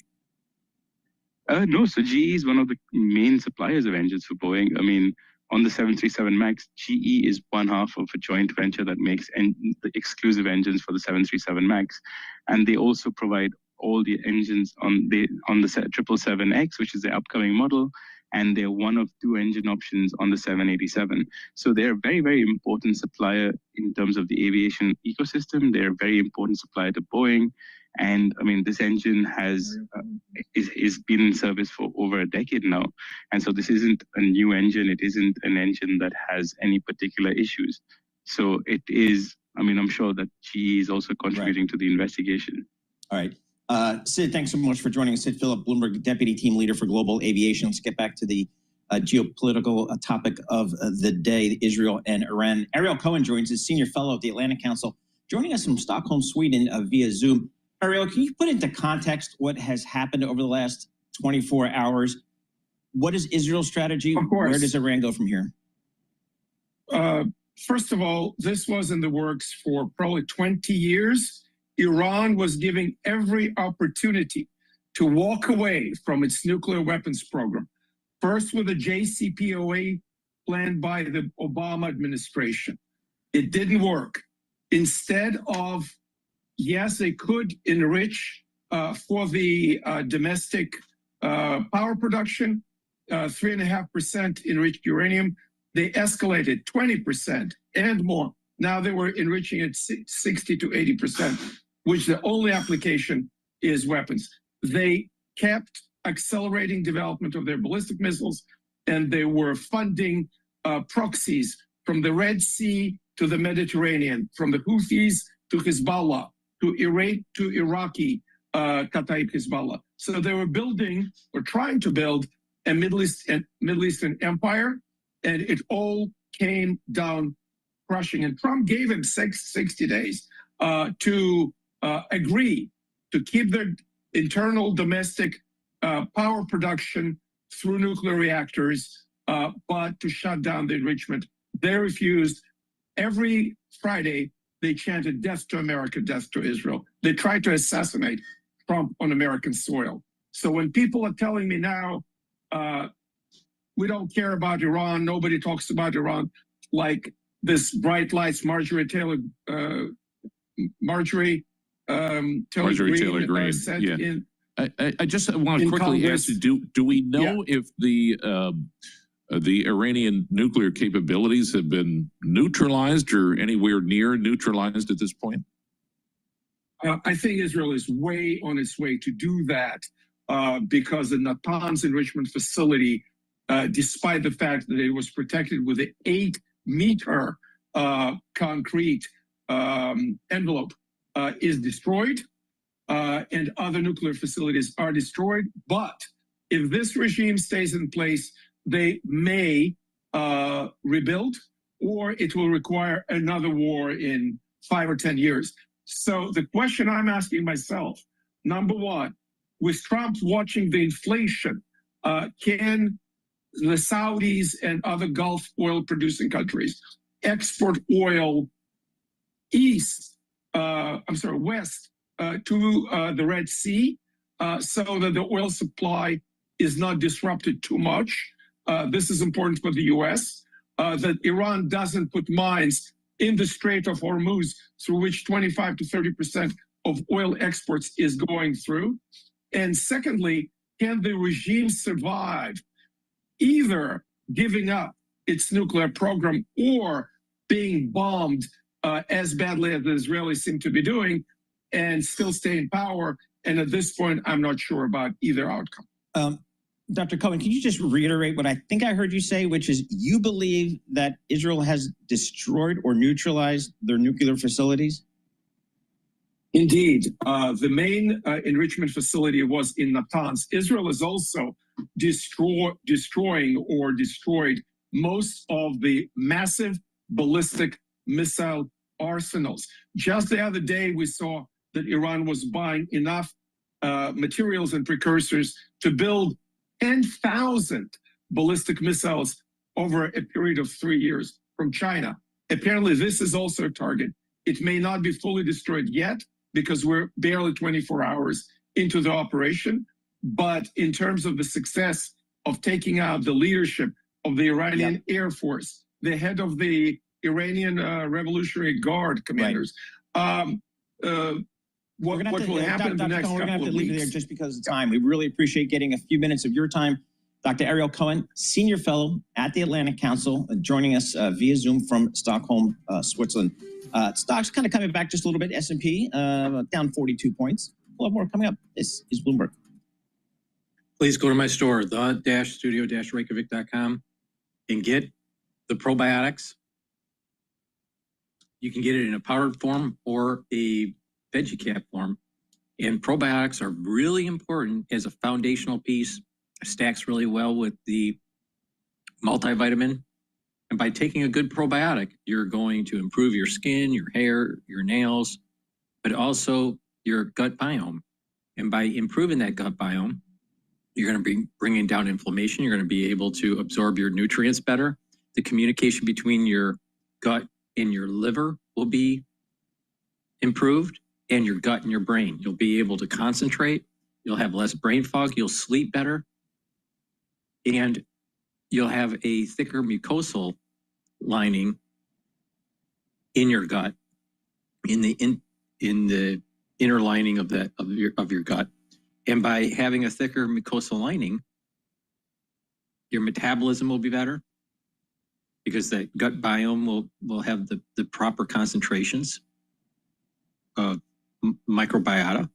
No, so GE is one of the main suppliers of engines for Boeing. I mean, on the 737 MAX, GE is one half of a joint venture that makes the exclusive engines for the 737 MAX. And they also provide all the engines on the 777X, which is the upcoming model. And they're one of 2 engine options on the 787. So they're a very, very important supplier in terms of the aviation ecosystem. They're a very important supplier to Boeing. And I mean, this engine is been in service for over a decade now. And so this isn't a new engine. It isn't an engine that has any particular issues. So it is, I mean, I'm sure that GE is also contributing to the investigation. All right. Sid, thanks so much for joining us. Sid Phillip, Bloomberg Deputy Team Leader for Global Aviation. Let's get back to the geopolitical topic of the day, Israel and Iran. Ariel Cohen joins us, Senior Fellow at the Atlantic Council, joining us from Stockholm, Sweden via Zoom. Ariel, can you put into context what has happened over the last 24 hours? What is Israel's strategy? Of course. Where does Iran go from here? First of all, this was in the works for probably 20 years. Iran was giving every opportunity to walk away from its nuclear weapons program. First with the JCPOA planned by the Obama administration. It didn't work. instead of, yes, they could enrich for the domestic power production, 3.5% enriched uranium. They escalated 20% and more. Now they were enriching at 60 to 80%, which the only application is weapons. They kept accelerating development of their ballistic missiles, and they were funding proxies from the Red Sea to the Mediterranean, from the Houthis to Hezbollah, to Iraqi Kataib Hezbollah. So they were building or trying to build a Middle Eastern empire, and it all came down crushing. And Trump gave him 60 days to agree to keep their internal domestic power production through nuclear reactors, but to shut down the enrichment. They refused. Every Friday, they chanted death to America, death to Israel. They tried to assassinate Trump on American soil. So when people are telling me now, we don't care about Iran, nobody talks about Iran, like this Bright Lights Marjorie Taylor Greene said yeah. in I just want to quickly Congress. ask you, do we know if the Iranian nuclear capabilities have been neutralized or anywhere near neutralized at this point? I think Israel is way on its way to do that because the Natanz enrichment facility, despite the fact that it was protected with an 8-meter concrete envelope, is destroyed, and other nuclear facilities are destroyed. But if this regime stays in place, they may rebuild, or it will require another war in 5 or 10 years. So the question I'm asking myself, number one, with Trump watching the inflation, can the Saudis and other Gulf oil producing countries export oil west to the Red Sea so that the oil supply is not disrupted too much? This is important for the U.S., that Iran doesn't put mines in the Strait of Hormuz, through which 25 to 30% of oil exports is going through. And secondly, can the regime survive either giving up its nuclear program or being bombed as badly as the Israelis seem to be doing and still stay in power? And at this point, I'm not sure about either outcome. Dr. Cohen, can you just reiterate what I think I heard you say, which is you believe that Israel has destroyed or neutralized their nuclear facilities? Indeed. The main enrichment facility was in Natanz. Israel is also destroying or destroyed most of the massive ballistic missile arsenals. Just the other day, we saw that Iran was buying enough materials and precursors to build 10,000 ballistic missiles over a period of 3 years from China. Apparently, this is also a target. It may not be fully destroyed yet because we're barely 24 hours into the operation. But in terms of the success of taking out the leadership of the Iranian Air Force, the head of the Iranian Revolutionary Guard commanders, what will happen in the next couple of weeks? We're going to have to leave it there just because of time. We really appreciate getting a few minutes of your time. Dr. Ariel Cohen, Senior Fellow at the Atlantic Council, joining us via Zoom from Stockholm, Switzerland. Stocks kind of coming back just a little bit. S&P down 42 points. We'll have more coming up. This is Bloomberg. Please go to my store, the-studio-reykjavik.com, and get the probiotics. You can get it in a powdered form or a veggie cap form. And probiotics are really important as a foundational piece. It stacks really well with the multivitamin. And by taking a good probiotic, you're going to improve your skin, your hair, your nails, but also your gut biome. And by improving that gut biome, you're going to be bringing down inflammation. You're going to be able to absorb your nutrients better. The communication between your gut and your liver will be improved, and your gut and your brain. You'll be able to concentrate. You'll have less brain fog. You'll sleep better. And you'll have a thicker mucosal lining in your gut. in the inner lining of your gut. And by having a thicker mucosal lining, your metabolism will be better because the gut biome will have the proper concentrations of microbiota,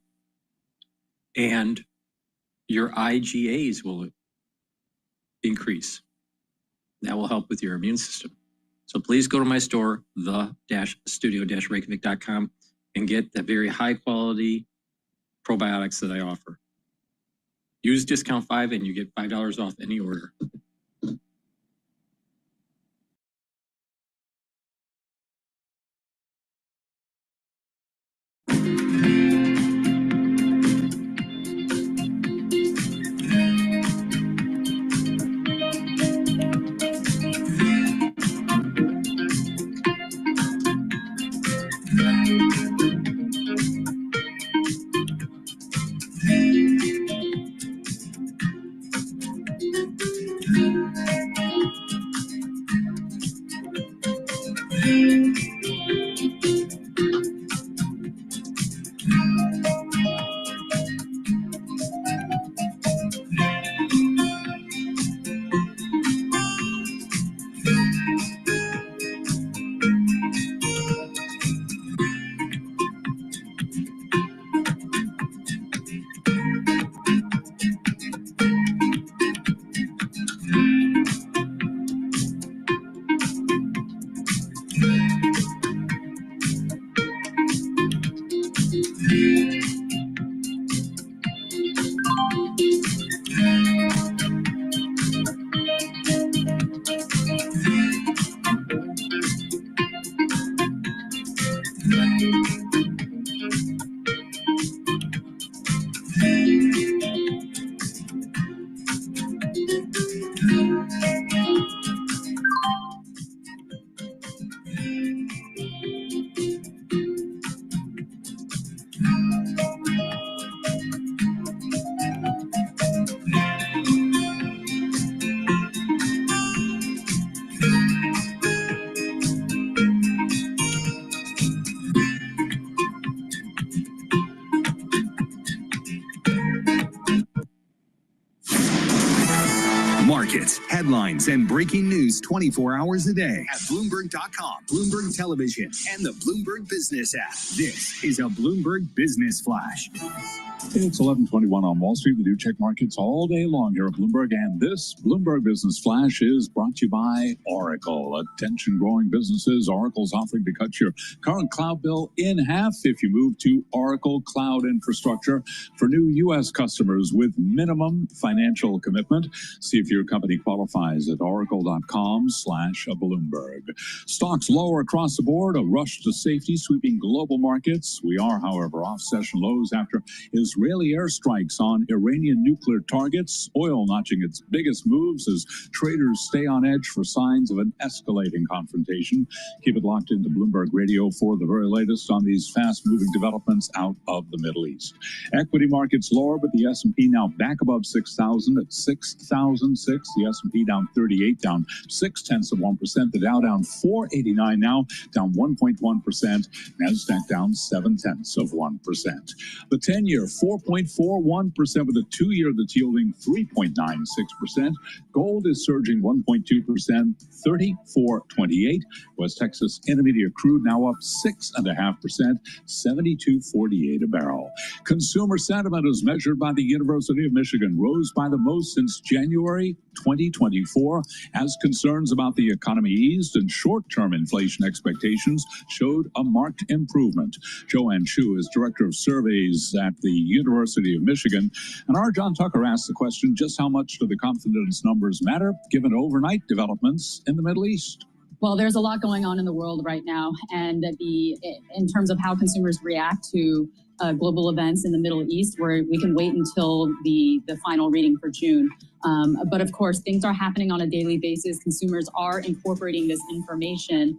and your IgAs will increase. That will help with your immune system. So please go to my store, the-studio-reykjavik.com, and get the very high quality probiotics that I offer. Use discount 5 and you get $5 off any order. Markets, headlines, and breaking news 24 hours a day at Bloomberg.com, Bloomberg Television, and the Bloomberg Business app. This is a Bloomberg Business Flash. It's 11:21 on Wall Street. We do check markets all day long here at Bloomberg, and this Bloomberg Business Flash is brought to you by Oracle. Attention growing businesses, Oracle's offering to cut your current cloud bill in half if you move to Oracle Cloud Infrastructure for new U.S. customers with minimum financial commitment. See if your company qualifies at oracle.com/Bloomberg. Stocks lower across the board, a rush to safety sweeping global markets. We are, however, off session lows after Israeli airstrikes on Iranian nuclear targets. Oil notching its biggest moves as traders stay on edge for signs of an escalating confrontation. Keep it locked into Bloomberg Radio for the very latest on these fast-moving developments out of the Middle East. Equity markets lower, but the S&P now back above 6,000 at 6,006. The S&P down 38, down 0.6%. The Dow down 489 now, down 1.1%. NASDAQ down 0.7%. The 10-year 4.41%, with a 2-year that's yielding 3.96%. Gold is surging 1.2%, 34.28. West Texas Intermediate crude now up 6.5%, 72.48 a barrel. Consumer sentiment, as measured by the University of Michigan, rose by the most since January 2024 as concerns about the economy eased and short-term inflation expectations showed a marked improvement. Joanne Chu is director of surveys at the University of Michigan. And our John Tucker asked the question, just how much do the confidence numbers matter given overnight developments in the Middle East? Well, there's a lot going on in the world right now, and in terms of how consumers react to global events in the Middle East, where we can wait until the final reading for June. But of course, things are happening on a daily basis. Consumers are incorporating this information,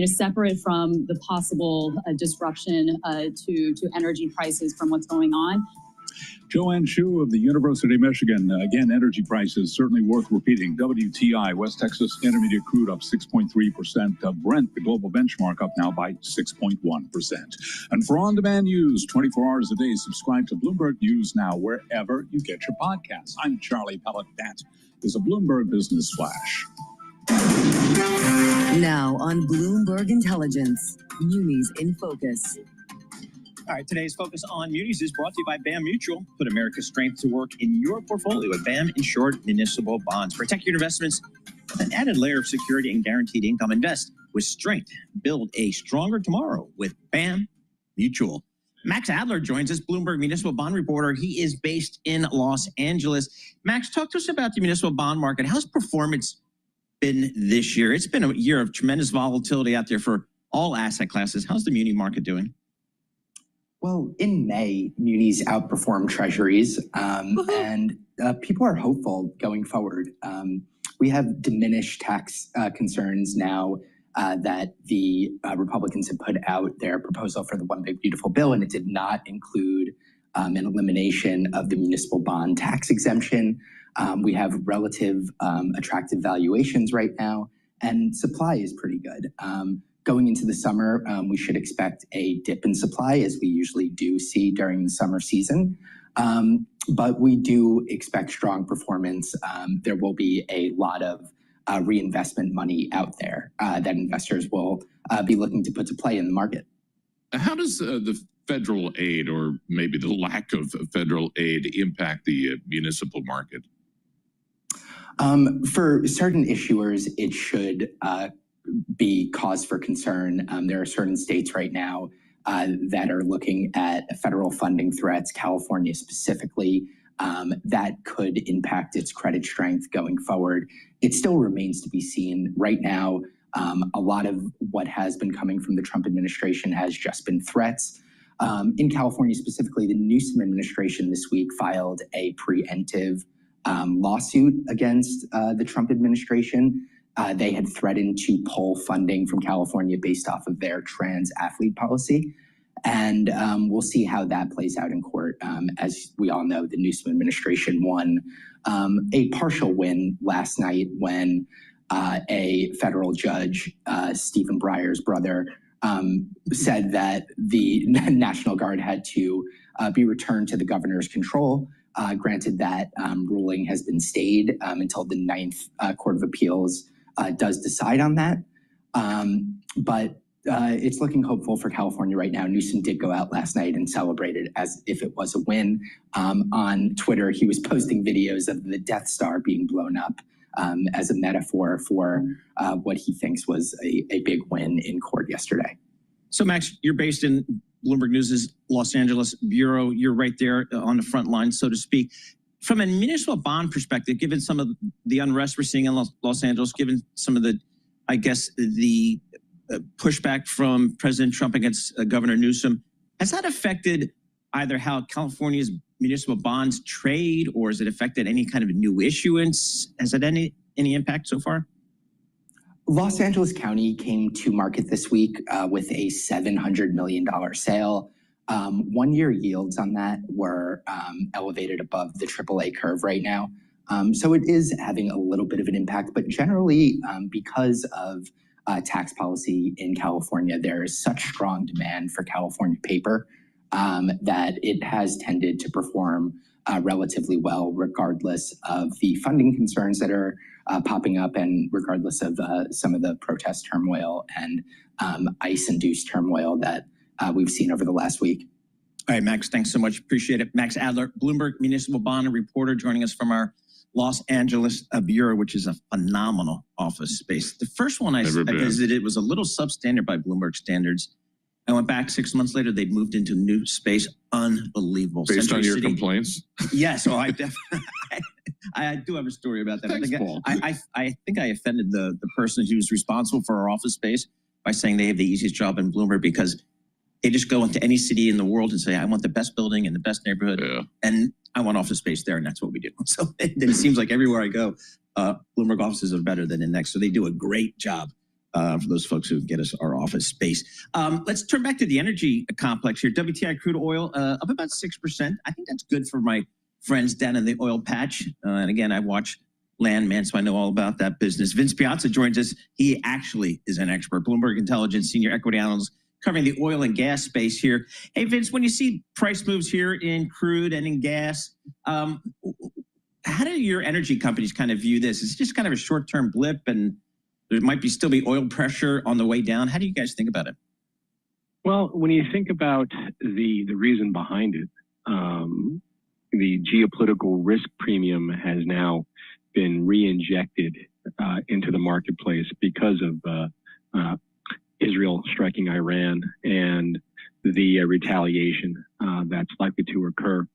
separate from the possible disruption to energy prices from what's going on. Joanne Shu of the University of Michigan. Again, energy prices certainly worth repeating. WTI, West Texas Intermediate Crude up 6.3%. Brent, the global benchmark, up now by 6.1%. And for on-demand news, 24 hours a day, subscribe to Bloomberg News Now wherever you get your podcasts. I'm Charlie Pellet. That is a Bloomberg Business Flash. Now on Bloomberg Intelligence, Munis in Focus. All right, today's Focus on Munis is brought to you by BAM Mutual. Put America's strength to work in your portfolio with BAM Insured Municipal Bonds. Protect your investments with an added layer of security and guaranteed income. Invest with strength. Build a stronger tomorrow with BAM Mutual. Max Adler joins us, Bloomberg Municipal Bond Reporter. He is based in Los Angeles. Max, talk to us about the municipal bond market. How's performance been this year? It's been a year of tremendous volatility out there for all asset classes. How's the muni market doing? Well, in May, munis outperformed treasuries, and people are hopeful going forward. We have diminished tax concerns now that the Republicans have put out their proposal for the One Big Beautiful Bill, and it did not include an elimination of the municipal bond tax exemption. We have relative attractive valuations right now, and supply is pretty good. Going into the summer, we should expect a dip in supply, as we usually do see during the summer season. But we do expect strong performance. There will be a lot of reinvestment money out there that investors will be looking to put to play in the market. How does the federal aid, or maybe the lack of federal aid, impact the municipal market? For certain issuers, it should be cause for concern. There are certain states right now that are looking at federal funding threats, California specifically, that could impact its credit strength going forward. It still remains to be seen. Right now, a lot of what has been coming from the Trump administration has just been threats. In California specifically, the Newsom administration this week filed a preemptive lawsuit against the Trump administration. They had threatened to pull funding from California based off of their trans athlete policy. And we'll see how that plays out in court. As we all know, the Newsom administration won a partial win last night when a federal judge, Stephen Breyer's brother, said that the National Guard had to be returned to the governor's control. Granted, that ruling has been stayed until the 9th Court of Appeals does decide on that. But it's looking hopeful for California right now. Newsom did go out last night and celebrate it as if it was a win. On Twitter, he was posting videos of the Death Star being blown up as a metaphor for what he thinks was a big win in court yesterday. So, Max, you're based in Bloomberg News' Los Angeles bureau. You're right there on the front line, so to speak. From a municipal bond perspective, given some of the unrest we're seeing in Los Angeles, given some of the, I guess, the pushback from President Trump against Governor Newsom, has that affected either how California's municipal bonds trade, or has it affected any kind of new issuance? Has it any impact so far? Los Angeles County came to market this week with a $700 million sale. 1-year yields on that were elevated above the AAA curve right now. So it is having a little bit of an impact, but generally because of tax policy in California, there is such strong demand for California paper that it has tended to perform relatively well, regardless of the funding concerns that are popping up and regardless of some of the protest turmoil and ICE-induced turmoil that we've seen over the last week. All right, Max, thanks so much. Appreciate it. Max Adler, Bloomberg Municipal Bond Reporter, joining us from our Los Angeles bureau, which is a phenomenal office space. The first one I visited was a little substandard by Bloomberg standards. I went back 6 months later. They'd moved into new space. Unbelievable. Based Century on your City. Complaints? Yes. Oh, I definitely. I do have a story about that. Thanks, I think I offended the person who was responsible for our office space by saying they have the easiest job in Bloomberg because they just go into any city in the world and say, I want the best building in the best neighborhood. Yeah. And I want office space there. And that's what we do. So then it seems like everywhere I go, Bloomberg offices are better than Index. So they do a great job for those folks who get us our office space. Let's turn back to the energy complex here. WTI crude oil up about 6%. I think that's good for my friends down in the oil patch. And again, I watch Landman, so I know all about that business. Vince Piazza joins us. He actually is an expert. Bloomberg Intelligence senior equity analyst covering the oil and gas space here. Hey, Vince, when you see price moves here in crude and in gas, how do your energy companies kind of view this? It's just kind of a short-term blip, and there might still be oil pressure on the way down. How do you guys think about it? Well, when you think about the reason behind it, the geopolitical risk premium has now been re-injected into the marketplace because of Israel striking Iran and the retaliation that's likely to occur.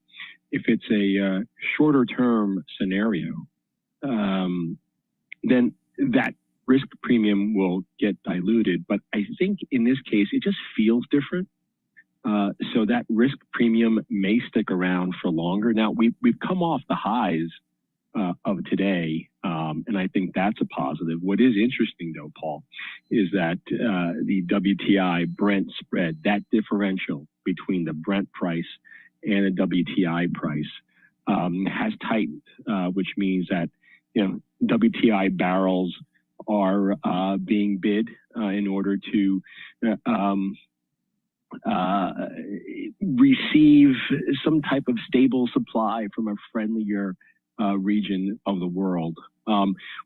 If it's a shorter term scenario, then that risk premium will get diluted. But I think in this case, it just feels different. So that risk premium may stick around for longer. Now, we've come off the highs of today, and I think that's a positive. What is interesting, though, Paul, is that the WTI Brent spread, that differential between the Brent price and the WTI price has tightened, which means that WTI barrels are being bid in order to receive some type of stable supply from a friendlier region of the world.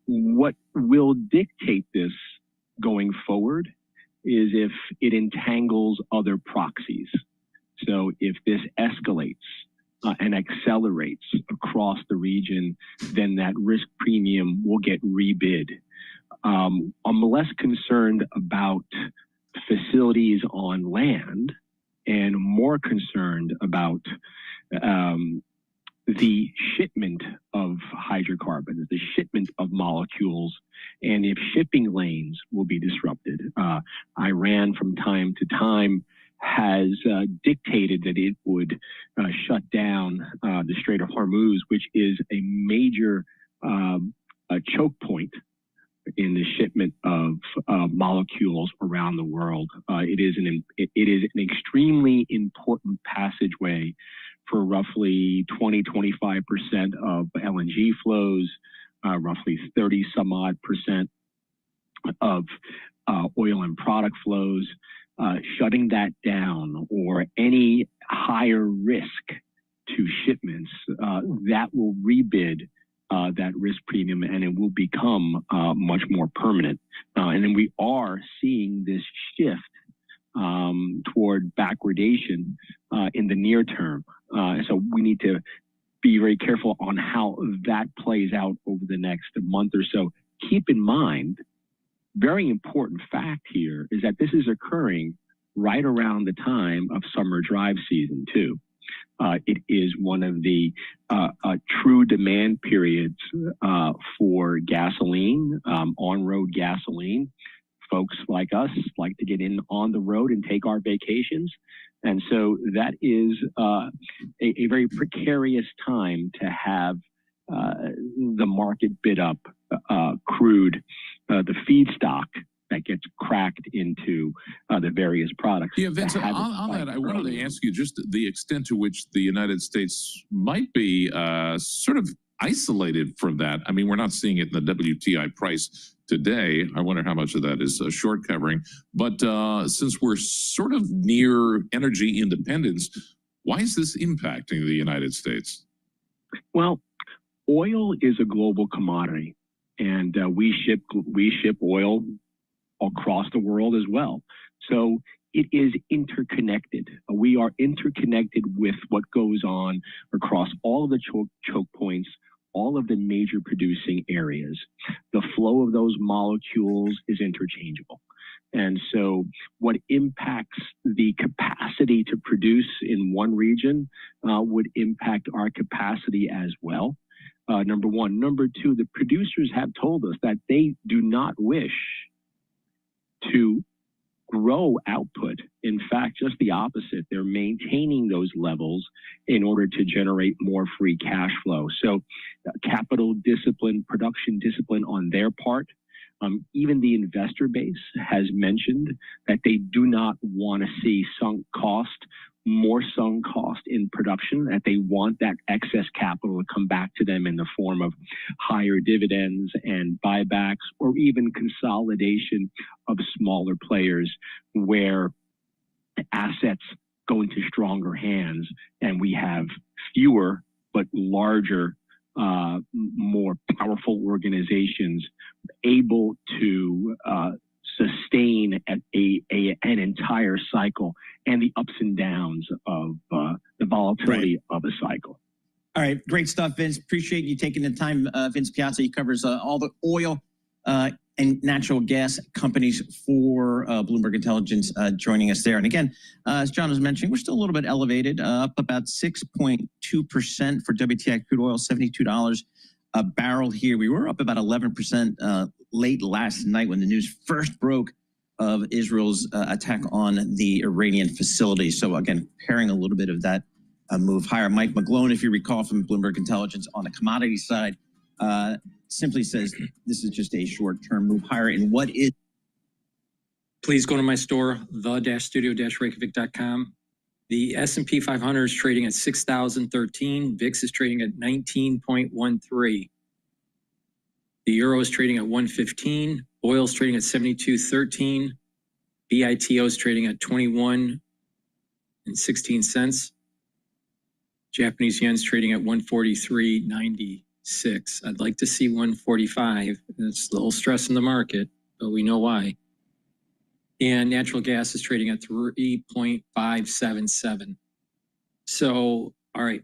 What will dictate this going forward is if it entangles other proxies. So if this escalates and accelerates across the region, then that risk premium will get rebid. I'm less concerned about facilities on land and more concerned about the shipment of hydrocarbons, the shipment of molecules, and if shipping lanes will be disrupted. Iran from time to time has dictated that it would shut down the Strait of Hormuz, which is a major choke point in the shipment of molecules around the world. It is an extremely important passageway for roughly 20-25% of LNG flows, roughly 30 some odd percent of oil and product flows. Shutting that down or any higher risk to shipments, that will rebid that risk premium, and it will become much more permanent. And then we are seeing this shift toward backwardation in the near term. So we need to be very careful on how that plays out over the next month or so. Keep in mind, very important fact here is that this is occurring right around the time of summer drive season too. It is one of the true demand periods for gasoline, on-road gasoline. Folks like us like to get in on the road and take our vacations. And so that is a very precarious time to have the market bid up crude, the feedstock that gets cracked into the various products. Yeah, Vincent, on that, I wanted to ask you just the extent to which the United States might be sort of isolated from that. I mean, we're not seeing it in the WTI price today. I wonder how much of that is short covering. But since we're sort of near energy independence, why is this impacting the United States? Well, oil is a global commodity, and we ship oil across the world as well. So it is interconnected. We are interconnected with what goes on across all of the choke points, all of the major producing areas. The flow of those molecules is interchangeable. And so what impacts the capacity to produce in one region would impact our capacity as well. Number one. Number two, the producers have told us that they do not wish to grow output. In fact, just the opposite. They're maintaining those levels in order to generate more free cash flow. So capital discipline, production discipline on their part Even the investor base has mentioned that they do not want to see more sunk cost in production, that they want that excess capital to come back to them in the form of higher dividends and buybacks, or even consolidation of smaller players where assets go into stronger hands and we have fewer but larger, more powerful organizations able to sustain an entire cycle and the ups and downs of the volatility of a cycle. All right, great stuff, Vince. Appreciate you taking the time. Vince Piazza, he covers all the oil and natural gas companies for Bloomberg Intelligence, joining us there. And again, as John was mentioning, we're still a little bit elevated, up about 6.2% for WTI crude oil, $72 a barrel here. We were up about 11% late last night when the news first broke of Israel's attack on the Iranian facility. So again, pairing a little bit of that move higher. Mike McGlone, if you recall from Bloomberg Intelligence on the commodity side, simply says this is just a short-term move higher. And what is? Please go to my store, the-studio-reykjavik.com. The S&P 500 is trading at 6,013. VIX is trading at 19.13. The euro is trading at 115. Oil is trading at 72.13. BITO is trading at 21.16. Japanese yen is trading at 143.96. I'd like to see 145. That's a little stress in the market, but we know why. And natural gas is trading at 3.577. So, all right,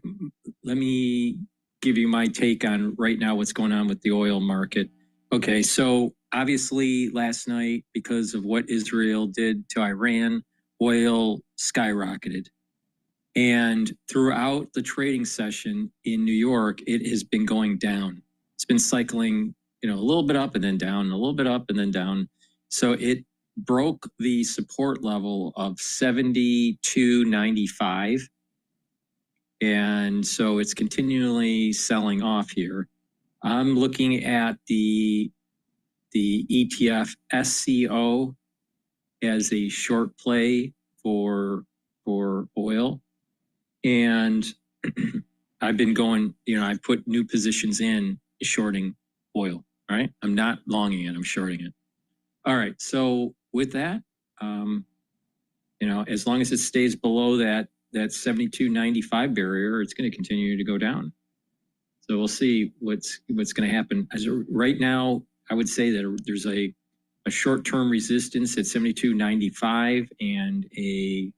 let me give you my take on right now what's going on with the oil market. Okay, so obviously last night, because of what Israel did to Iran, oil skyrocketed. And throughout the trading session in New York, it has been going down. It's been cycling, a little bit up and then down, a little bit up and then down. So it broke the support level of 72.95. And so it's continually selling off here. I'm looking at the ETF SCO as a short play for oil. And I've been going, I put new positions in shorting oil, right? I'm not longing it, I'm shorting it. All right, so with that, as long as it stays below that 72.95 barrier, it's going to continue to go down. So we'll see what's going to happen. As right now, I would say that there's a short-term resistance at 72.95 and a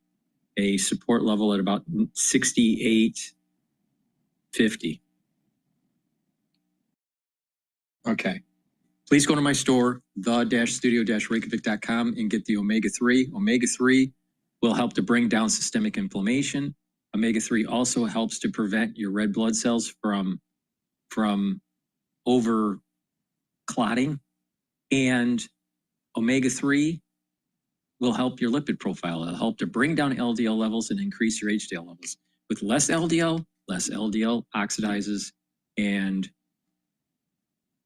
support level at about 68.50. Okay. Please go to my store, the-studio-reykjavik.com, and get the omega-3. Omega-3 will help to bring down systemic inflammation. Omega-3 also helps to prevent your red blood cells from over clotting. And omega-3 will help your lipid profile. It'll help to bring down LDL levels and increase your HDL levels. With less LDL oxidizes, and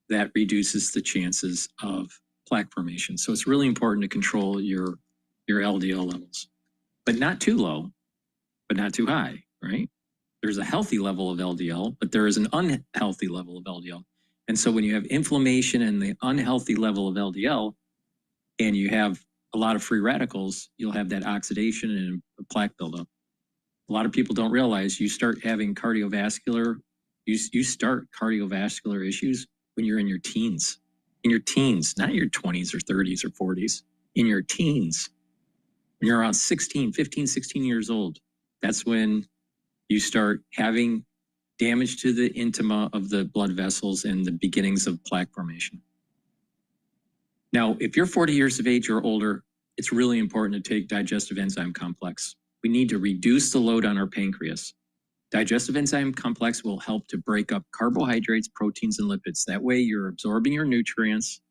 that reduces the chances of plaque formation. So it's really important to control your LDL levels, but not too low, but not too high, right? There's a healthy level of LDL, but there is an unhealthy level of LDL. And so when you have inflammation and the unhealthy level of LDL, and you have a lot of free radicals, you'll have that oxidation and a plaque buildup. A lot of people don't realize you start having cardiovascular issues when you're in your teens. In your teens, not your 20s or 30s or 40s, in your teens. When you're around 16 years old, that's when you start having damage to the intima of the blood vessels and the beginnings of plaque formation. Now, if you're 40 years of age or older, it's really important to take digestive enzyme complex. We need to reduce the load on our pancreas. Digestive enzyme complex will help to break up carbohydrates, proteins, and lipids. That way you're absorbing your nutrients,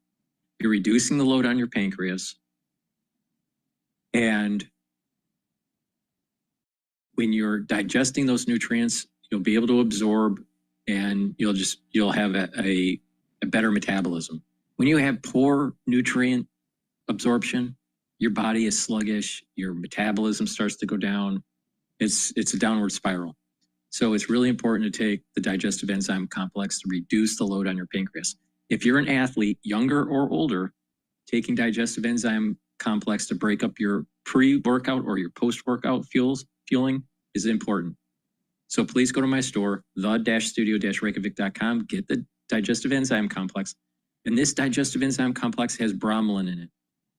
you're reducing the load on your pancreas, and when you're digesting those nutrients, you'll be able to absorb, and you'll have a better metabolism. When you have poor nutrient absorption, your body is sluggish, your metabolism starts to go down. It's a downward spiral. So it's really important to take the digestive enzyme complex to reduce the load on your pancreas. If you're an athlete, younger or older, taking digestive enzyme complex to break up your pre-workout or your post-workout fueling is important. So please go to my store, the-studio-reykjavik.com, get the digestive enzyme complex. And this digestive enzyme complex has bromelain in it.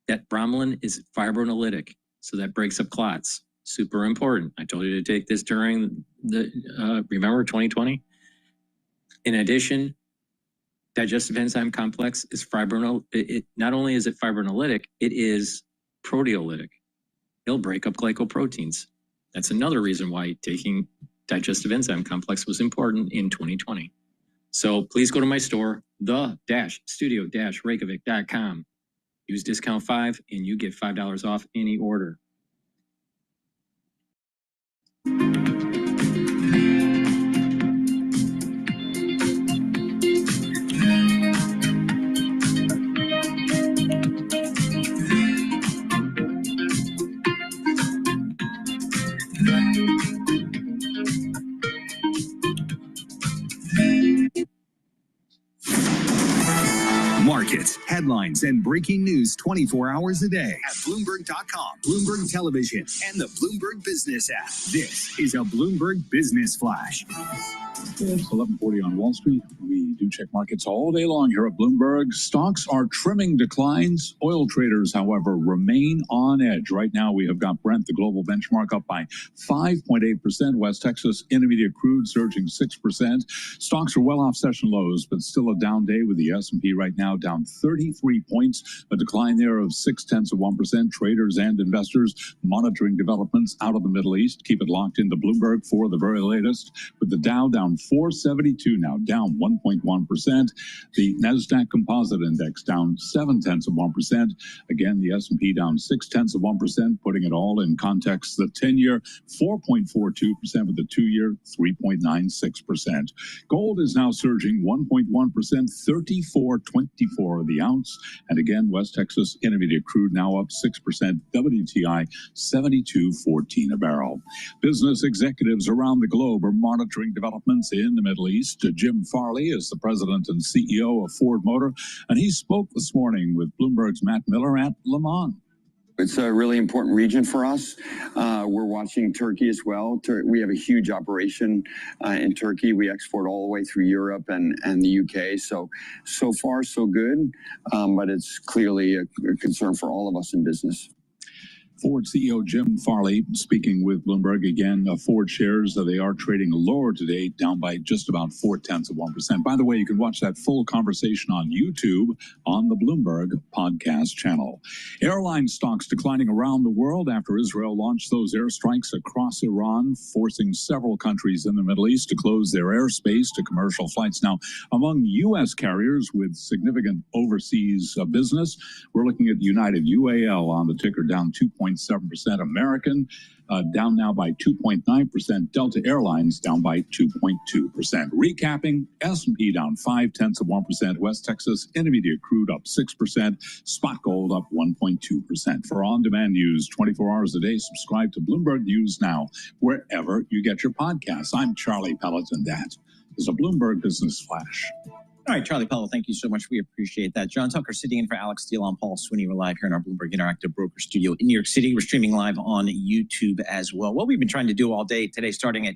That bromelain is fibrinolytic, so that breaks up clots. Super important. I told you to take this during the, remember 2020? In addition, digestive enzyme complex is not only is it fibrinolytic, it is proteolytic. It'll break up glycoproteins. That's another reason why taking digestive enzyme complex was important in 2020. So please go to my store, the-studio-reykjavik.com. Use discount 5 and you get $5 off any order. Markets, headlines, and breaking news 24 hours a day at Bloomberg.com, Bloomberg Television, and the Bloomberg Business app. This is a Bloomberg Business Flash. It's 11:40 on Wall Street. We do check markets all day long here at Bloomberg. Stocks are trimming declines. Oil traders, however, remain on edge. Right now, we have got Brent, the global benchmark, up by 5.8%. West Texas Intermediate crude surging 6%. Stocks are well off session lows, but still a down day with the S&P right now down 33 points, a decline there of 0.6%. Traders and investors monitoring developments out of the Middle East. Keep it locked into Bloomberg for the very latest, with the Dow down 472, now down 1.1%. The NASDAQ Composite Index down 0.7%. Again, the S&P down 0.6%, putting it all in context. The 10-year 4.42%, with the 2-year 3.96%. Gold is now surging 1.1%, 34.24 the ounce. And again, West Texas Intermediate crude now up 6%, WTI 72.14 a barrel. Business executives around the globe are monitoring developments in the Middle East. Jim Farley is the president and CEO of Ford Motor, and he spoke this morning with Bloomberg's Matt Miller at Le Mans. It's a really important region for us. We're watching Turkey as well. We have a huge operation in Turkey. We export all the way through Europe and the UK. So far, so good. But it's clearly a concern for all of us in business. Ford CEO Jim Farley speaking with Bloomberg again. Ford shares, they are trading lower today, down by just about 0.4%. By the way, you can watch that full conversation on YouTube on the Bloomberg podcast channel. Airline stocks declining around the world after Israel launched those airstrikes across Iran, forcing several countries in the Middle East to close their airspace to commercial flights. Now, among U.S. carriers with significant overseas business, we're looking at United UAL on the ticker, down 2.7%. American down now by 2.9%. Delta Airlines down by 2.2%. Recapping, S&P down 0.5%. West Texas Intermediate crude up 6%. Spot gold up 1.2%. For on-demand news 24 hours a day, subscribe to Bloomberg News Now wherever you get your podcasts. I'm Charlie Pelleton. That is a Bloomberg Business Flash. All right, Charlie Powell, thank you so much. We appreciate that. John Tucker sitting in for Alex Steele. I'm Paul Sweeney. We're live here in our Bloomberg Interactive Broker Studio in New York City. We're streaming live on YouTube as well. What we've been trying to do all day today, starting at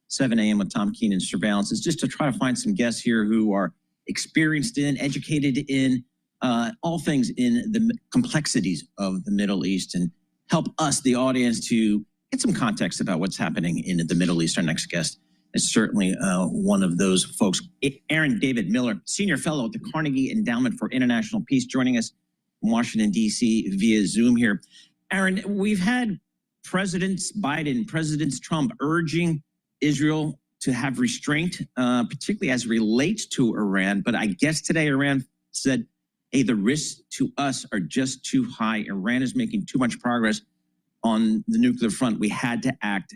7 a.m. with Tom Keenan Surveillance, is just to try to find some guests here who are experienced in, educated in all things in the complexities of the Middle East and help us, the audience, to get some context about what's happening in the Middle East. Our next guest is certainly one of those folks. Aaron David Miller, Senior Fellow at the Carnegie Endowment for International Peace, joining us from Washington, D.C. via Zoom here. Aaron, we've had Presidents Biden, Presidents Trump urging Israel to have restraint, particularly as it relates to Iran. But I guess today Iran said, hey, the risks to us are just too high. Iran is making too much progress on the nuclear front. We had to act.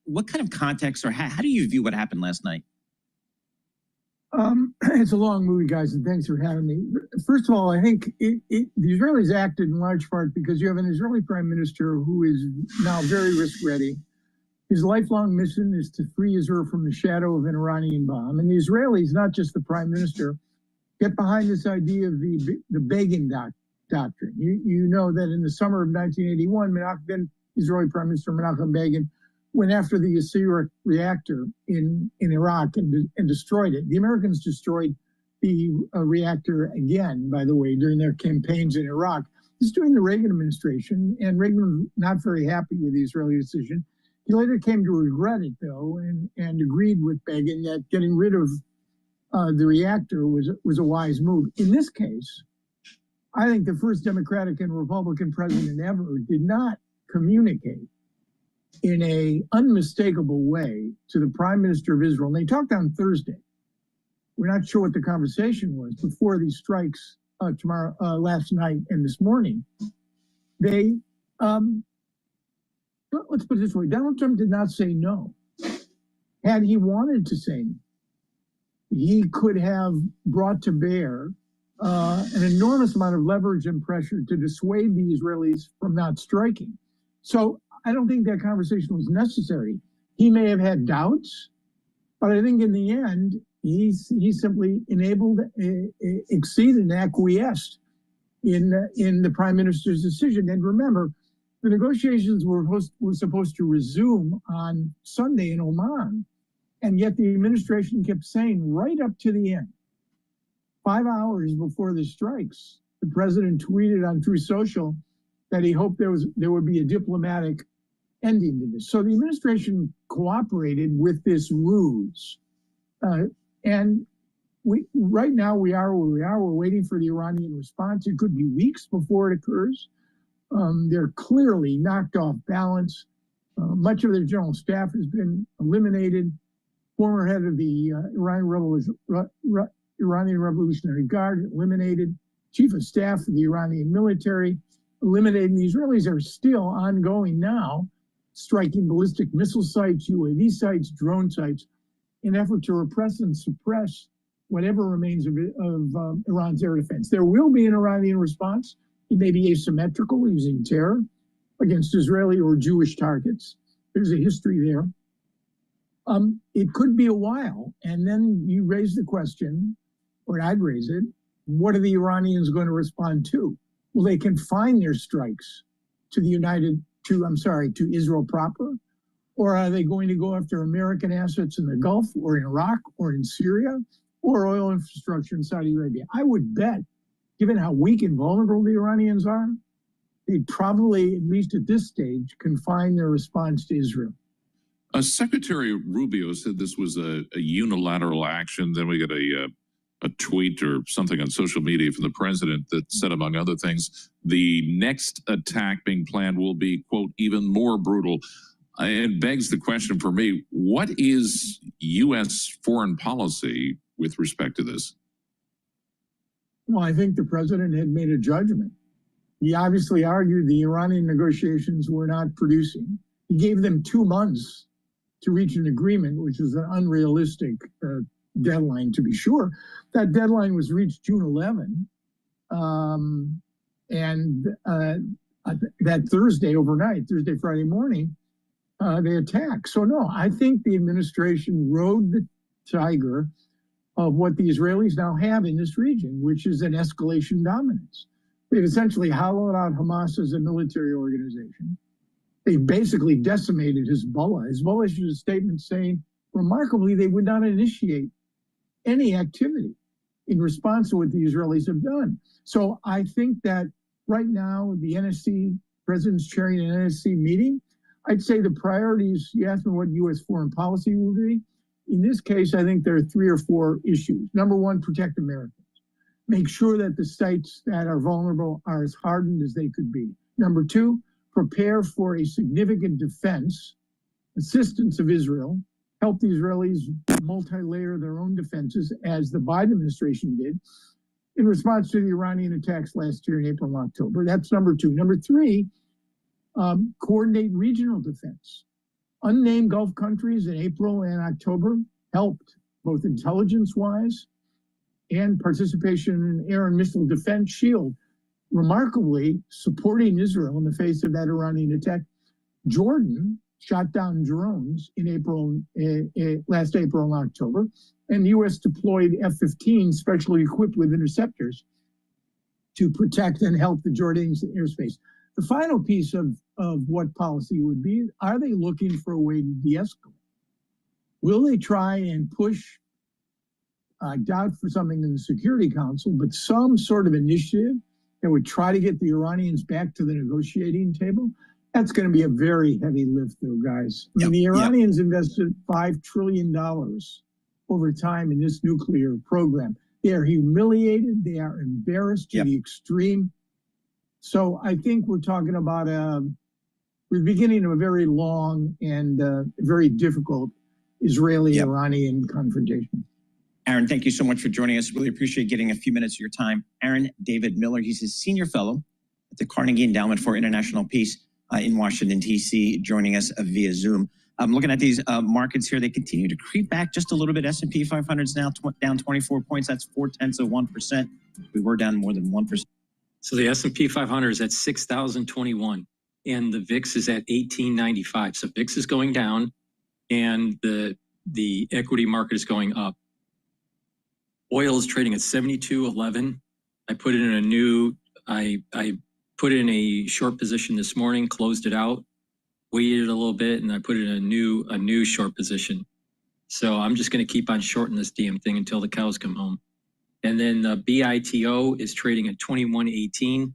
What kind of context, or how do you view what happened last night? It's a long movie, guys, and thanks for having me. First of all, I think the Israelis acted in large part because you have an Israeli prime minister who is now very risk-ready. His lifelong mission is to free Israel from the shadow of an Iranian bomb. And the Israelis, not just the prime minister, get behind this idea of the Begin doctrine. You know that in the summer of 1981, then Israeli Prime Minister Menachem Begin went after the Assyrian reactor in Iraq and destroyed it. The Americans destroyed the reactor again, by the way, during their campaigns in Iraq. This is during the Reagan administration, and Reagan was not very happy with the Israeli decision. He later came to regret it, though, and agreed with Begin that getting rid of the reactor was a wise move. In this case, I think the first Democratic and Republican president ever did not communicate in a unmistakable way to the Prime Minister of Israel. And they talked on Thursday. We're not sure what the conversation was before these strikes last night and this morning. They, let's put it this way, Donald Trump did not say no. Had he wanted to say no, he could have brought to bear an enormous amount of leverage and pressure to dissuade the Israelis from not striking. So I don't think that conversation was necessary. He may have had doubts, but I think in the end, he simply enabled, exceeded, and acquiesced in the prime minister's decision. And remember, the negotiations were supposed to resume on Sunday in Oman, and yet the administration kept saying right up to the end, 5 hours before the strikes, the president tweeted on Truth Social that he hoped there would be a diplomatic ending to this. So the administration cooperated with this ruse. And right now we are where we are. We're waiting for the Iranian response. It could be weeks before it occurs. They're clearly knocked off balance. Much of their general staff has been eliminated. Former head of the Iranian Revolutionary Guard eliminated. Chief of staff of the Iranian military eliminated. The Israelis are still ongoing now, striking ballistic missile sites, UAV sites, drone sites, in an effort to repress and suppress whatever remains of Iran's air defense. There will be an Iranian response. It may be asymmetrical, using terror against Israeli or Jewish targets. There's a history there. It could be a while. And then you raise the question, or I'd raise it, what are the Iranians going to respond to? Will they confine their strikes to to Israel proper? Or are they going to go after American assets in the Gulf or in Iraq or in Syria or oil infrastructure in Saudi Arabia? I would bet, given how weak and vulnerable the Iranians are, they'd probably, at least at this stage, confine their response to Israel. Secretary Rubio said this was a unilateral action. Then we got a tweet or something on social media from the president that said, among other things, the next attack being planned will be, quote, even more brutal. It begs the question for me, what is U.S. foreign policy with respect to this? Well, I think the president had made a judgment. He obviously argued the Iranian negotiations were not producing. He gave them 2 months to reach an agreement, which is an unrealistic deadline, to be sure. That deadline was reached June 11. That Thursday overnight, Thursday, Friday morning, they attacked. So no, I think the administration rode the tiger of what the Israelis now have in this region, which is an escalation dominance. They've essentially hollowed out Hamas as a military organization. They basically decimated Hezbollah. Hezbollah issued a statement saying, remarkably, they would not initiate any activity in response to what the Israelis have done. So I think that right now, the NSC, president's chairing an NSC meeting. I'd say the priorities, you asked me what U.S. foreign policy will be. In this case, I think there are 3 or 4 issues. Number one, protect Americans. Make sure that the sites that are vulnerable are as hardened as they could be. Number 2, prepare for a significant defense, assistance of Israel, help the Israelis multi-layer their own defenses, as the Biden administration did, in response to the Iranian attacks last year in April and October. That's number 2. Number 3, coordinate regional defense. Unnamed Gulf countries in April and October helped both intelligence-wise and participation in an air and missile defense shield, remarkably supporting Israel in the face of that Iranian attack. Jordan shot down drones in last April and October, and the U.S. deployed F-15 specially equipped with interceptors to protect and help the Jordanians in airspace. The final piece of what policy would be, are they looking for a way to de-escalate? Will they try and push, I doubt for something in the Security Council, but some sort of initiative that would try to get the Iranians back to the negotiating table? That's going to be a very heavy lift, though, guys. I mean, the Iranians invested $5 trillion over time in this nuclear program. They are humiliated. They are embarrassed to the extreme. So I think we're talking about the beginning of a very long and very difficult Israeli-Iranian confrontation. Aaron, thank you so much for joining us. Really appreciate getting a few minutes of your time. Aaron David Miller, he's a senior fellow at the Carnegie Endowment for International Peace in Washington, D.C., joining us via Zoom. I'm looking at these markets here. They continue to creep back just a little bit. S&P 500 is now down 24 points. That's 0.4%. We were down more than 1%. So the S&P 500 is at 6,021, and the VIX is at 1895. So VIX is going down, and the equity market is going up. Oil is trading at 72.11. I put it in a new. I put in a short position this morning, closed it out, waited a little bit, and I put it in a new short position. So I'm just going to keep on shorting this damn thing until the cows come home. And then the BITO is trading at 21.18.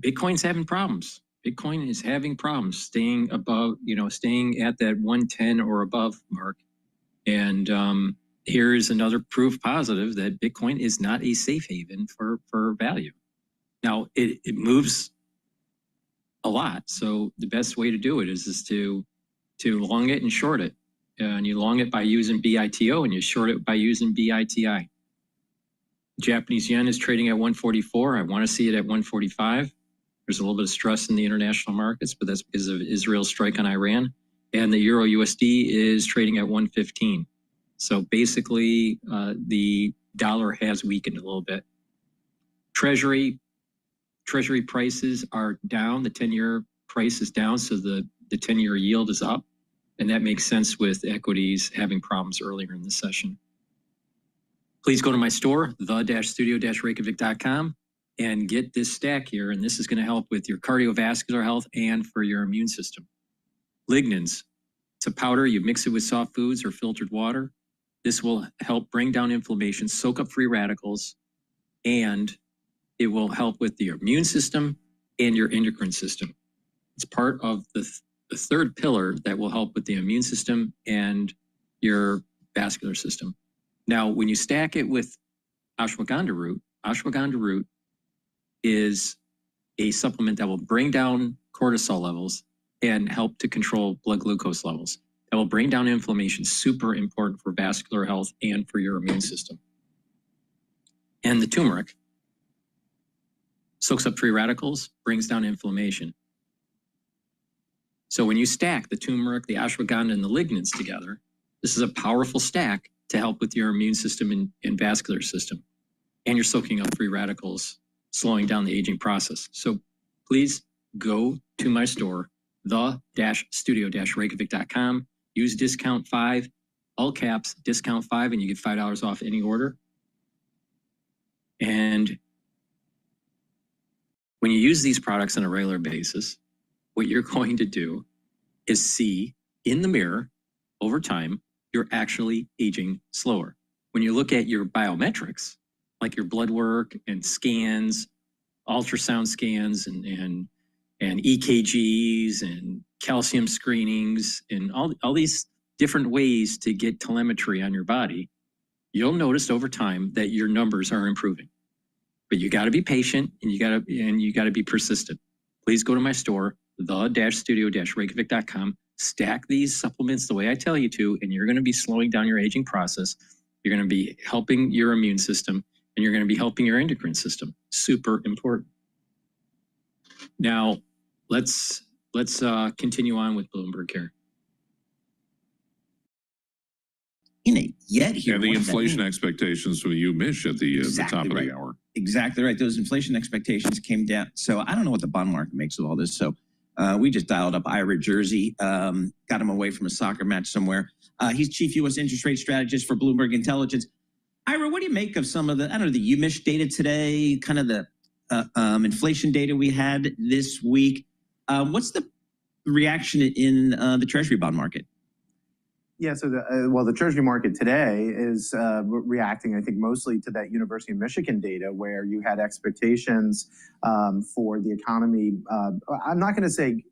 Bitcoin's having problems. Bitcoin is having problems staying above, staying at that 110 or above mark. And here is another proof positive that Bitcoin is not a safe haven for value. Now, it moves a lot. So the best way to do it is to long it and short it. And you long it by using BITO and you short it by using BITI. Japanese yen is trading at 144. I want to see it at 145. There's a little bit of stress in the international markets, but that's because of Israel's strike on Iran. And the Euro USD is trading at 115. So basically, the dollar has weakened a little bit. Treasury prices are down. The 10-year price is down, so the 10-year yield is up. And that makes sense with equities having problems earlier in the session. Please go to my store, the-studio-reykjavik.com, and get this stack here. And this is going to help with your cardiovascular health and for your immune system. Lignans. It's a powder. You mix it with soft foods or filtered water. This will help bring down inflammation, soak up free radicals, and it will help with your immune system and your endocrine system. It's part of the third pillar that will help with the immune system and your vascular system. Now, when you stack it with ashwagandha root is a supplement that will bring down cortisol levels and help to control blood glucose levels. That will bring down inflammation, super important for vascular health and for your immune system. And the turmeric soaks up free radicals, brings down inflammation. So when you stack the turmeric, the ashwagandha, and the lignans together, this is a powerful stack to help with your immune system and vascular system. And you're soaking up free radicals, slowing down the aging process. So please go to my store, the-studio-reykjavik.com. Use discount 5, all caps, discount 5, and you get $5 off any order. And when you use these products on a regular basis, what you're going to do is see in the mirror over time, you're actually aging slower. When you look at your biometrics, like your blood work and scans, ultrasound scans and EKGs and calcium screenings and all these different ways to get telemetry on your body, you'll notice over time that your numbers are improving. But you got to be patient and you got to be persistent. Please go to my store, the-studio-reykjavik.com. Stack these supplements the way I tell you to, and you're going to be slowing down your aging process. You're going to be helping your immune system, and you're going to be helping your endocrine system. Super important. Now, let's continue on with Bloomberg here. seen it yet here. And the What does that inflation mean? expectations from you, Mish, at the top of the hour. Exactly right. Those inflation expectations came down. So I don't know what the bond market makes of all this. So we just dialed up Ira Jersey, got him away from a soccer match somewhere. He's chief U.S. interest rate strategist for Bloomberg Intelligence. Ira, what do you make of some of the, I don't know, the UMich data today, kind of the inflation data we had this week? What's the reaction in the Treasury bond market? Yeah, so the Treasury market today is reacting, I think, mostly to that University of Michigan data where you had expectations for the economy. I'm not going to say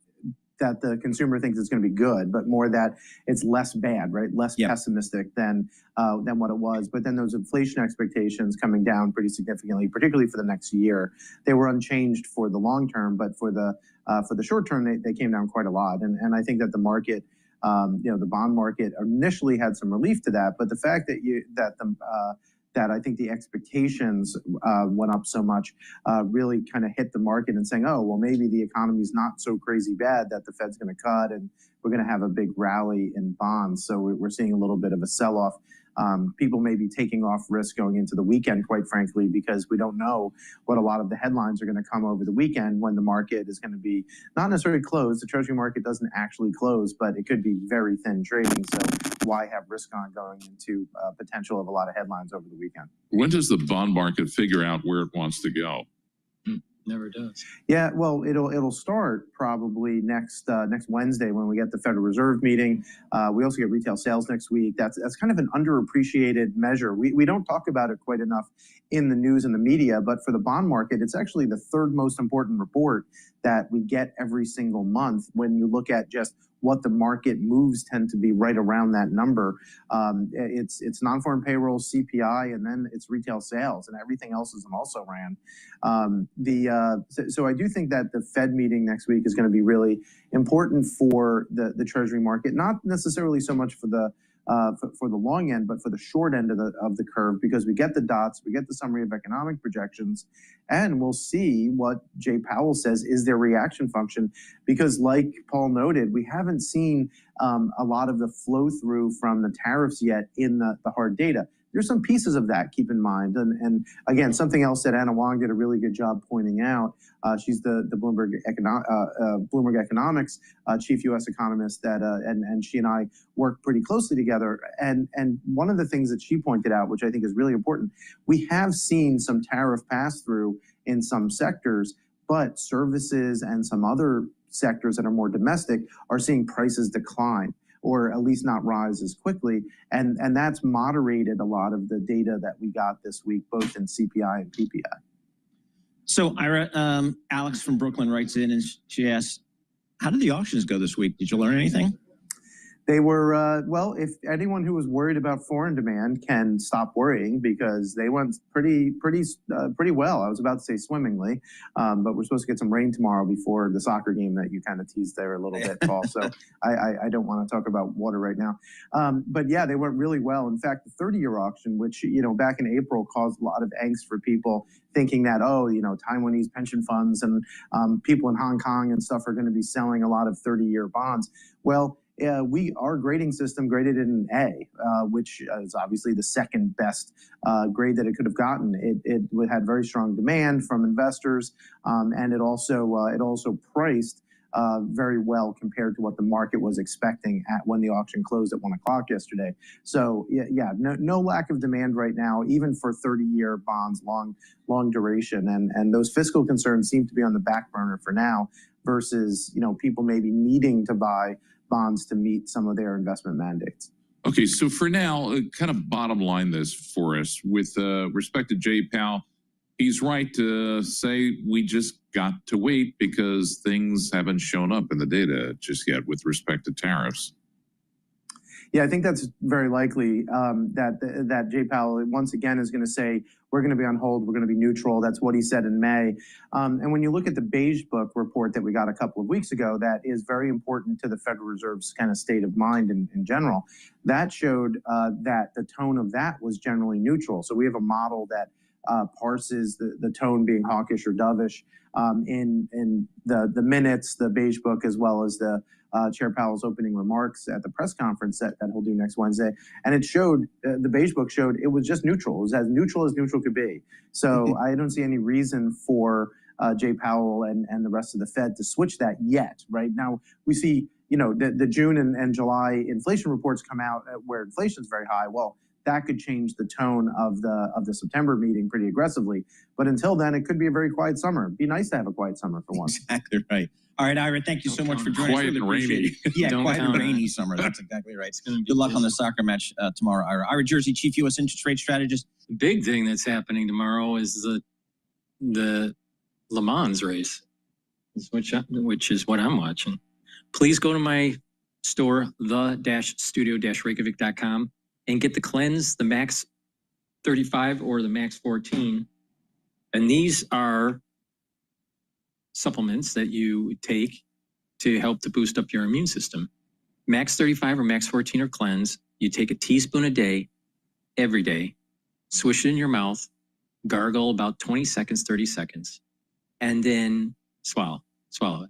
that the consumer thinks it's going to be good, but more that it's less bad, right? Less pessimistic than what it was. But then those inflation expectations coming down pretty significantly, particularly for the next year. They were unchanged for the long term, but for the short term, they came down quite a lot. And I think that the market, the bond market initially had some relief to that, but the fact that I think the expectations went up so much really kind of hit the market and saying, oh, well, maybe the economy is not so crazy bad that the Fed's going to cut and we're going to have a big rally in bonds. So we're seeing a little bit of a sell-off. People may be taking off risk going into the weekend, quite frankly, because we don't know what a lot of the headlines are going to come over the weekend when the market is going to be not necessarily closed. The Treasury market doesn't actually close, but it could be very thin trading. So why have risk on going into potential of a lot of headlines over the weekend? When does the bond market figure out where it wants to go? Never does. Yeah, well, it'll start probably next Wednesday when we get the Federal Reserve meeting. We also get retail sales next week. That's kind of an underappreciated measure. We don't talk about it quite enough in the news and the media, but for the bond market, it's actually the third most important report that we get every single month when you look at just what the market moves tend to be right around that number. It's non-farm payroll, CPI, and then it's retail sales, and everything else is also ran. So I do think that the Fed meeting next week is going to be really important for the Treasury market, not necessarily so much for the long end, but for the short end of the curve, because we get the dots, we get the summary of economic projections, and we'll see what Jay Powell says is their reaction function. Because like Paul noted, we haven't seen a lot of the flow through from the tariffs yet in the hard data. There's some pieces of that, keep in mind. And again, something else that Anna Wong did a really good job pointing out. She's the Bloomberg Economics chief U.S. economist and she and I work pretty closely together. And one of the things that she pointed out, which I think is really important, we have seen some tariff pass through in some sectors, but services and some other sectors that are more domestic are seeing prices decline, or at least not rise as quickly. And that's moderated a lot of the data that we got this week, both in CPI and PPI. So Ira, Alex from Brooklyn writes in and she asks, how did the auctions go this week? Did you learn anything? They were, well, if anyone who was worried about foreign demand can stop worrying, because they went pretty well. I was about to say swimmingly, but we're supposed to get some rain tomorrow before the soccer game that you kind of teased there a little bit, Paul. So I don't want to talk about water right now. But yeah, they went really well. In fact, the 30-year auction, which, back in April caused a lot of angst for people thinking that, Taiwanese pension funds and people in Hong Kong and stuff are going to be selling a lot of 30-year bonds. Well, our grading system graded it an A, which is obviously the second best grade that it could have gotten. It had very strong demand from investors, and it also priced very well compared to what the market was expecting when the auction closed at 1 o'clock yesterday. So yeah, no lack of demand right now, even for 30-year bonds, long duration, and those fiscal concerns seem to be on the back burner for now, versus people maybe needing to buy bonds to meet some of their investment mandates. Okay, so for now, kind of bottom line this for us with respect to Jay Powell. He's right to say we just got to wait because things haven't shown up in the data just yet with respect to tariffs. Yeah, I think that's very likely that Jay Powell once again is going to say we're going to be on hold, we're going to be neutral. That's what he said in May. And when you look at the Beige Book report that we got a couple of weeks ago, that is very important to the Federal Reserve's kind of state of mind in general. That showed that the tone of that was generally neutral. So we have a model that parses the tone being hawkish or dovish in the minutes, the beige book, as well as the Chair Powell's opening remarks at the press conference that he'll do next Wednesday. And it showed, the beige book showed it was just neutral. It was as neutral could be. So I don't see any reason for Jay Powell and the rest of the Fed to switch that yet. Right now, we see, the June and July inflation reports come out where inflation is very high. Well, that could change the tone of the September meeting pretty aggressively. But until then, it could be a very quiet summer. It'd be nice to have a quiet summer for once. Exactly right. All right, Ira, thank you so much for joining us. Quiet and rainy. Yeah, quiet and rainy summer. That's exactly right. Good luck on the soccer match tomorrow, Ira. Ira Jersey, Chief U.S. Interest Rate Strategist. The big thing that's happening tomorrow is the Le Mans race, which is what I'm watching. Please go to my store, the-studio-reykjavik.com, and get the Cleanse, the Max 35 or the Max 14. And these are supplements that you take to help to boost up your immune system. Max 35 or Max 14 or Cleanse, you take a teaspoon a day, every day, swish it in your mouth, gargle about 20 seconds, 30 seconds, and then swallow it.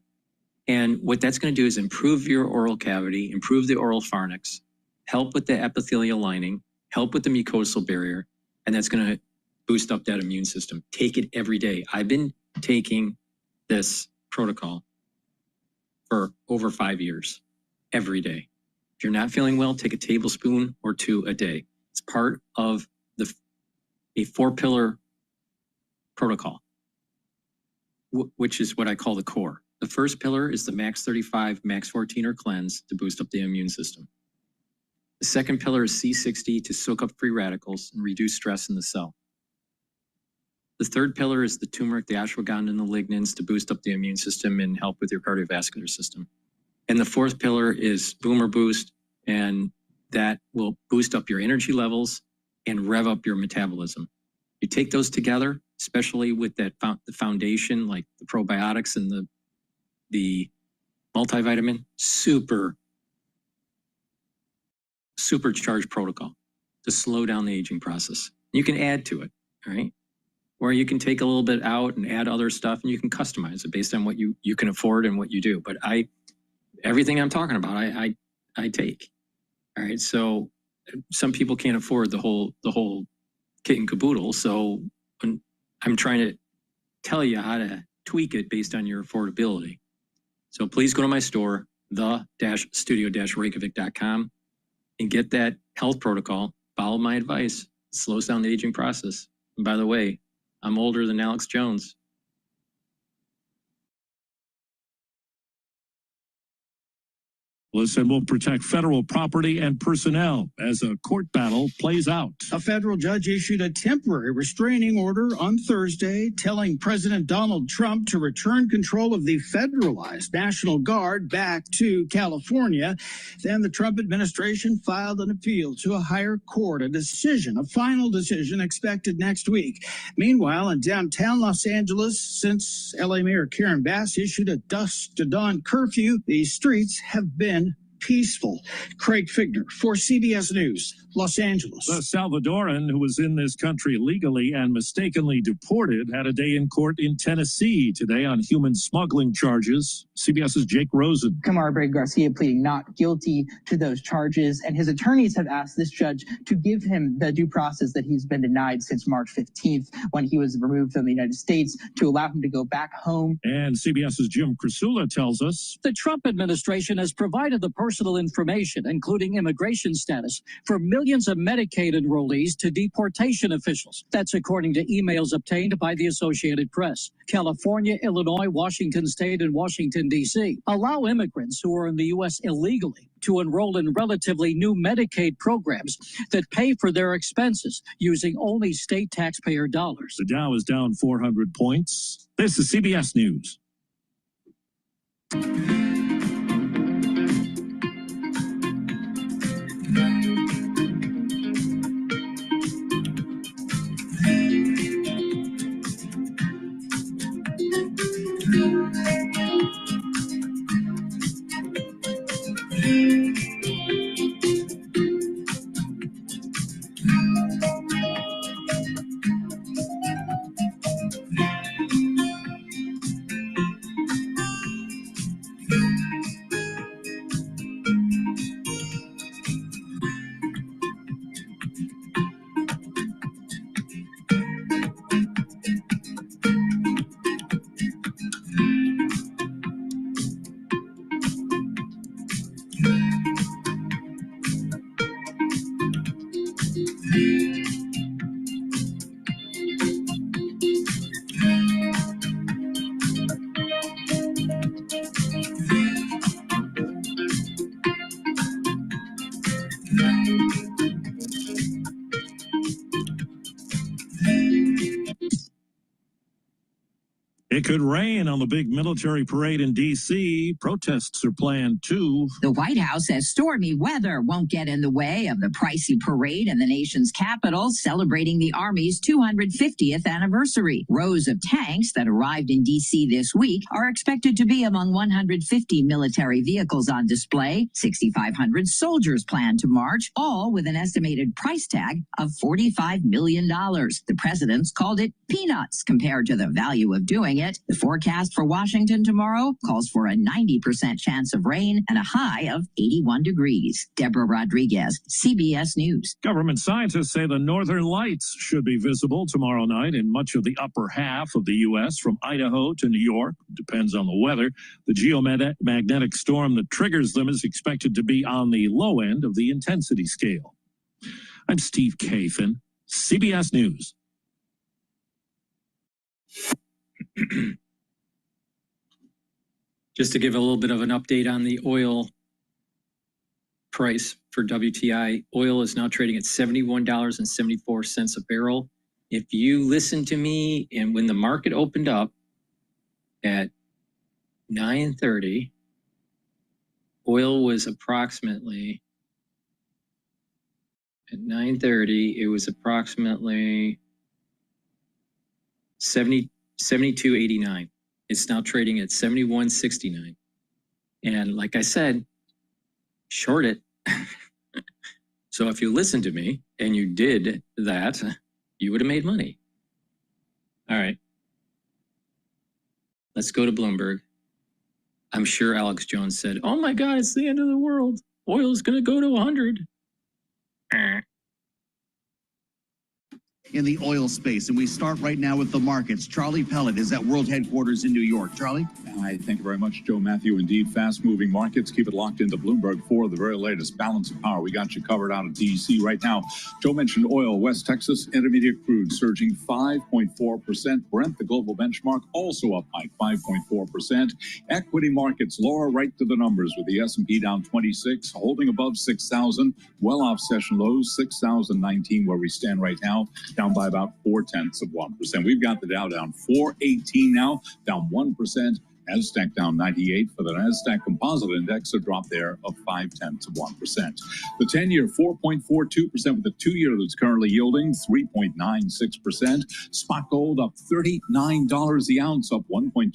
And what that's going to do is improve your oral cavity, improve the oral pharynx, help with the epithelial lining, help with the mucosal barrier, and that's going to boost up that immune system. Take it every day. I've been taking this protocol for over 5 years, every day. If you're not feeling well, take a tablespoon or two a day. It's part of a 4-pillar protocol, which is what I call the core. The first pillar is the Max 35, Max 14 or Cleanse to boost up the immune system. The second pillar is C60 to soak up free radicals and reduce stress in the cell. The third pillar is the turmeric, the ashwagandha, and the lignans to boost up the immune system and help with your cardiovascular system. And the fourth pillar is Boomer Boost, and that will boost up your energy levels and rev up your metabolism. You take those together, especially with the foundation, like the probiotics and the multivitamin, supercharged protocol to slow down the aging process. You can add to it, all right? Or you can take a little bit out and add other stuff, and you can customize it based on what you can afford and what you do. But everything I'm talking about, I take. All right. So some people can't afford the whole kit and caboodle. So I'm trying to tell you how to tweak it based on your affordability. So please go to my store, the-studio-reykjavik.com, and get that health protocol. Follow my advice. It slows down the aging process. And by the way, I'm older than Alex Jones. And will protect federal property and personnel as a court battle plays out. A federal judge issued a temporary restraining order on Thursday telling President Donald Trump to return control of the federalized National Guard back to California. Then the Trump administration filed an appeal to a higher court, a final decision expected next week. Meanwhile, in downtown Los Angeles, since LA Mayor Karen Bass issued a dusk to dawn curfew, the streets have been peaceful. Craig Figner for CBS News, Los Angeles. The Salvadoran who was in this country illegally and mistakenly deported had a day in court in Tennessee today on human smuggling charges. CBS's Jake Rosen. Camara Bray Garcia pleading not guilty to those charges, and his attorneys have asked this judge to give him the due process that he's been denied since March 15th when he was removed from the United States, to allow him to go back home. And CBS's Jim Krasula tells us the Trump administration has provided the personal information, including immigration status, for millions of Medicaid enrollees to deportation officials. That's according to emails obtained by the Associated Press. California, Illinois, Washington State, and Washington, D.C. allow immigrants who are in the U.S. illegally to enroll in relatively new Medicaid programs that pay for their expenses using only state taxpayer dollars. The Dow is down 400 points. This is CBS News. It could rain on the big military parade in D.C. Protests are planned, too. The White House says stormy weather won't get in the way of the pricey parade in the nation's capital, celebrating the Army's 250th anniversary. Rows of tanks that arrived in D.C. this week are expected to be among 150 military vehicles on display. 6,500 soldiers plan to march, all with an estimated price tag of $45 million. The president's called it peanuts compared to the value of doing it. The forecast for Washington tomorrow calls for a 90% chance of rain and a high of 81 degrees. Deborah Rodriguez, CBS News. Government scientists say the northern lights should be visible tomorrow night in much of the upper half of the U.S. from Idaho to New York. Depends on the weather. The geomagnetic storm that triggers them is expected to be on the low end of the intensity scale. I'm Steve Kathan, CBS News. Just to give a little bit of an update on the oil price for WTI, oil is now trading at $71.74 a barrel. If you listen to me, and when the market opened up at 9:30, oil was approximately, at 9:30, it was approximately 72.89. It's now trading at 71.69. And like I said, short it. So if you listened to me and you did that, you would have made money. All right. Let's go to Bloomberg. I'm sure Alex Jones said, oh my God, it's the end of the world. Oil is going to go to 100. In the oil space, and we start right now with the markets. Charlie Pellet is at World Headquarters in New York. Charlie? Hi, thank you very much, Joe Matthew. Indeed, fast-moving markets. Keep it locked into Bloomberg for the very latest balance of power. We got you covered out of D.C. right now. Joe mentioned oil. West Texas Intermediate crude surging 5.4%. Brent, the global benchmark, also up by 5.4%. Equity markets, Laura, right to the numbers with the S&P down 26, holding above 6,000, well off session lows, 6,019 where we stand right now, down by about 0.4%. We've got the Dow down 418 now, down 1%. NASDAQ down 98 for the NASDAQ Composite Index, a drop there of 0.5%. The 10-year 4.42% with the 2-year that's currently yielding 3.96%. Spot gold up $39 the ounce, up 1.2%,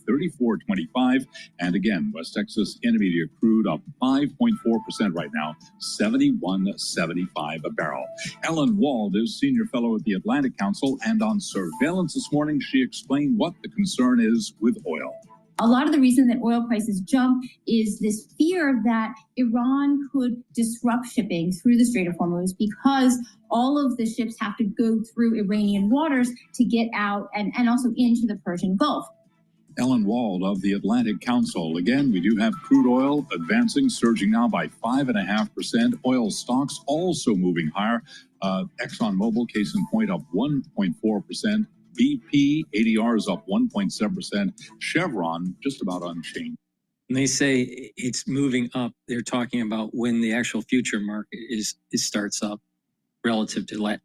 $34.25. And again, West Texas Intermediate crude up 5.4% right now, $71.75 a barrel. Ellen Wald is senior fellow at the Atlantic Council, and on surveillance this morning, she explained what the concern is with oil. A lot of the reason that oil prices jump is this fear that Iran could disrupt shipping through the Strait of Hormuz because all of the ships have to go through Iranian waters to get out and also into the Persian Gulf. Ellen Wald of the Atlantic Council. Again, we do have crude oil advancing, surging now by 5.5%. Oil stocks also moving higher. ExxonMobil, case in point, up 1.4%. BP, ADR is up 1.7%. Chevron, just about unchanged. When they say it's moving up, they're talking about when the actual future market starts up relative to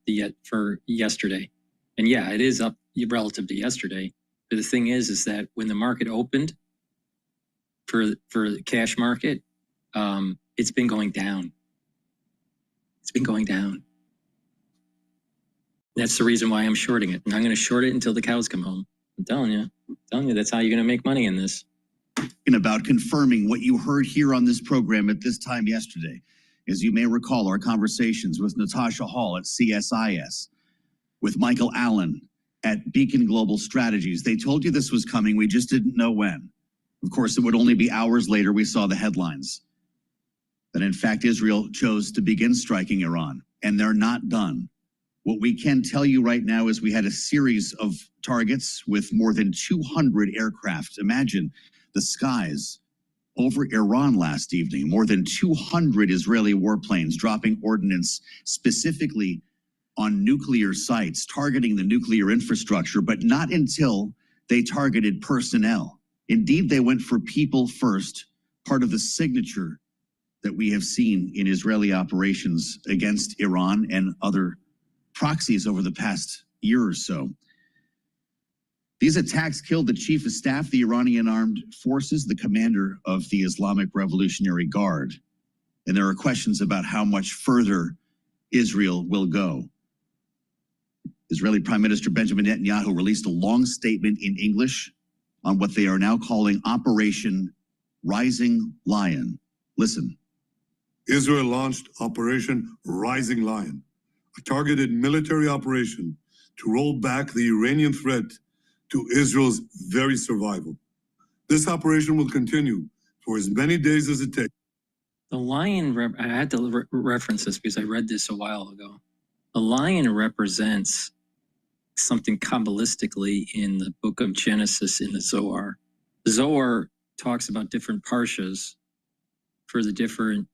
for yesterday. And yeah, it is up relative to yesterday. But the thing is that when the market opened for the cash market, it's been going down. It's been going down. That's the reason why I'm shorting it. And I'm going to short it until the cows come home. I'm telling you, that's how you're going to make money in this. About confirming what you heard here on this program at this time yesterday. As you may recall, our conversations with Natasha Hall at CSIS, with Michael Allen at Beacon Global Strategies. They told you this was coming. We just didn't know when. Of course, it would only be hours later we saw the headlines that, in fact, Israel chose to begin striking Iran, and they're not done. What we can tell you right now is we had a series of targets with more than 200 aircraft. Imagine the skies over Iran last evening, more than 200 Israeli warplanes dropping ordnance specifically on nuclear sites, targeting the nuclear infrastructure, but not until they targeted personnel. Indeed, they went for people first, part of the signature that we have seen in Israeli operations against Iran and other proxies over the past year or so. These attacks killed the chief of staff of the Iranian armed forces, the commander of the Islamic Revolutionary Guard. And there are questions about how much further Israel will go. Israeli Prime Minister Benjamin Netanyahu released a long statement in English on what they are now calling Operation Rising Lion. Listen. Israel launched Operation Rising Lion, a targeted military operation to roll back the Iranian threat to Israel's very survival. This operation will continue for as many days as it takes. The lion, I had to reference this because I read this a while ago. The lion represents something Kabbalistically in the book of Genesis in the Zohar. The Zohar talks about different parshas for the different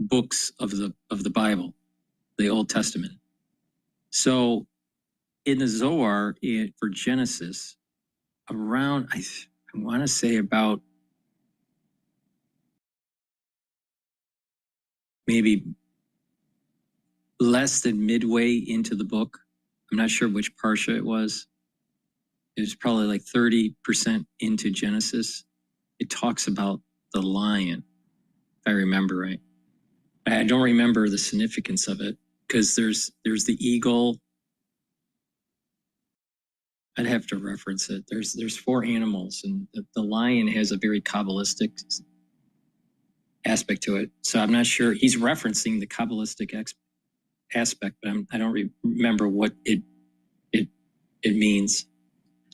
books of the Bible, the Old Testament. So in the Zohar, for Genesis, around, I want to say about maybe less than midway into the book. I'm not sure which parsha it was. It was probably like 30% into Genesis. It talks about the lion, if I remember right. I don't remember the significance of it because there's the eagle. I'd have to reference it. There's 4 animals, and the lion has a very Kabbalistic aspect to it. So I'm not sure. He's referencing the Kabbalistic aspect, but I don't remember what it means.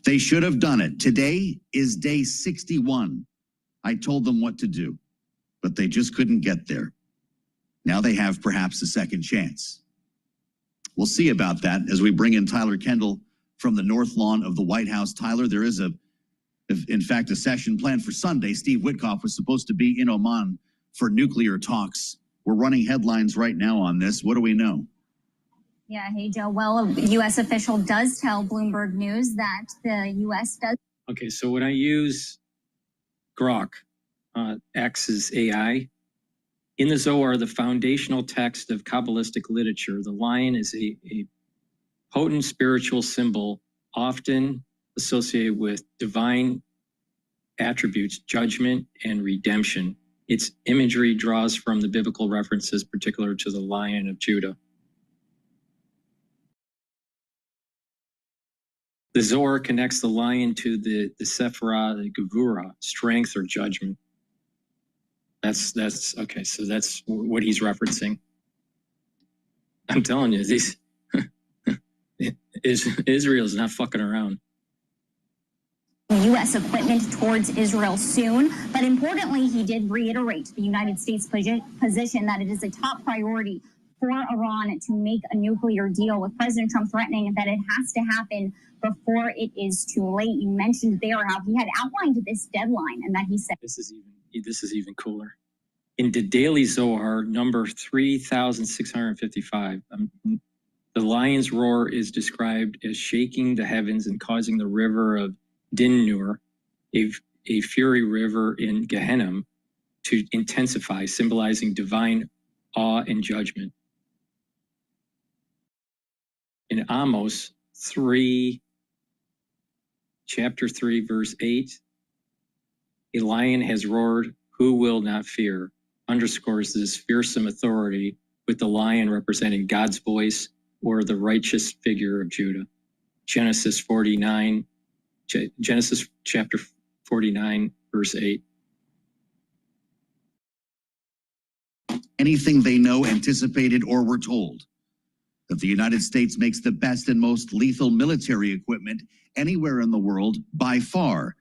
They should have done it. Today is day 61. I told them what to do, but they just couldn't get there. Now they have perhaps a second chance. We'll see about that as we bring in Tyler Kendall from the North Lawn of the White House. Tyler, there is in fact, a session planned for Sunday. Steve Witkoff was supposed to be in Oman for nuclear talks. We're running headlines right now on this. What do we know? Yeah, hey, Joe. Well, a U.S. official does tell Bloomberg News that the U.S. does. Okay, so when I use Grok, X's AI, in the Zohar, the foundational text of Kabbalistic literature, the lion is a potent spiritual symbol often associated with divine attributes, judgment, and redemption. Its imagery draws from the biblical references particular to the Lion of Judah. The Zohar connects the lion to the Sephirah, the Gevurah, strength or judgment. That's okay. So that's what he's referencing. I'm telling you, Israel's not fucking around. U.S. equipment towards Israel soon. But importantly, he did reiterate the United States position that it is a top priority for Iran to make a nuclear deal, with President Trump threatening that it has to happen before it is too late. You mentioned there how he had outlined this deadline and that he said this is even cooler. In the Daily Zohar, number 3655, the lion's roar is described as shaking the heavens and causing the river of Din-Nur, a fury river in Gehenna, to intensify, symbolizing divine awe and judgment. In Amos 3, chapter 3, verse 8, a lion has roared, who will not fear? Underscores this fearsome authority, with the lion representing God's voice or the righteous figure of Judah. Genesis chapter 49, verse 8. Anything they know, anticipated, or were told. That the United States makes the best and most lethal military equipment anywhere in the world by far,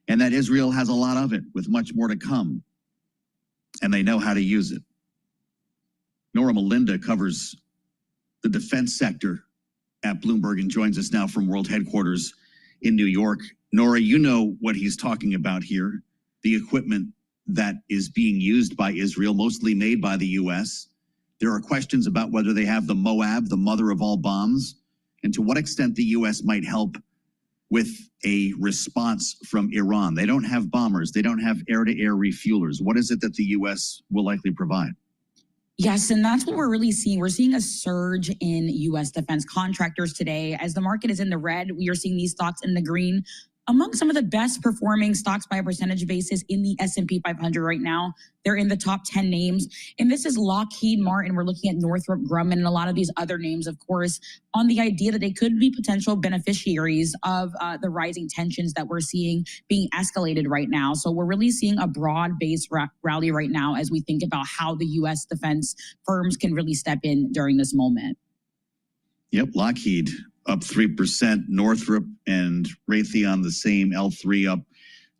and that Israel has a lot of it, with much more to come. And they know how to use it. Nora Melinda covers the defense sector at Bloomberg and joins us now from World Headquarters in New York. Nora, you know what he's talking about here, the equipment that is being used by Israel, mostly made by the U.S. There are questions about whether they have the Moab, the mother of all bombs, and to what extent the U.S. might help with a response from Iran. They don't have bombers. They don't have air-to-air refuelers. What is it that the U.S. will likely provide? Yes, and that's what we're really seeing. We're seeing a surge in U.S. defense contractors today. As the market is in the red, we are seeing these stocks in the green. Among some of the best performing stocks by a percentage basis in the S&P 500 right now, they're in the top 10 names. And this is Lockheed Martin. We're looking at Northrop Grumman and a lot of these other names, of course, on the idea that they could be potential beneficiaries of the rising tensions that we're seeing being escalated right now. So we're really seeing a broad-based rally right now as we think about how the U.S. defense firms can really step in during this moment. Yep, Lockheed up 3%, Northrop and Raytheon the same, L3 up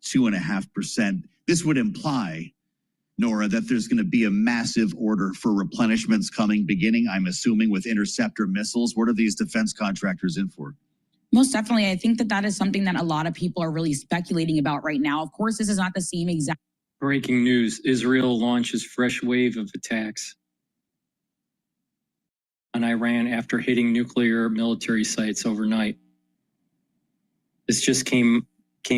2.5%. This would imply, Nora, that there's going to be a massive order for replenishments coming, beginning, I'm assuming, with interceptor missiles. What are these defense contractors in for? Most definitely. I think that is something that a lot of people are really speculating about right now. Of course, this is not the same exact. Breaking news, Israel launches fresh wave of attacks on Iran after hitting nuclear military sites overnight. This just came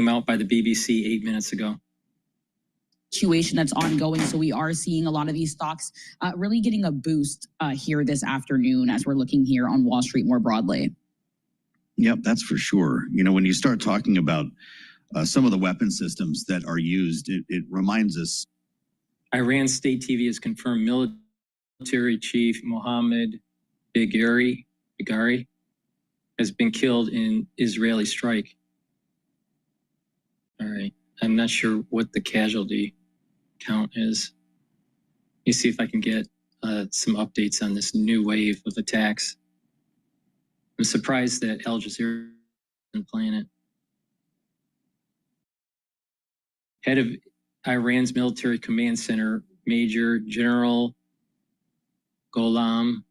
out by the BBC 8 minutes ago. Situation that's ongoing. So we are seeing a lot of these stocks really getting a boost here this afternoon as we're looking here on Wall Street more broadly. Yep, that's for sure. You know, when you start talking about some of the weapon systems that are used, it reminds us. Iran state TV has confirmed military chief Mohammed Bagheri has been killed in Israeli strike. All right. I'm not sure what the casualty count is. Let me see if I can get some updates on this new wave of attacks. I'm surprised that Al Jazeera isn't playing it. Head of Iran's military command center, Major General Gholam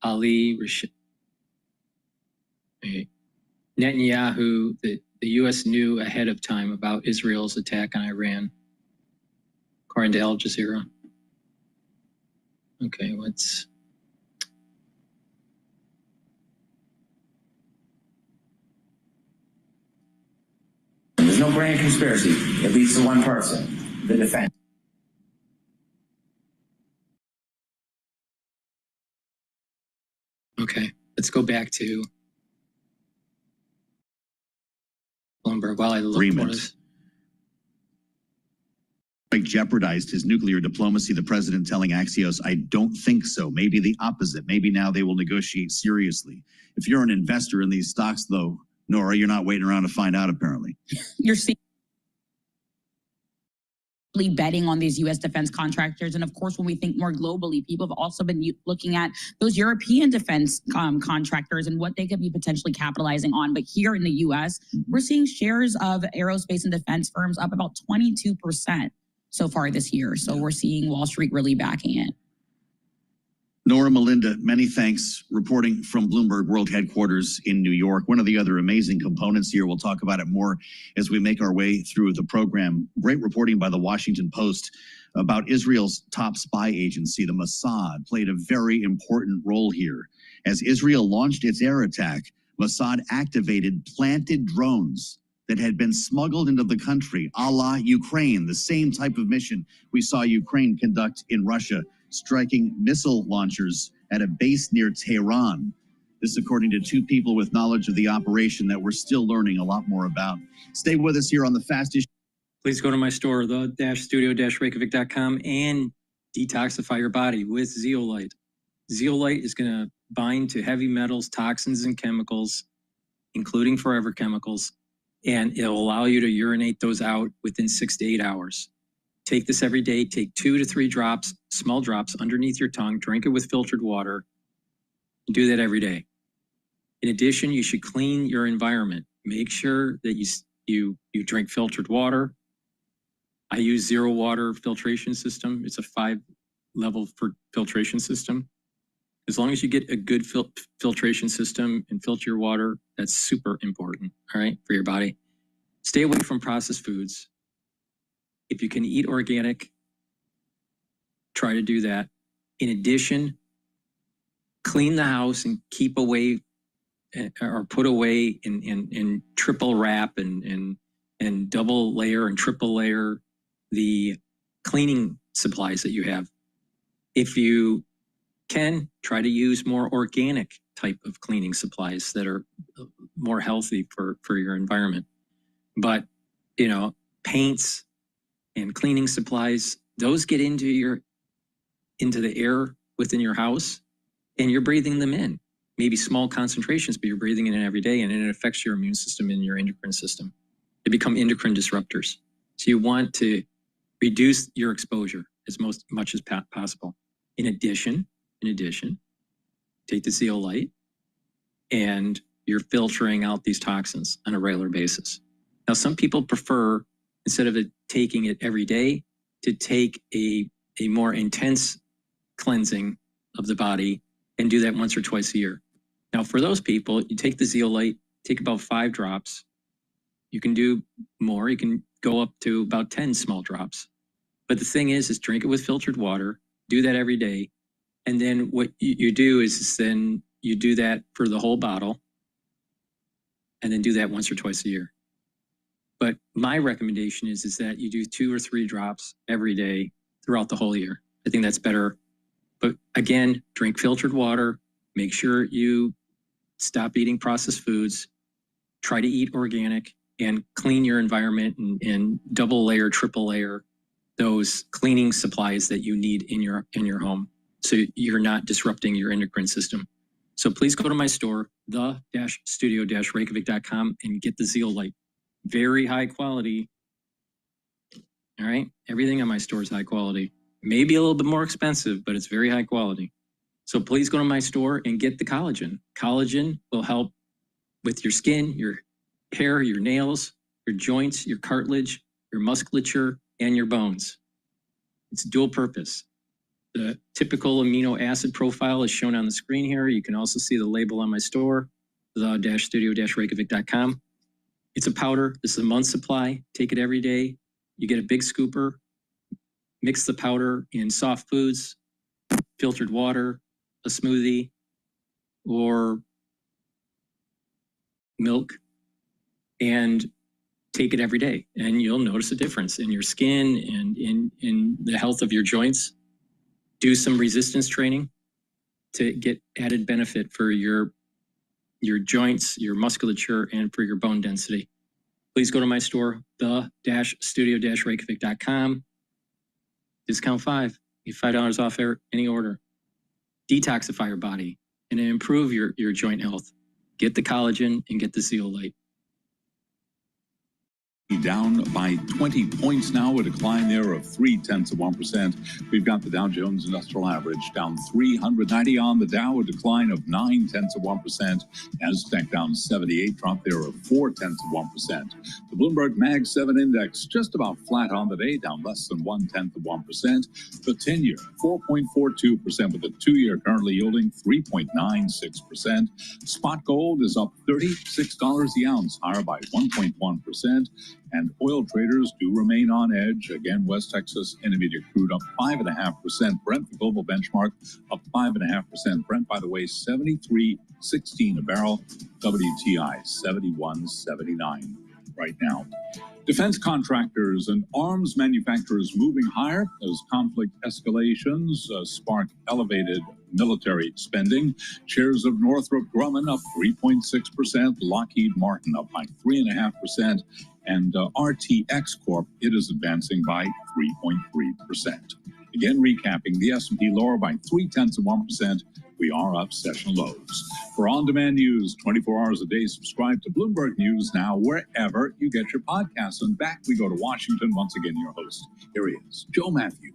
Ali Rashid. Netanyahu, the U.S. knew ahead of time about Israel's attack on Iran, according to Al Jazeera. Okay, what's... There's no grand conspiracy. It leads to one person, the defense. Okay, let's go back to Bloomberg while I look for this. Jeopardized his nuclear diplomacy, the president telling Axios, I don't think so. Maybe the opposite. Maybe now they will negotiate seriously. If you're an investor in these stocks, though, Nora, you're not waiting around to find out, apparently. You're seeing betting on these U.S. defense contractors. And of course, when we think more globally, people have also been looking at those European defense contractors and what they could be potentially capitalizing on. But here in the U.S., we're seeing shares of aerospace and defense firms up about 22% so far this year. So we're seeing Wall Street really backing it. Nora, Melinda, many thanks, reporting from Bloomberg World Headquarters in New York. One of the other amazing components here, we'll talk about it more as we make our way through the program. Great reporting by the Washington Post about Israel's top spy agency, the Mossad, played a very important role here. As Israel launched its air attack, Mossad activated planted drones that had been smuggled into the country, a la Ukraine, the same type of mission we saw Ukraine conduct in Russia, striking missile launchers at a base near Tehran. This according to two people with knowledge of the operation that we're still learning a lot more about. Stay with us here on the fastest. Please go to my store, the-studio-reykjavik.com, and detoxify your body with zeolite. Zeolite is going to bind to heavy metals, toxins, and chemicals, including forever chemicals, and it'll allow you to urinate those out within 6 to 8 hours. Take this every day. Take 2 to 3 drops, small drops underneath your tongue. Drink it with filtered water. Do that every day. In addition, you should clean your environment. Make sure that you drink filtered water. I use zero water filtration system. It's a 5-level filtration system. As long as you get a good filtration system and filter your water, that's super important, all right, for your body. Stay away from processed foods. If you can eat organic, try to do that. In addition, clean the house and keep away or put away and triple wrap and double layer and triple layer the cleaning supplies that you have. If you can, try to use more organic type of cleaning supplies that are more healthy for your environment. But, you know, paints and cleaning supplies, those get into the air within your house, and you're breathing them in. Maybe small concentrations, but you're breathing it in every day, and it affects your immune system and your endocrine system. They become endocrine disruptors. So you want to reduce your exposure as much as possible. In addition, take the zeolite, and you're filtering out these toxins on a regular basis. Now, some people prefer, instead of taking it every day, to take a more intense cleansing of the body and do that once or twice a year. Now, for those people, you take the zeolite, take about 5 drops. You can do more. You can go up to about 10 small drops. But the thing is drink it with filtered water, do that every day. And then what you do is then you do that for the whole bottle, and then do that once or twice a year. But my recommendation is that you do 2 or 3 drops every day throughout the whole year. I think that's better. But again, drink filtered water, make sure you stop eating processed foods, try to eat organic, and clean your environment and double layer, triple layer those cleaning supplies that you need in your home, so you're not disrupting your endocrine system. So please go to my store, the-studio-reykjavik.com, and get the zeolite. Very high quality. All right. Everything on my store is high quality. Maybe a little bit more expensive, but it's very high quality. So please go to my store and get the collagen. Collagen will help with your skin, your hair, your nails, your joints, your cartilage, your musculature, and your bones. It's dual purpose. The typical amino acid profile is shown on the screen here. You can also see the label on my store, the-studio-reykjavik.com. It's a powder. This is a month supply. Take it every day. You get a big scooper. Mix the powder in soft foods, filtered water, a smoothie, or milk, and take it every day. And you'll notice a difference in your skin and in the health of your joints. Do some resistance training to get added benefit for your joints, your musculature, and for your bone density. Please go to my store, the-studio-reykjavik.com. Discount 5. Get $5 off any order. Detoxify your body and improve your joint health. Get the collagen and get the zeolite. Down by 20 points now, a decline there of 0.3%. We've got the Dow Jones Industrial Average down 390 on the Dow, a decline of 0.9%. Nasdaq down 78, drop there of 0.4%. The Bloomberg Mag 7 Index just about flat on the day, down less than 0.1%. The 10-year 4.42%, with the 2-year currently yielding 3.96%. Spot gold is up $36 the ounce, higher by 1.1%. And oil traders do remain on edge. Again, West Texas Intermediate crude up 5.5%. Brent, the global benchmark, up 5.5%. Brent, by the way, 73.16 a barrel. WTI 71.79 right now. Defense contractors and arms manufacturers moving higher as conflict escalations spark elevated military spending. Shares of Northrop Grumman up 3.6%. Lockheed Martin up by 3.5%. And RTX Corp, it is advancing by 3.3%. Again, recapping, the S&P lower by 0.3%. We are up session lows. For on-demand news, 24 hours a day, subscribe to Bloomberg News Now, wherever you get your podcasts. And back we go to Washington. Once again, your host. Here he is, Joe Matthew.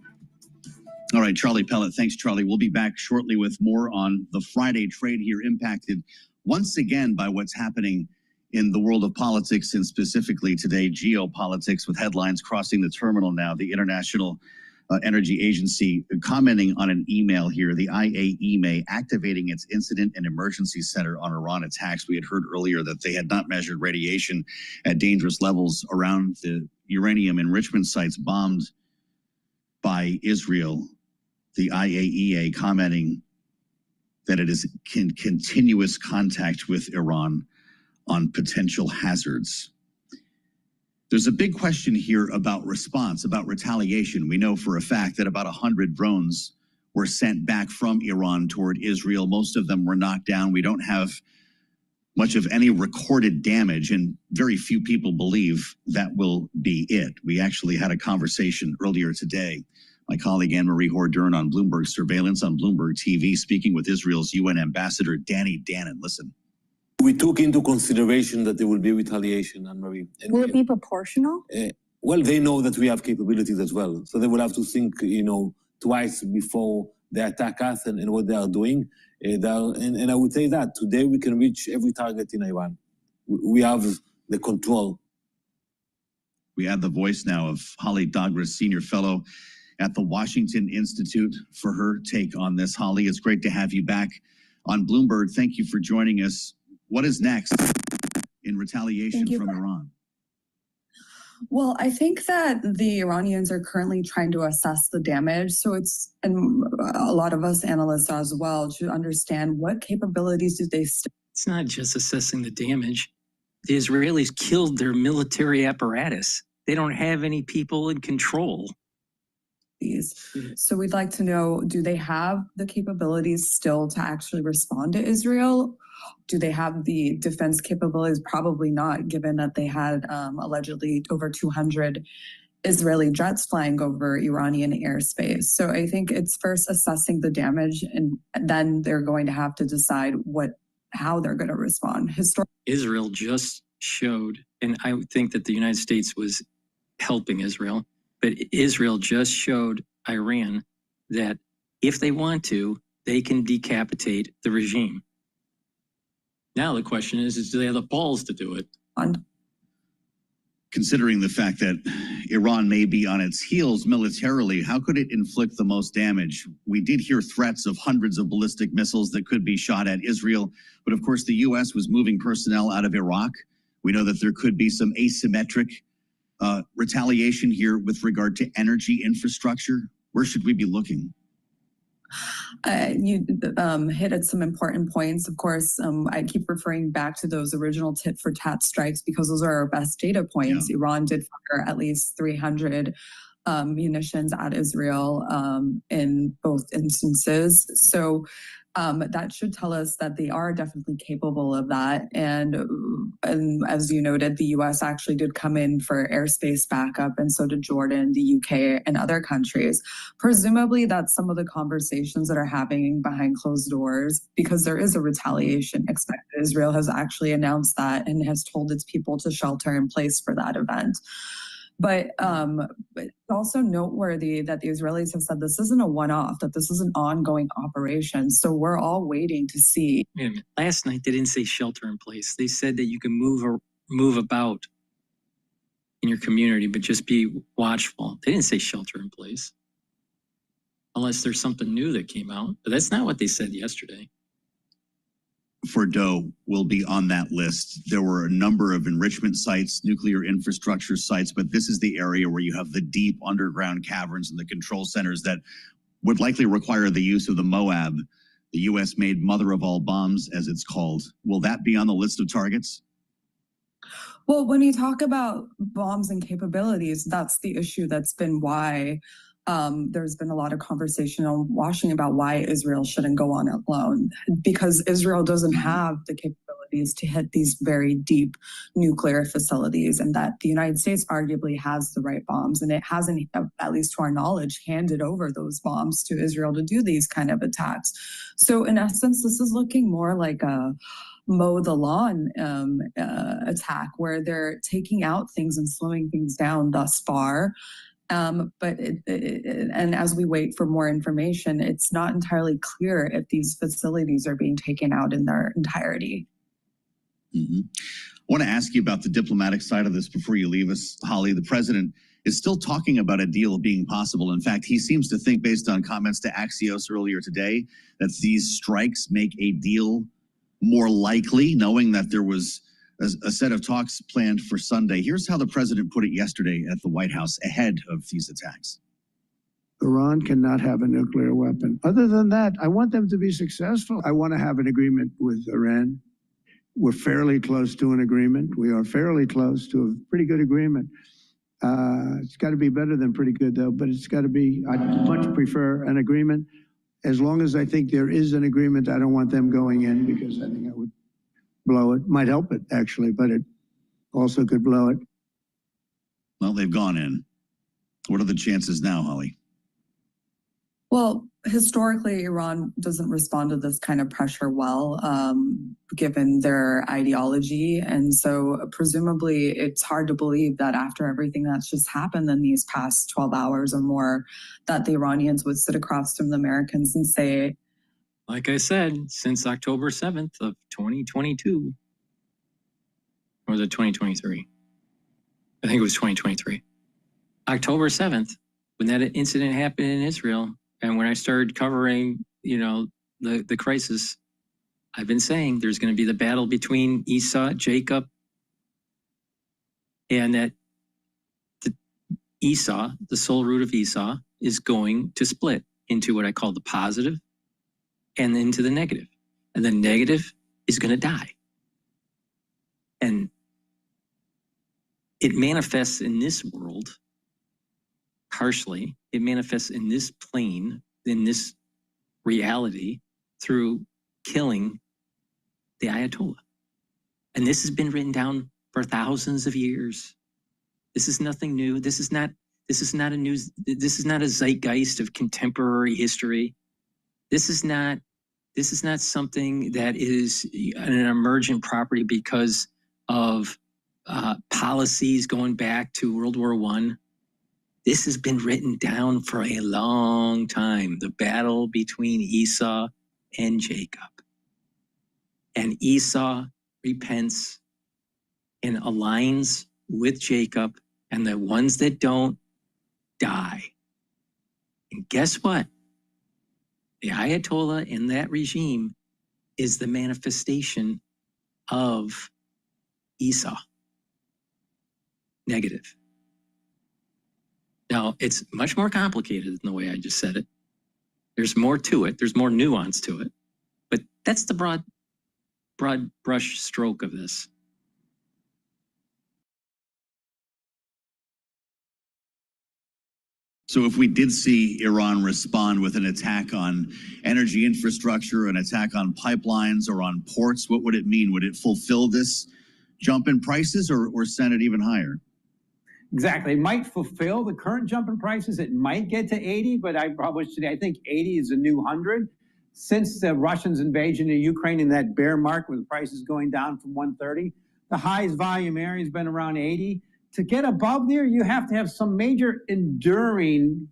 All right, Charlie Pellet. Thanks, Charlie. We'll be back shortly with more on the Friday trade here, impacted once again by what's happening in the world of politics, and specifically today, geopolitics, with headlines crossing the terminal now. The International Energy Agency commenting on an email here, the IAEA activating its Incident and Emergency Center on Iran attacks. We had heard earlier that they had not measured radiation at dangerous levels around the uranium enrichment sites bombed by Israel. The IAEA commenting that it is in continuous contact with Iran on potential hazards. There's a big question here about response, about retaliation. We know for a fact that about 100 drones were sent back from Iran toward Israel. Most of them were knocked down. We don't have much of any recorded damage, and very few people believe that will be it. We actually had a conversation earlier today. My colleague Anne-Marie Hordern on Bloomberg Surveillance on Bloomberg TV, speaking with Israel's UN Ambassador Danny Danon. Listen. We took into consideration that there will be retaliation, Anne-Marie. Will it be proportional? Well, they know that we have capabilities as well. So they will have to think, twice before they attack us and what they are doing. And I would say that today we can reach every target in Iran. We have the control. We have the voice now of Holly Dagres, Senior Fellow at the Washington Institute, for her take on this. Holly, it's great to have you back on Bloomberg. Thank you for joining us. What is next in retaliation from Iran? Well, I think that the Iranians are currently trying to assess the damage. So it's, and a lot of us analysts as well, to understand what capabilities do they still. It's not just assessing the damage. The Israelis killed their military apparatus. They don't have any people in control. So we'd like to know, do they have the capabilities still to actually respond to Israel? Do they have the defense capabilities? Probably not, given that they had allegedly over 200 Israeli jets flying over Iranian airspace. So I think it's first assessing the damage, and then they're going to have to decide how they're going to respond. Israel just showed, and I think that the United States was helping Israel, but Israel just showed Iran that if they want to, they can decapitate the regime. Now the question is do they have the balls to do it? Considering the fact that Iran may be on its heels militarily, how could it inflict the most damage? We did hear threats of hundreds of ballistic missiles that could be shot at Israel, but of course the U.S. was moving personnel out of Iraq. We know that there could be some asymmetric retaliation here with regard to energy infrastructure. Where should we be looking? You hit at some important points. Of course, I keep referring back to those original tit-for-tat strikes because those are our best data points. Yeah. Iran did fire at least 300 munitions at Israel in both instances. So that should tell us that they are definitely capable of that. And as you noted, the U.S. actually did come in for airspace backup, and so did Jordan, the UK, and other countries. Presumably, that's some of the conversations that are happening behind closed doors, because there is a retaliation expected. Israel has actually announced that and has told its people to shelter in place for that event. But it's also noteworthy that the Israelis have said this isn't a one-off, that this is an ongoing operation. So we're all waiting to see. Last night, they didn't say shelter in place. They said that you can move about in your community, but just be watchful. They didn't say shelter in place. Unless there's something new that came out. But that's not what they said yesterday. Fordo will be on that list. There were a number of enrichment sites, nuclear infrastructure sites, but this is the area where you have the deep underground caverns and the control centers that would likely require the use of the Moab, the U.S.-made mother of all bombs, as it's called. Will that be on the list of targets? Well, when you talk about bombs and capabilities, that's the issue. That's been why there's been a lot of conversation on Washington about why Israel shouldn't go on it alone, because Israel doesn't have the capabilities to hit these very deep nuclear facilities, and that the United States arguably has the right bombs, and it hasn't, at least to our knowledge, handed over those bombs to Israel to do these kind of attacks. So in essence, this is looking more like a mow the lawn attack, where they're taking out things and slowing things down thus far. But and as we wait for more information, it's not entirely clear if these facilities are being taken out in their entirety. Mm-hmm. I want to ask you about the diplomatic side of this before you leave us, Holly. The president is still talking about a deal being possible. In fact, he seems to think, based on comments to Axios earlier today, that these strikes make a deal more likely, knowing that there was a set of talks planned for Sunday. Here's how the president put it yesterday at the White House ahead of these attacks. Iran cannot have a nuclear weapon. Other than that, I want them to be successful. I want to have an agreement with Iran. We're fairly close to an agreement. We are fairly close to a pretty good agreement. It's got to be better than pretty good, though, but it's got to be, I'd much prefer an agreement. as long as I think there is an agreement, I don't want them going in because I think I would blow it. Might help it, actually, but it also could blow it. Well, they've gone in. What are the chances now, Holly? Well, historically, Iran doesn't respond to this kind of pressure well, given their ideology. And so presumably it's hard to believe that after everything that's just happened in these past 12 hours or more, that the Iranians would sit across from the Americans and say, like I said, since October 7th of 2022, or was it 2023? I think it was 2023. October 7th, when that incident happened in Israel, and when I started covering, the crisis, I've been saying there's going to be the battle between Esau, Jacob, and that Esau, the soul root of Esau, is going to split into what I call the positive and into the negative. And the negative is going to die. And it manifests in this world harshly. It manifests in this plane, in this reality, through killing the Ayatollah. And this has been written down for thousands of years. This is nothing new. This is not a zeitgeist of contemporary history. This is not something that is an emergent property because of policies going back to World War I. This has been written down for a long time, the battle between Esau and Jacob. And Esau repents and aligns with Jacob, and the ones that don't die. And guess what? The Ayatollah in that regime is the manifestation of Esau. Negative. Now, it's much more complicated than the way I just said it. There's more to it. There's more nuance to it. But that's the broad brush stroke of this. So if we did see Iran respond with an attack on energy infrastructure, an attack on pipelines or on ports, what would it mean? Would it fulfill this jump in prices or send it even higher? Exactly. It might fulfill the current jump in prices. It might get to 80, but I published today, I think 80 is a new 100. Since the Russians' invasion of Ukraine and that bear market with prices going down from 130, the highest volume area has been around 80. To get above there, you have to have some major enduring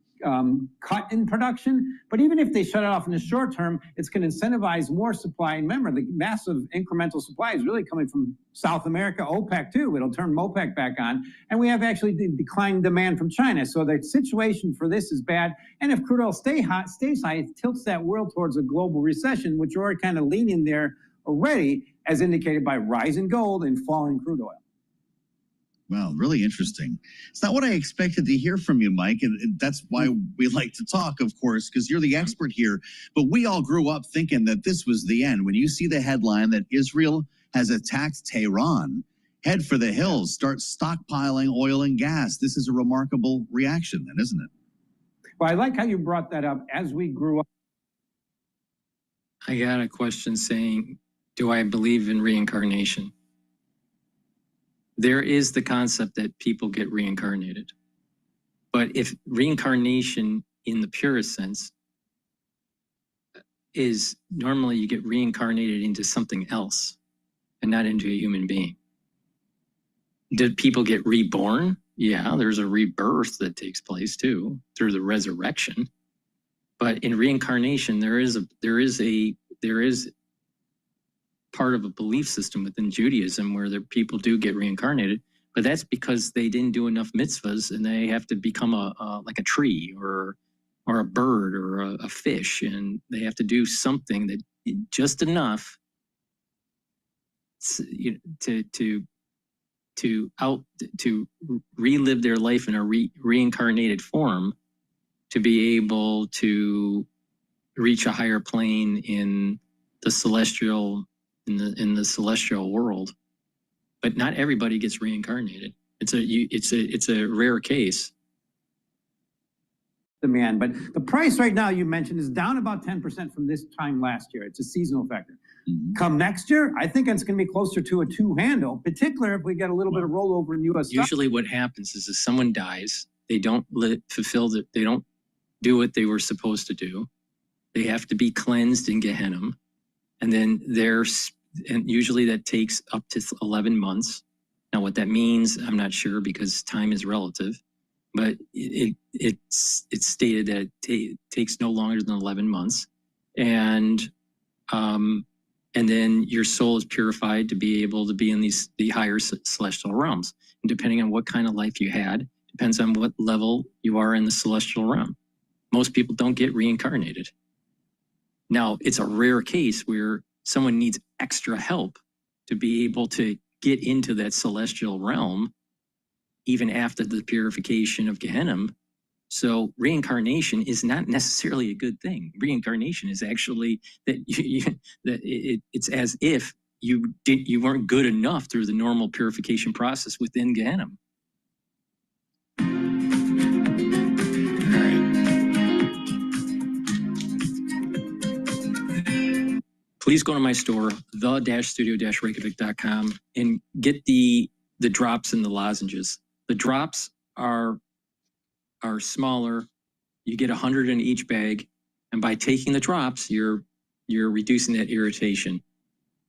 cut in production. But even if they shut it off in the short term, it's going to incentivize more supply. And remember, the massive incremental supply is really coming from South America, OPEC too. It'll turn MOPEC back on. And we have actually declining demand from China. So the situation for this is bad. And if crude oil stays high, it tilts that world towards a global recession, which we're already kind of leaning there already, as indicated by rising gold and falling crude oil. Wow, really interesting. It's not what I expected to hear from you, Mike, and that's why we like to talk, of course, because you're the expert here. But we all grew up thinking that this was the end. When you see the headline that Israel has attacked Tehran, head for the hills, start stockpiling oil and gas. This is a remarkable reaction then, isn't it? Well, I like how you brought that up. As we grew up, I got a question saying, do I believe in reincarnation? There is the concept that people get reincarnated. But if reincarnation in the purest sense is normally you get reincarnated into something else and not into a human being. Did people get reborn? Yeah, there's a rebirth that takes place too through the resurrection. But in reincarnation, there is part of a belief system within Judaism where people do get reincarnated, but that's because they didn't do enough mitzvahs and they have to become like a tree or a bird or a fish, and they have to do something that just enough to relive their life in a reincarnated form to be able to reach a higher plane in the celestial world. But not everybody gets reincarnated. It's a rare case. demand. But the price right now you mentioned is down about 10% from this time last year. It's a seasonal factor. Come next year, I think it's going to be closer to a 2 handle, particularly if we get a little bit of rollover in U.S. Usually what happens is if someone dies, they don't fulfill that. They don't do what they were supposed to do. They have to be cleansed in Gehenna. And then and usually that takes up to 11 months. Now what that means, I'm not sure because time is relative, but it's stated that it takes no longer than 11 months. And then your soul is purified to be able to be in the higher celestial realms. And depending on what kind of life you had, depends on what level you are in the celestial realm. Most people don't get reincarnated. Now, it's a rare case where someone needs extra help to be able to get into that celestial realm, even after the purification of Gehenna. So reincarnation is not necessarily a good thing. Reincarnation is actually that it's as if you weren't good enough through the normal purification process within Gehenna. All right. Please go to my store, the-studio-reykjavik.com, and get the drops and the lozenges. The drops are smaller. You get 100 in each bag, and by taking the drops, you're reducing that irritation.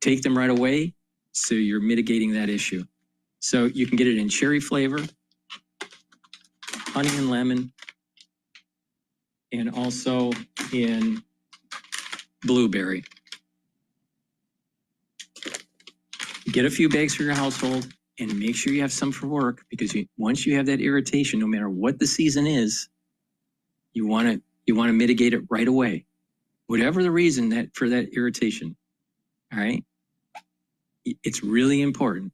Take them right away, so you're mitigating that issue. So you can get it in cherry flavor, honey and lemon, and also in blueberry. Get a few bags for your household. And make sure you have some for work, because once you have that irritation, no matter what the season is, you want to mitigate it right away, whatever the reason for that irritation. All right, it's really important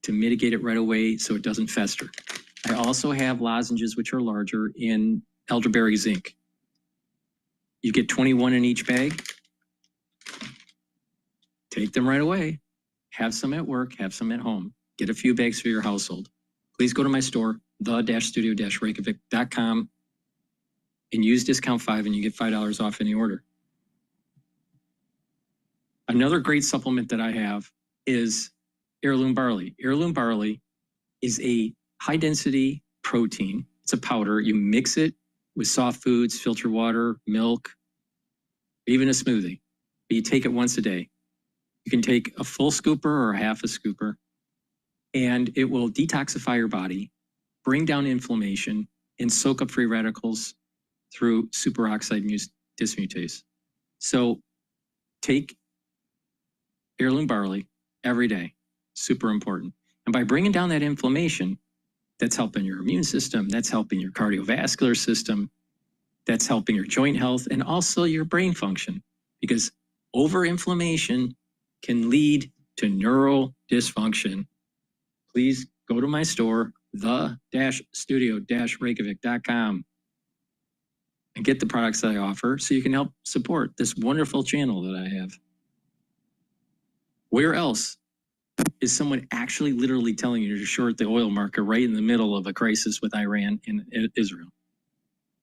to mitigate it right away so it doesn't fester. I also have lozenges which are larger in elderberry zinc. You get 21 in each bag. Take them right away. Have some at work. Have some at home. Get a few bags for your household. Please go to my store, the-studio-reykjavik.com, and use discount 5 and you get $5 off any order. Another great supplement that I have is heirloom barley. Heirloom barley is a high density protein. It's a powder. You mix it with soft foods, filtered water, milk, even a smoothie. But you take it once a day. You can take a full scooper or half a scooper, and it will detoxify your body, bring down inflammation, and soak up free radicals through superoxide dismutase. So take heirloom barley every day. Super important. And by bringing down that inflammation, that's helping your immune system, that's helping your cardiovascular system, that's helping your joint health, and also your brain function, because overinflammation can lead to neural dysfunction. Please go to my store, the-studio-reykjavik.com, and get the products that I offer so you can help support this wonderful channel that I have. Where else is someone actually literally telling you to short the oil market right in the middle of a crisis with Iran and Israel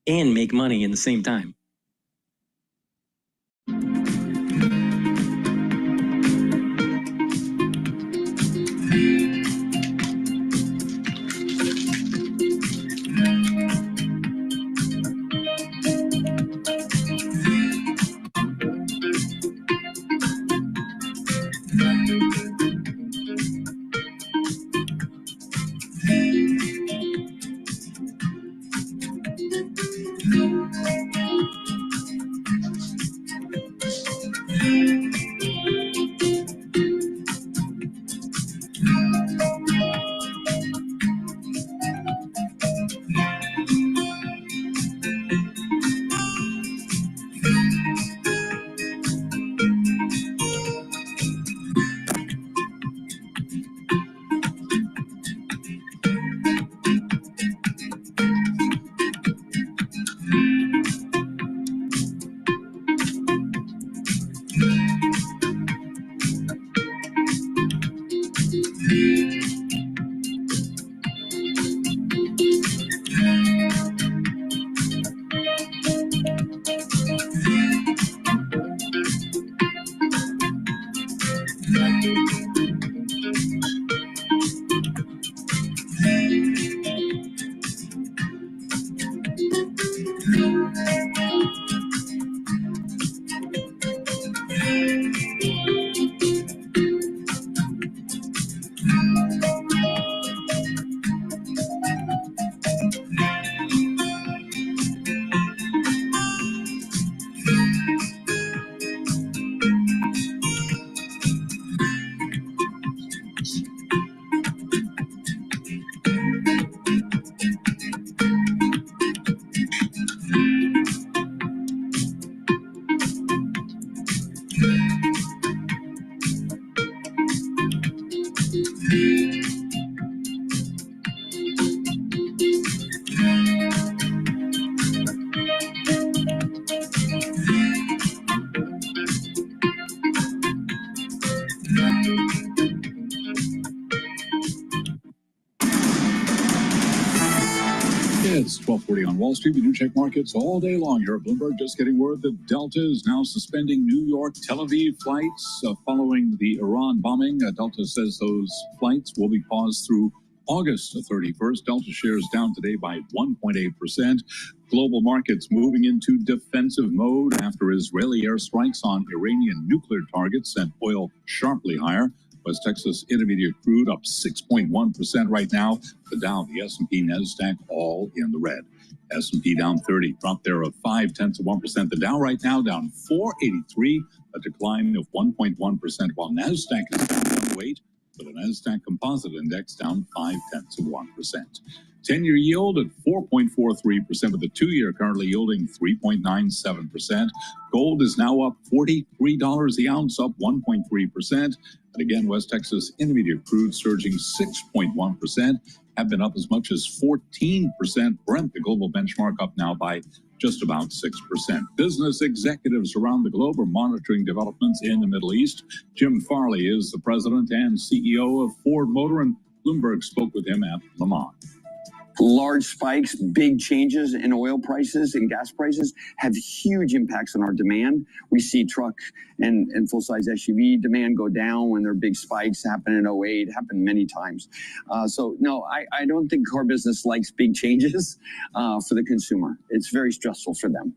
and make money in the same time? It's 12:40 on Wall Street. We do check markets all day long here at Bloomberg. Just getting word that Delta is now suspending New York, Tel Aviv flights following the Iran bombing. Delta says those flights will be paused through August 31st. Delta shares down today by 1.8%. Global markets moving into defensive mode after Israeli airstrikes on Iranian nuclear targets sent oil sharply higher. West Texas Intermediate crude up 6.1% right now. The Dow, the S&P, NASDAQ all in the red. S&P down 30, drop there of 0.5%. The Dow right now down 483, a decline of 1.1%, while NASDAQ is down 108, with the NASDAQ Composite Index down 0.5%. 10-year yield at 4.43%, with the 2-year currently yielding 3.97%. Gold is now up $43 the ounce, up 1.3%. And again, West Texas Intermediate crude surging 6.1%, have been up as much as 14%. Brent, the global benchmark, up now by just about 6%. Business executives around the globe are monitoring developments in the Middle East. Jim Farley is the president and CEO of Ford Motor, and Bloomberg spoke with him at Le Mans. Large spikes, big changes in oil prices and gas prices have huge impacts on our demand. We see truck and full-size SUV demand go down when there are big spikes. Happen in 08, happened many times. So no, I don't think car business likes big changes for the consumer. It's very stressful for them.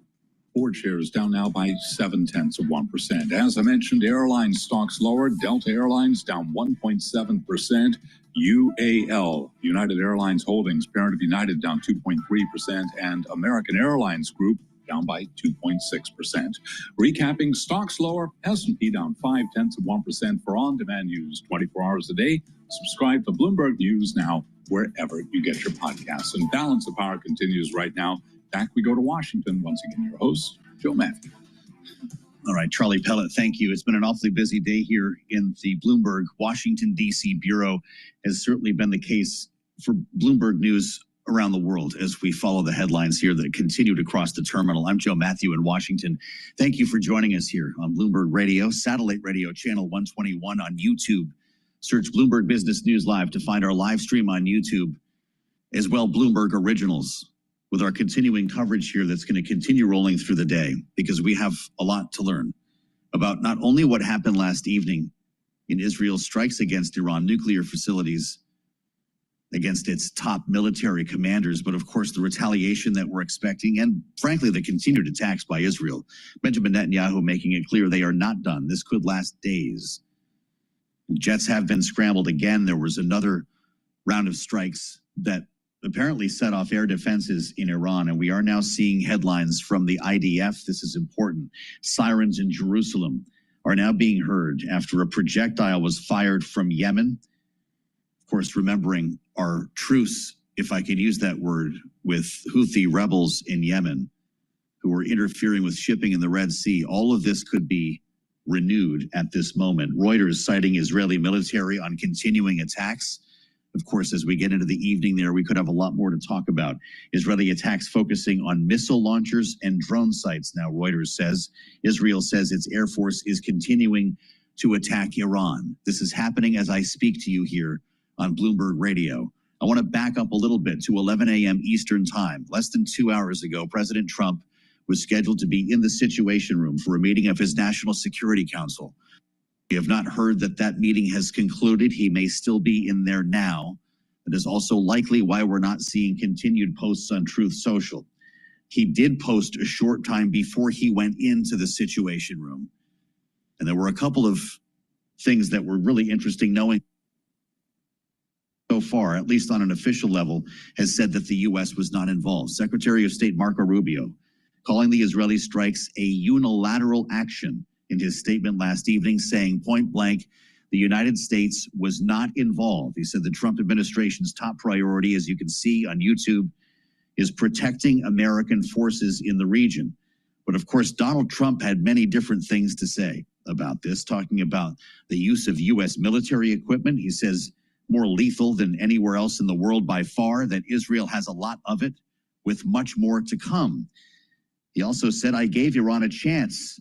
Ford shares down now by 0.7%. As I mentioned, airline stocks lower. Delta Airlines down 1.7%. UAL, United Airlines Holdings, parent of United, down 2.3%, and American Airlines Group down by 2.6%. Recapping, stocks lower, S&P down 0.5% for on-demand news 24 hours a day. Subscribe to Bloomberg News now wherever you get your podcasts. And Balance of Power continues right now. Back we go to Washington. Once again, your host, Joe Matthew. All right, Charlie Pellet, thank you. It's been an awfully busy day here in the Bloomberg Washington, D.C. Bureau. Has certainly been the case for Bloomberg News around the world as we follow the headlines here that continue to cross the terminal. I'm Joe Matthew in Washington. Thank you for joining us here on Bloomberg Radio, satellite radio, channel 121 on YouTube. Search Bloomberg Business News Live to find our live stream on YouTube, as well Bloomberg Originals, with our continuing coverage here that's going to continue rolling through the day, because we have a lot to learn about not only what happened last evening in Israel's strikes against Iran nuclear facilities, against its top military commanders, but of course the retaliation that we're expecting, and frankly the continued attacks by Israel. Benjamin Netanyahu making it clear they are not done. This could last days. Jets have been scrambled again. There was another round of strikes that apparently set off air defenses in Iran, and we are now seeing headlines from the IDF. This is important. Sirens in Jerusalem are now being heard after a projectile was fired from Yemen. Of course, remembering our truce, if I can use that word, with Houthi rebels in Yemen who were interfering with shipping in the Red Sea. All of this could be renewed at this moment. Reuters citing Israeli military on continuing attacks. Of course, as we get into the evening there, we could have a lot more to talk about. Israeli attacks focusing on missile launchers and drone sites. Now, Reuters says, Israel says its Air Force is continuing to attack Iran. This is happening as I speak to you here on Bloomberg Radio. I want to back up a little bit to 11 a.m. Eastern Time. Less than 2 hours ago, President Trump was scheduled to be in the Situation Room for a meeting of his National Security Council. We have not heard that that meeting has concluded. He may still be in there now. That is also likely why we're not seeing continued posts on Truth Social. He did post a short time before he went into the Situation Room. And there were a couple of things that were really interesting knowing so far, at least on an official level, has said that the U.S. was not involved. Secretary of State Marco Rubio calling the Israeli strikes a unilateral action in his statement last evening, saying point blank, the United States was not involved. He said the Trump administration's top priority, as you can see on YouTube, is protecting American forces in the region. But of course, Donald Trump had many different things to say about this, talking about the use of U.S. military equipment. He says more lethal than anywhere else in the world by far, that Israel has a lot of it, with much more to come. He also said, I gave Iran a chance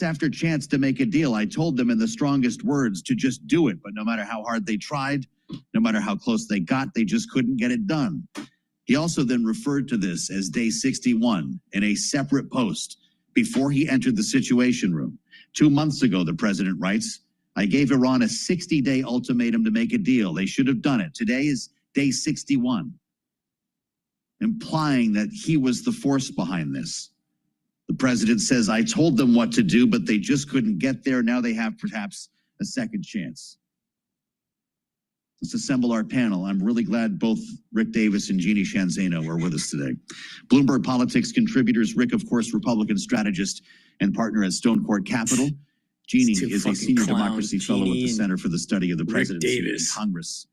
after chance to make a deal. I told them in the strongest words to just do it. But no matter how hard they tried, no matter how close they got, they just couldn't get it done. He also then referred to this as day 61 in a separate post before he entered the Situation Room. 2 months ago, the president writes, I gave Iran a 60-day ultimatum to make a deal. They should have done it. Today is day 61, implying that he was the force behind this. The president says, I told them what to do, but they just couldn't get there. Now they have perhaps a second chance. Let's assemble our panel. I'm really glad both Rick Davis and Jeannie Shanzano are with us today. Bloomberg Politics contributors, Rick, of course, Republican strategist and partner at Stone Court Capital. Jeannie is a senior democracy fellow at the Center for the Study of the Presidency in Congress.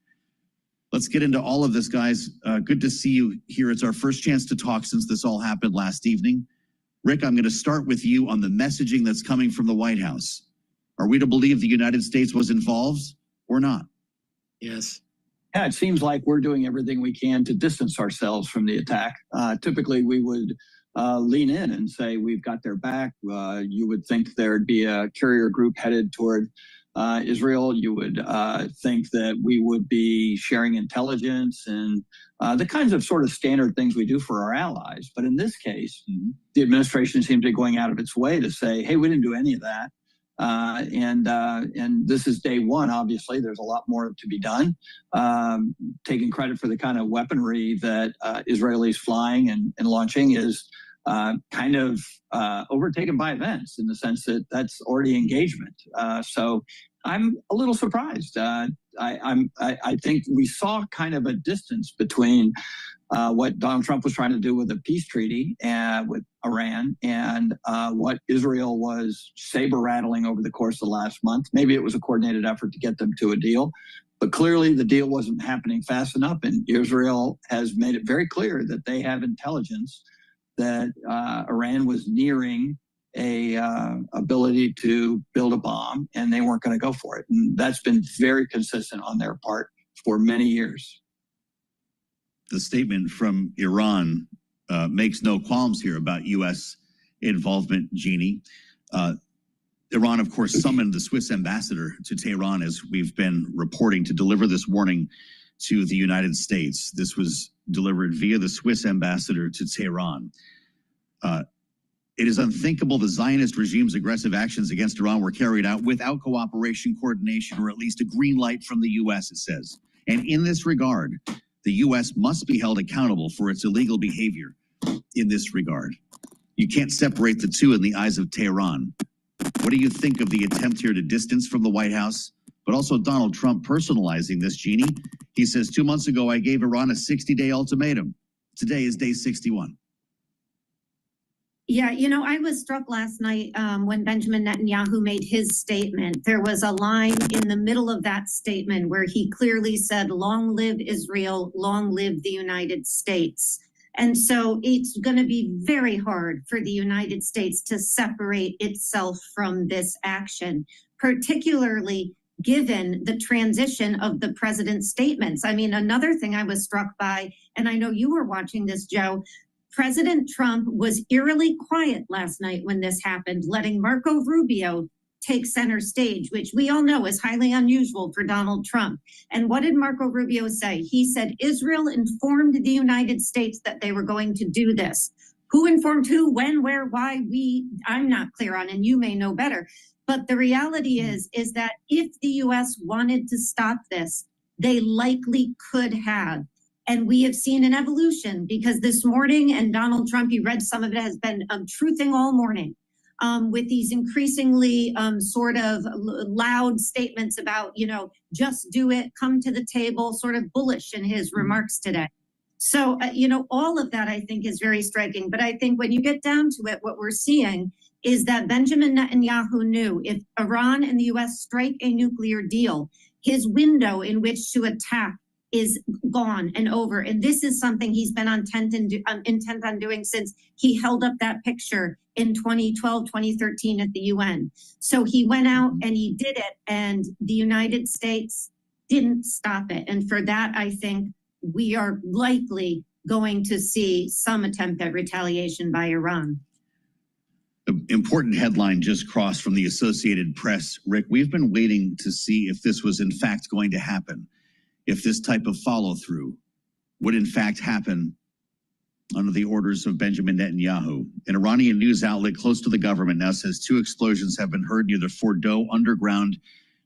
Let's get into all of this, guys. Good to see you here. It's our first chance to talk since this all happened last evening. Rick, I'm going to start with you on the messaging that's coming from the White House. Are we to believe the United States was involved or not? Yes. Yeah, it seems like we're doing everything we can to distance ourselves from the attack. Typically, we would lean in and say we've got their back. You would think there'd be a carrier group headed toward Israel. You would think that we would be sharing intelligence and the kinds of sort of standard things we do for our allies. But in this case, the administration seems to be going out of its way to say, hey, we didn't do any of that. And this is day one. Obviously, there's a lot more to be done. Taking credit for the kind of weaponry that Israelis flying and launching is kind of overtaken by events in the sense that that's already engagement. So I'm a little surprised. I think we saw kind of a distance between what Donald Trump was trying to do with a peace treaty with Iran and what Israel was saber rattling over the course of the last month. Maybe it was a coordinated effort to get them to a deal, but clearly the deal wasn't happening fast enough. And Israel has made it very clear that they have intelligence that Iran was nearing a ability to build a bomb, and they weren't going to go for it. And that's been very consistent on their part for many years. The statement from Iran makes no qualms here about U.S. involvement, Jeannie. Iran, of course, summoned the Swiss ambassador to Tehran, as we've been reporting, to deliver this warning to the United States. This was delivered via the Swiss ambassador to Tehran. It is unthinkable the Zionist regime's aggressive actions against Iran were carried out without cooperation, coordination, or at least a green light from the U.S., it says. And in this regard, the U.S. must be held accountable for its illegal behavior in this regard. You can't separate the two in the eyes of Tehran. What do you think of the attempt here to distance from the White House, but also Donald Trump personalizing this, Jeannie? He says, 2 months ago, I gave Iran a 60-day ultimatum. Today is day 61. Yeah, you know, I was struck last night when Benjamin Netanyahu made his statement. There was a line in the middle of that statement where he clearly said, long live Israel, long live the United States. And so it's going to be very hard for the United States to separate itself from this action, particularly given the transition of the president's statements. I mean, another thing I was struck by, and I know you were watching this, Joe, President Trump was eerily quiet last night when this happened, letting Marco Rubio take center stage, which we all know is highly unusual for Donald Trump. And what did Marco Rubio say? He said, Israel informed the United States that they were going to do this. Who informed who, when, where, why, I'm not clear on, and you may know better. But the reality is that if the U.S. wanted to stop this, they likely could have. And we have seen an evolution because this morning, and Donald Trump, you read some of it, has been truthing all morning with these increasingly sort of loud statements about, you know, just do it, come to the table, sort of bullish in his remarks today. So, you know, all of that I think is very striking. But I think when you get down to it, what we're seeing is that Benjamin Netanyahu knew if Iran and the U.S. strike a nuclear deal, his window in which to attack is gone and over. And this is something he's been intent on doing since he held up that picture in 2012, 2013 at the UN. So he went out and he did it, and the United States didn't stop it. And for that, I think we are likely going to see some attempt at retaliation by Iran. An important headline just crossed from the Associated Press. Rick, we've been waiting to see if this was in fact going to happen. If this type of follow-through would in fact happen under the orders of Benjamin Netanyahu. An Iranian news outlet close to the government now says 2 explosions have been heard near the Fordow underground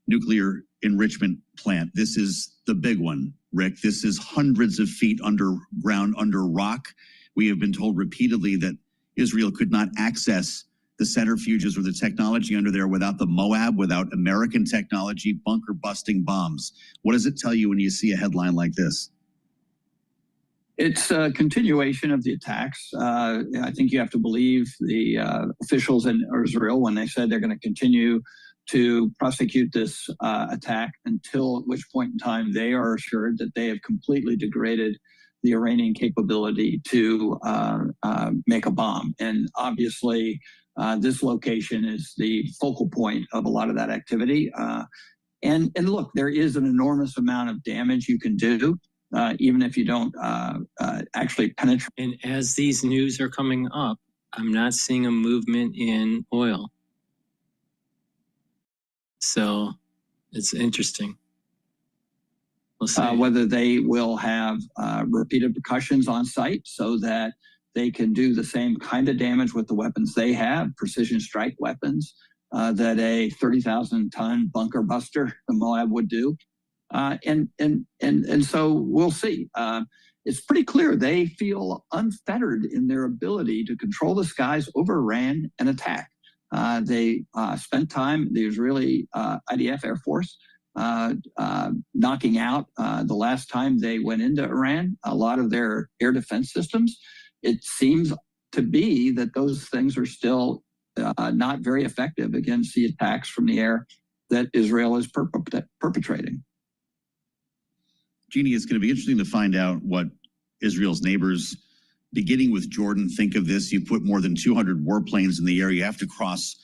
nuclear enrichment plant. This is the big one, Rick. This is hundreds of feet underground, under rock. We have been told repeatedly that Israel could not access the centrifuges or the technology under there without the Moab, without American technology, bunker-busting bombs. What does it tell you when you see a headline like this? It's a continuation of the attacks. I think you have to believe the officials in Israel when they said they're going to continue to prosecute this attack until at which point in time they are assured that they have completely degraded the Iranian capability to make a bomb. And obviously, this location is the focal point of a lot of that activity. And look, there is an enormous amount of damage you can do, even if you don't actually penetrate. And as these news are coming up, I'm not seeing a movement in oil. So it's interesting. We'll see. Whether they will have repeated percussions on site so that they can do the same kind of damage with the weapons they have, precision strike weapons, that a 30,000-ton bunker buster, the Moab, would do. And so we'll see. It's pretty clear they feel unfettered in their ability to control the skies over Iran and attack. They spent time, the Israeli IDF Air Force, knocking out the last time they went into Iran, a lot of their air defense systems. It seems to be that those things are still not very effective against the attacks from the air that Israel is perpetrating. Jeannie, it's going to be interesting to find out what Israel's neighbors, beginning with Jordan, think of this. You put more than 200 warplanes in the air. You have to cross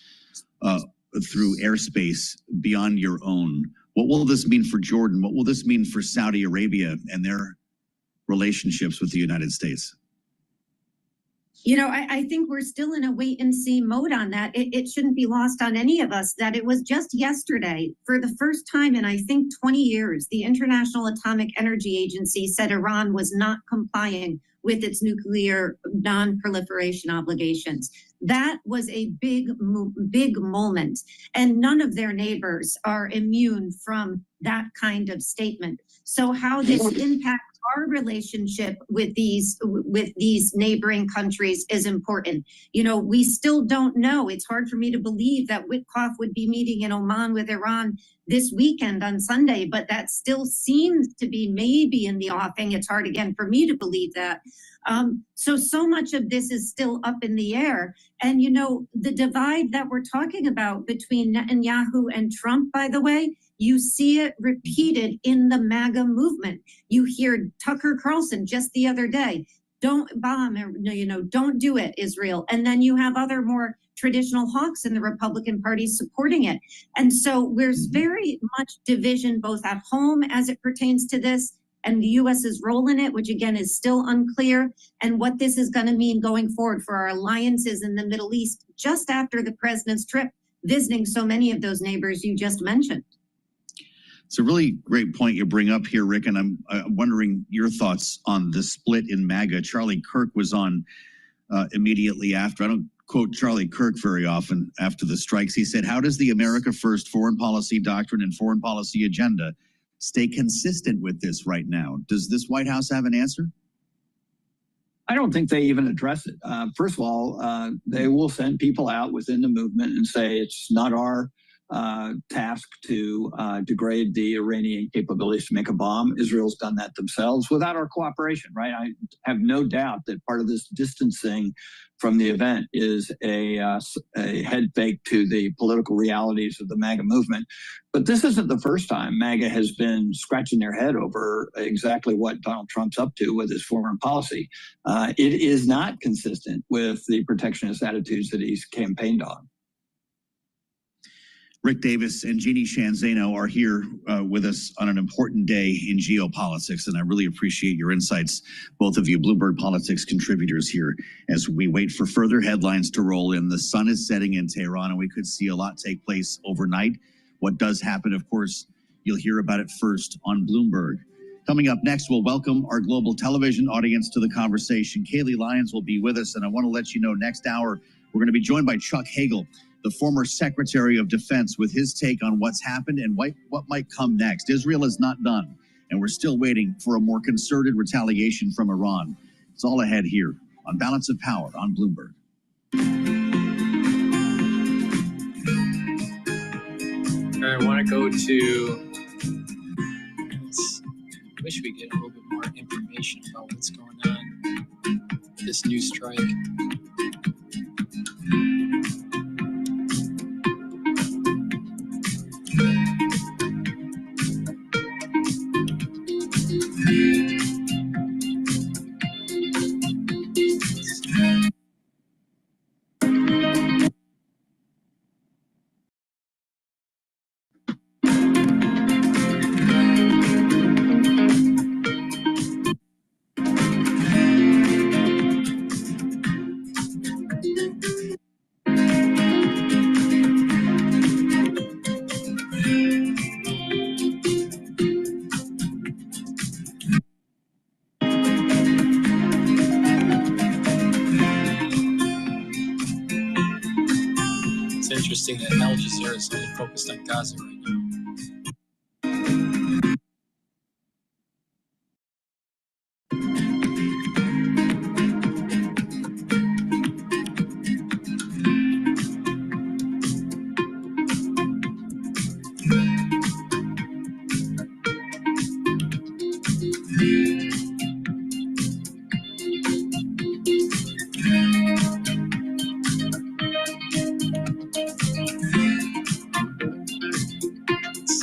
through airspace beyond your own. What will this mean for Jordan? What will this mean for Saudi Arabia and their relationships with the United States? You know, I think we're still in a wait and see mode on that. It shouldn't be lost on any of us that it was just yesterday, for the first time in, I think, 20 years, the International Atomic Energy Agency said Iran was not complying with its nuclear non-proliferation obligations. That was a big moment, and none of their neighbors are immune from that kind of statement. So how this impacts our relationship with these neighboring countries is important. You know, we still don't know. It's hard for me to believe that Witkoff would be meeting in Oman with Iran this weekend on Sunday, but that still seems to be maybe in the offing. It's hard again for me to believe that. So much of this is still up in the air. And, you know, the divide that we're talking about between Netanyahu and Trump, by the way, you see it repeated in the MAGA movement. You hear Tucker Carlson just the other day, don't bomb, you know, don't do it, Israel. And then you have other more traditional hawks in the Republican Party supporting it. And so there's very much division both at home as it pertains to this, and the U.S.'s role in it, which again is still unclear, and what this is going to mean going forward for our alliances in the Middle East just after the president's trip, visiting so many of those neighbors you just mentioned. It's a really great point you bring up here, Rick, and I'm wondering your thoughts on the split in MAGA. Charlie Kirk was on immediately after. I don't quote Charlie Kirk very often after the strikes. He said, how does the America First foreign policy doctrine and foreign policy agenda stay consistent with this right now? Does this White House have an answer? I don't think they even address it. First of all, they will send people out within the movement and say it's not our task to degrade the Iranian capabilities to make a bomb. Israel's done that themselves without our cooperation, right? I have no doubt that part of this distancing from the event is a head fake to the political realities of the MAGA movement. But this isn't the first time MAGA has been scratching their head over exactly what Donald Trump's up to with his foreign policy. It is not consistent with the protectionist attitudes that he's campaigned on. Rick Davis and Jeannie Shanzano are here with us on an important day in geopolitics, and I really appreciate your insights, both of you Bloomberg Politics contributors here, as we wait for further headlines to roll in. The sun is setting in Tehran, and we could see a lot take place overnight. What does happen, of course, you'll hear about it first on Bloomberg. Coming up next, we'll welcome our global television audience to the conversation. Kaylee Lyons will be with us, and I want to let you know next hour we're going to be joined by Chuck Hagel, the former Secretary of Defense, with his take on what's happened and what might come next. Israel is not done, and we're still waiting for a more concerted retaliation from Iran. It's all ahead here on Balance of Power on Bloomberg. I want to go to, I wish we get a little bit more information about what's going on with this new strike. Interesting that Al Jazeera is only focused on Gaza right now.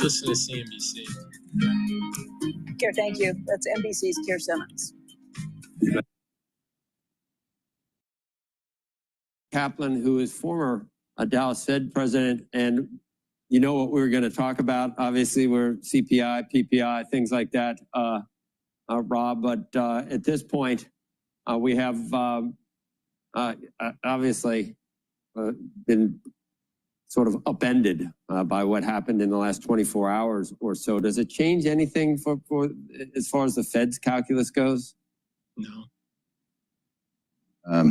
Listen to CNBC. Care, thank you. That's NBC's Keir Simmons. Kaplan, who is former Dallas Fed president, and you know what we were going to talk about. Obviously, we're CPI, PPI, things like that, Rob. But at this point, we have obviously been sort of upended by what happened in the last 24 hours or so. Does it change anything for as far as the Fed's calculus goes? No. I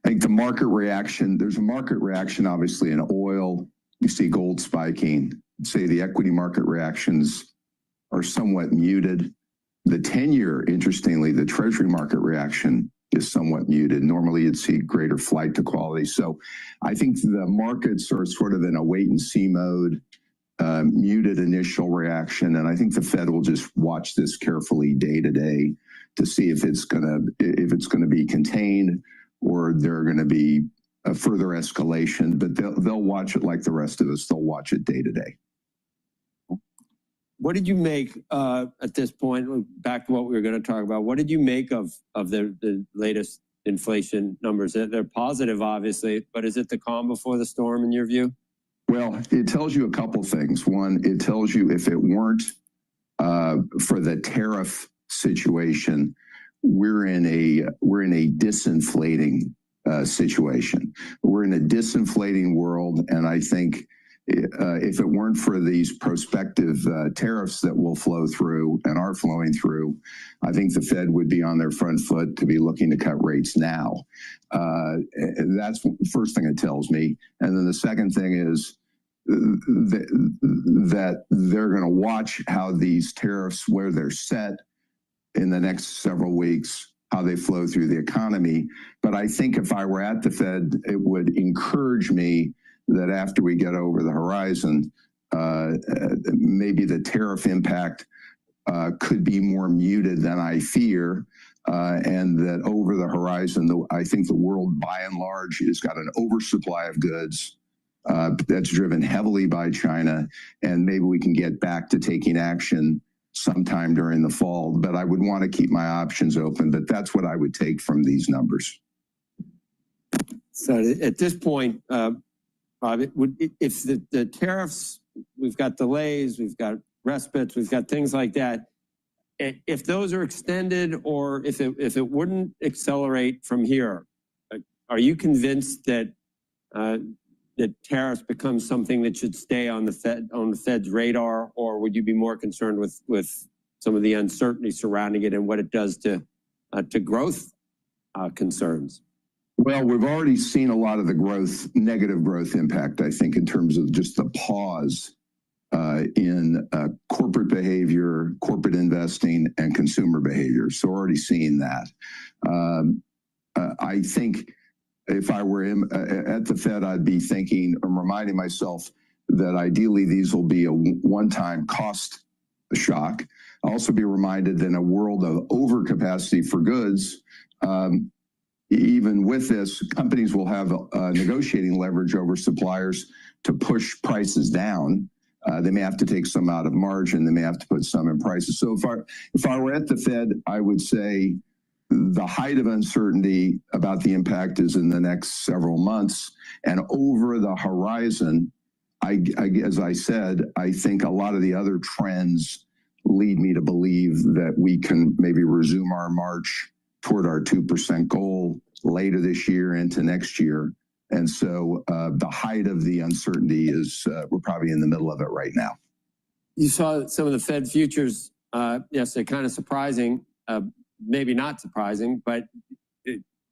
think the market reaction, there's a market reaction obviously in oil. You see gold spiking. Say the equity market reactions are somewhat muted. The 10-year, interestingly, the treasury market reaction is somewhat muted. Normally you'd see greater flight to quality. So I think the markets are sort of in a wait and see mode, muted initial reaction. And I think the Fed will just watch this carefully day to day to see if it's gonna be contained or there are gonna be a further escalation, but they'll watch it like the rest of us. They'll watch it day to day. What did you make at this point, back to what we were going to talk about, what did you make of the latest inflation numbers? They're positive, obviously, but is it the calm before the storm in your view? Well, it tells you a couple things. One, it tells you if it weren't for the tariff situation, we're in a disinflating situation. We're in a disinflating world, and I think if it weren't for these prospective tariffs that will flow through and are flowing through, I think the Fed would be on their front foot to be looking to cut rates now. That's the first thing it tells me. And then the second thing is that they're going to watch how these tariffs, where they're set in the next several weeks, how they flow through the economy. But I think if I were at the Fed, it would encourage me that after we get over the horizon, maybe the tariff impact could be more muted than I fear, and that over the horizon, I think the world by and large has got an oversupply of goods that's driven heavily by China, and maybe we can get back to taking action sometime during the fall. But I would want to keep my options open, but that's what I would take from these numbers. So at this point, if the tariffs, we've got delays, we've got respites, we've got things like that. If those are extended, or if it wouldn't accelerate from here, are you convinced that that tariffs become something that should stay on the Fed's radar, or would you be more concerned with some of the uncertainty surrounding it and what it does to growth concerns? Well, we've already seen a lot of the growth, negative growth impact, I think, in terms of just the pause in corporate behavior, corporate investing, and consumer behavior. So we're already seeing that. I think if I were at the Fed, I'd be thinking or reminding myself that ideally these will be a one-time cost shock. I'll also be reminded that in a world of overcapacity for goods, even with this, companies will have negotiating leverage over suppliers to push prices down. They may have to take some out of margin. They may have to put some in prices. So if I were at the Fed, I would say the height of uncertainty about the impact is in the next several months. And over the horizon, as I said, I think a lot of the other trends lead me to believe that we can maybe resume our march toward our 2% goal later this year into next year. And so the height of the uncertainty is we're probably in the middle of it right now. You saw some of the Fed futures yesterday, kind of surprising, maybe not surprising, but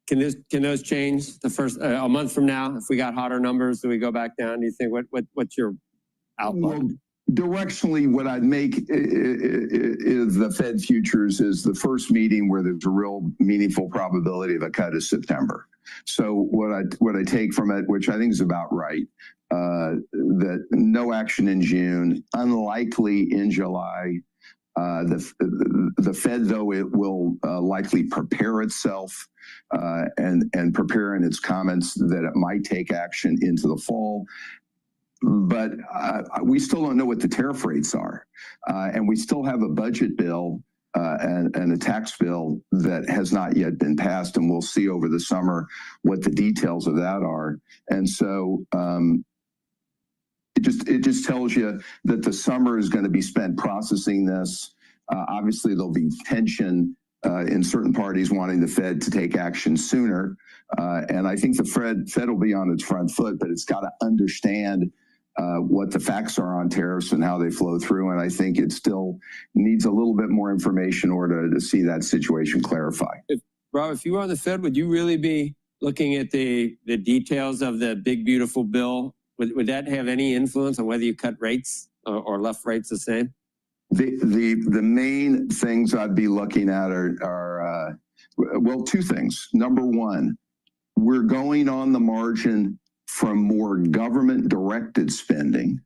can those change the first a month from now? If we got hotter numbers, do we go back down? Do you think what's your outlook? Well, directionally, what I'd make is the Fed futures is the first meeting where there's a real meaningful probability of a cut is September. So what I take from it, which I think is about right, that no action in June, unlikely in July. The Fed, though, it will likely prepare itself and prepare in its comments that it might take action into the fall. But we still don't know what the tariff rates are. And we still have a budget bill and a tax bill that has not yet been passed. And we'll see over the summer what the details of that are. And so it just tells you that the summer is going to be spent processing this. Obviously, there'll be tension in certain parties wanting the Fed to take action sooner. And I think the Fed will be on its front foot, but it's got to understand what the facts are on tariffs and how they flow through. And I think it still needs a little bit more information in order to see that situation clarify. Rob, if you were on the Fed, would you really be looking at the details of the big, beautiful bill? Would that have any influence on whether you cut rates or left rates the same? The main things I'd be looking at are well, two things. Number one, we're going on the margin from more government-directed spending,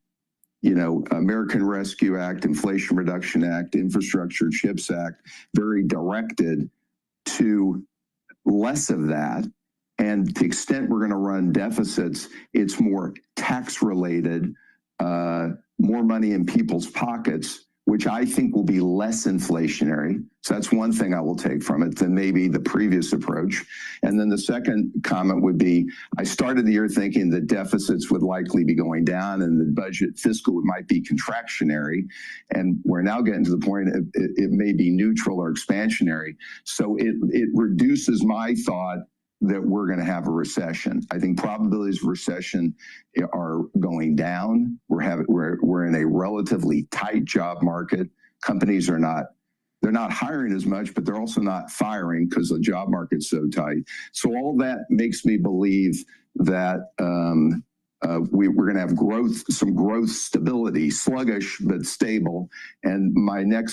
American Rescue Act, Inflation Reduction Act, Infrastructure CHIPS Act, very directed, to less of that. And to the extent we're going to run deficits, it's more tax-related, more money in people's pockets, which I think will be less inflationary. So that's one thing I will take from it than maybe the previous approach. And then the second comment would be, I started the year thinking that deficits would likely be going down and the budget fiscal might be contractionary. And we're now getting to the point it may be neutral or expansionary. So it reduces my thought that we're going to have a recession. I think probabilities of recession are going down. We're in a relatively tight job market. Companies they're not hiring as much, but they're also not firing because the job market's so tight. So all that makes me believe that we're going to have some growth stability, sluggish but stable. And my main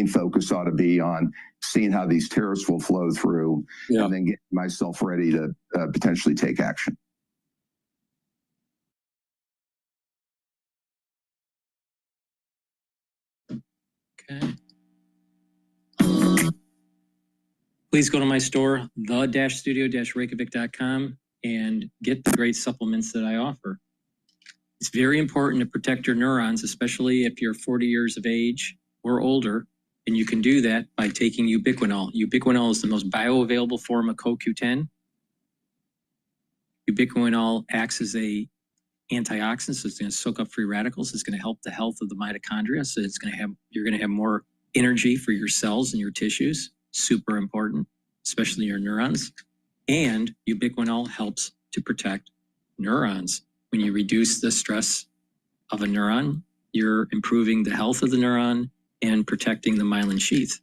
focus ought to be on seeing how these tariffs will flow through, and then getting myself ready to potentially take action. Okay. Please go to my store, the-studio-reykjavik.com, and get the great supplements that I offer. It's very important to protect your neurons, especially if you're 40 years of age or older, and you can do that by taking ubiquinol. Ubiquinol is the most bioavailable form of CoQ10. Ubiquinol acts as a antioxidant, so it's going to soak up free radicals. It's going to help the health of the mitochondria, so you're going to have more energy for your cells and your tissues. Super important, especially your neurons. And ubiquinol helps to protect neurons. When you reduce the stress of a neuron, you're improving the health of the neuron and protecting the myelin sheath.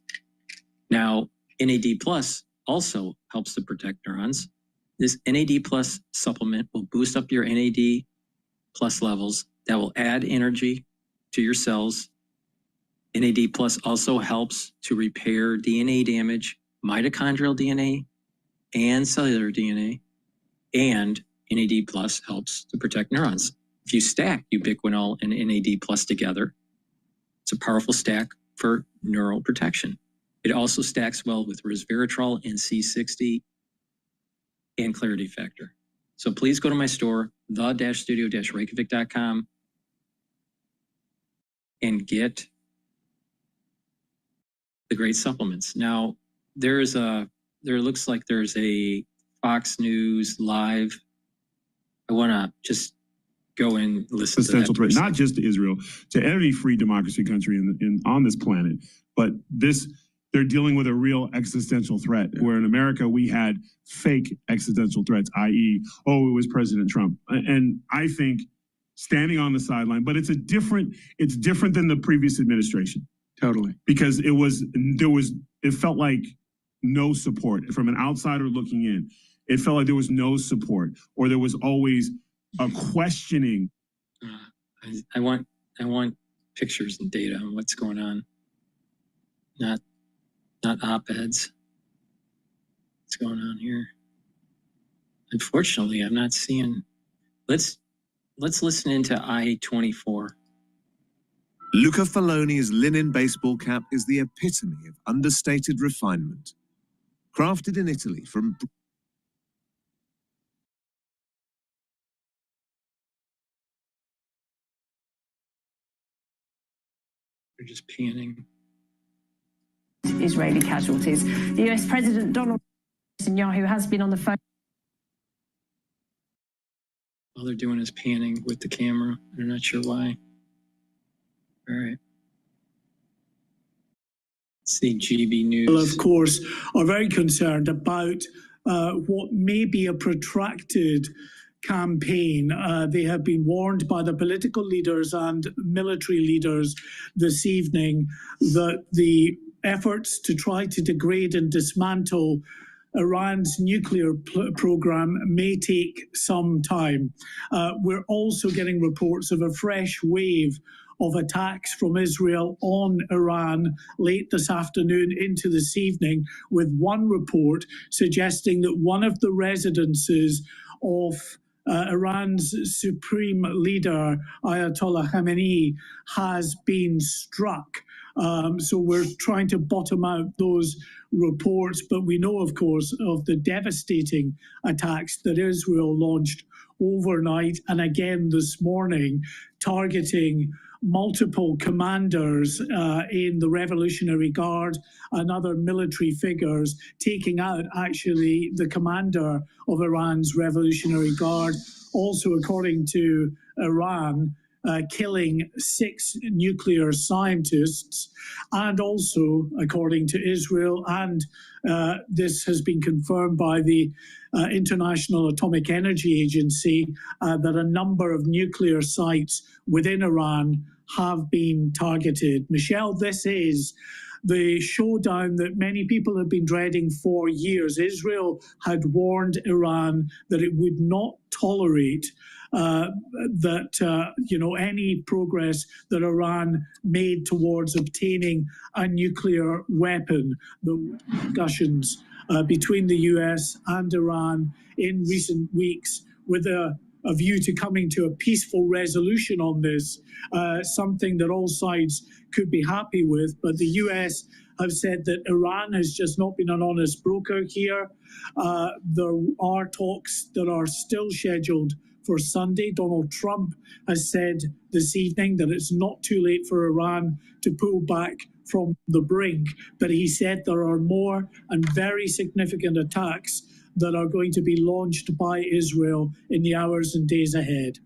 Now, NAD plus also helps to protect neurons. This NAD plus supplement will boost up your NAD plus levels. That will add energy to your cells. NAD plus also helps to repair DNA damage, mitochondrial DNA and cellular DNA, and NAD plus helps to protect neurons. If you stack ubiquinol and NAD plus together, it's a powerful stack for neural protection. It also stacks well with resveratrol and C60 and clarity factor. So please go to my store, the-studio-reykjavik.com, and get the great supplements. Now, there looks like there's a Fox News Live. I want to just go and listen to that. Existential threat, not just to Israel, to every free democracy country on this planet, but they're dealing with a real existential threat, where in America we had fake existential threats, i.e., oh, it was President Trump. And I think standing on the sideline, but it's different than the previous administration. Totally. Because it felt like no support from an outsider looking in. It felt like there was no support, or there was always a questioning. I want pictures and data on what's going on, not op-eds. What's going on here? Unfortunately, I'm not seeing. Let's listen into I-24. Luca Fallone's linen baseball cap is the epitome of understated refinement. Crafted in Italy from... They're just panning. Israeli casualties. The US President Donald Netanyahu has been on the phone. All they're doing is panning with the camera. I'm not sure why. All right. Let's see GB News. Well, of course, are very concerned about what may be a protracted campaign. They have been warned by the political leaders and military leaders this evening that the efforts to try to degrade and dismantle Iran's nuclear program may take some time. We're also getting reports of a fresh wave of attacks from Israel on Iran late this afternoon into this evening, with one report suggesting that one of the residences of Iran's supreme leader, Ayatollah Khamenei, has been struck. So we're trying to bottom out those reports, but we know, of course, of the devastating attacks that Israel launched overnight and again this morning, targeting multiple commanders in the Revolutionary Guard and other military figures, taking out actually the commander of Iran's Revolutionary Guard. Also, according to Iran, killing 6 nuclear scientists, and also, according to Israel, and this has been confirmed by the International Atomic Energy Agency, that a number of nuclear sites within Iran have been targeted. Michelle, this is the showdown that many people have been dreading for years. Israel had warned Iran that it would not tolerate any progress that Iran made towards obtaining a nuclear weapon. The discussions between the US and Iran in recent weeks with a view to coming to a peaceful resolution on this, something that all sides could be happy with. But the US have said that Iran has just not been an honest broker here. There are talks that are still scheduled for Sunday. Donald Trump has said this evening that it's not too late for Iran to pull back from the brink, but he said there are more and very significant attacks that are going to be launched by Israel in the hours and days ahead.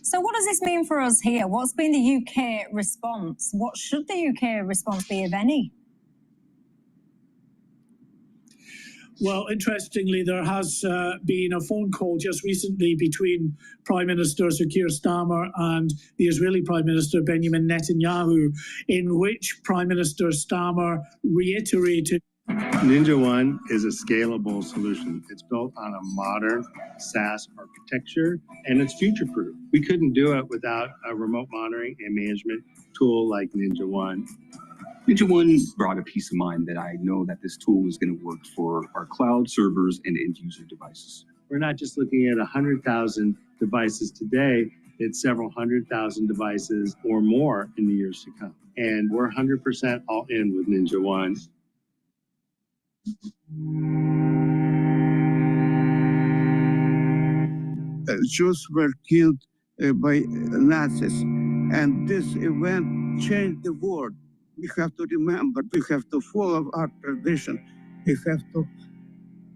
So what does this mean for us here? What's been the UK response? What should the UK response be, if any? Well, interestingly, there has been a phone call just recently between Prime Minister Sir Keir Starmer and the Israeli Prime Minister Benjamin Netanyahu, in which Prime Minister Starmer reiterated Ninja One is a scalable solution. It's built on a modern SaaS architecture and it's future-proof. We couldn't do it without a remote monitoring and management tool like Ninja One. Ninja One brought a peace of mind that I know that this tool is going to work for our cloud servers and end user devices. We're not just looking at 100,000 devices today, it's several 100,000 devices or more in the years to come. And we're 100% all in with Ninja One. Jews were killed by Nazis, and this event changed the world. We have to remember, we have to follow our tradition, we have to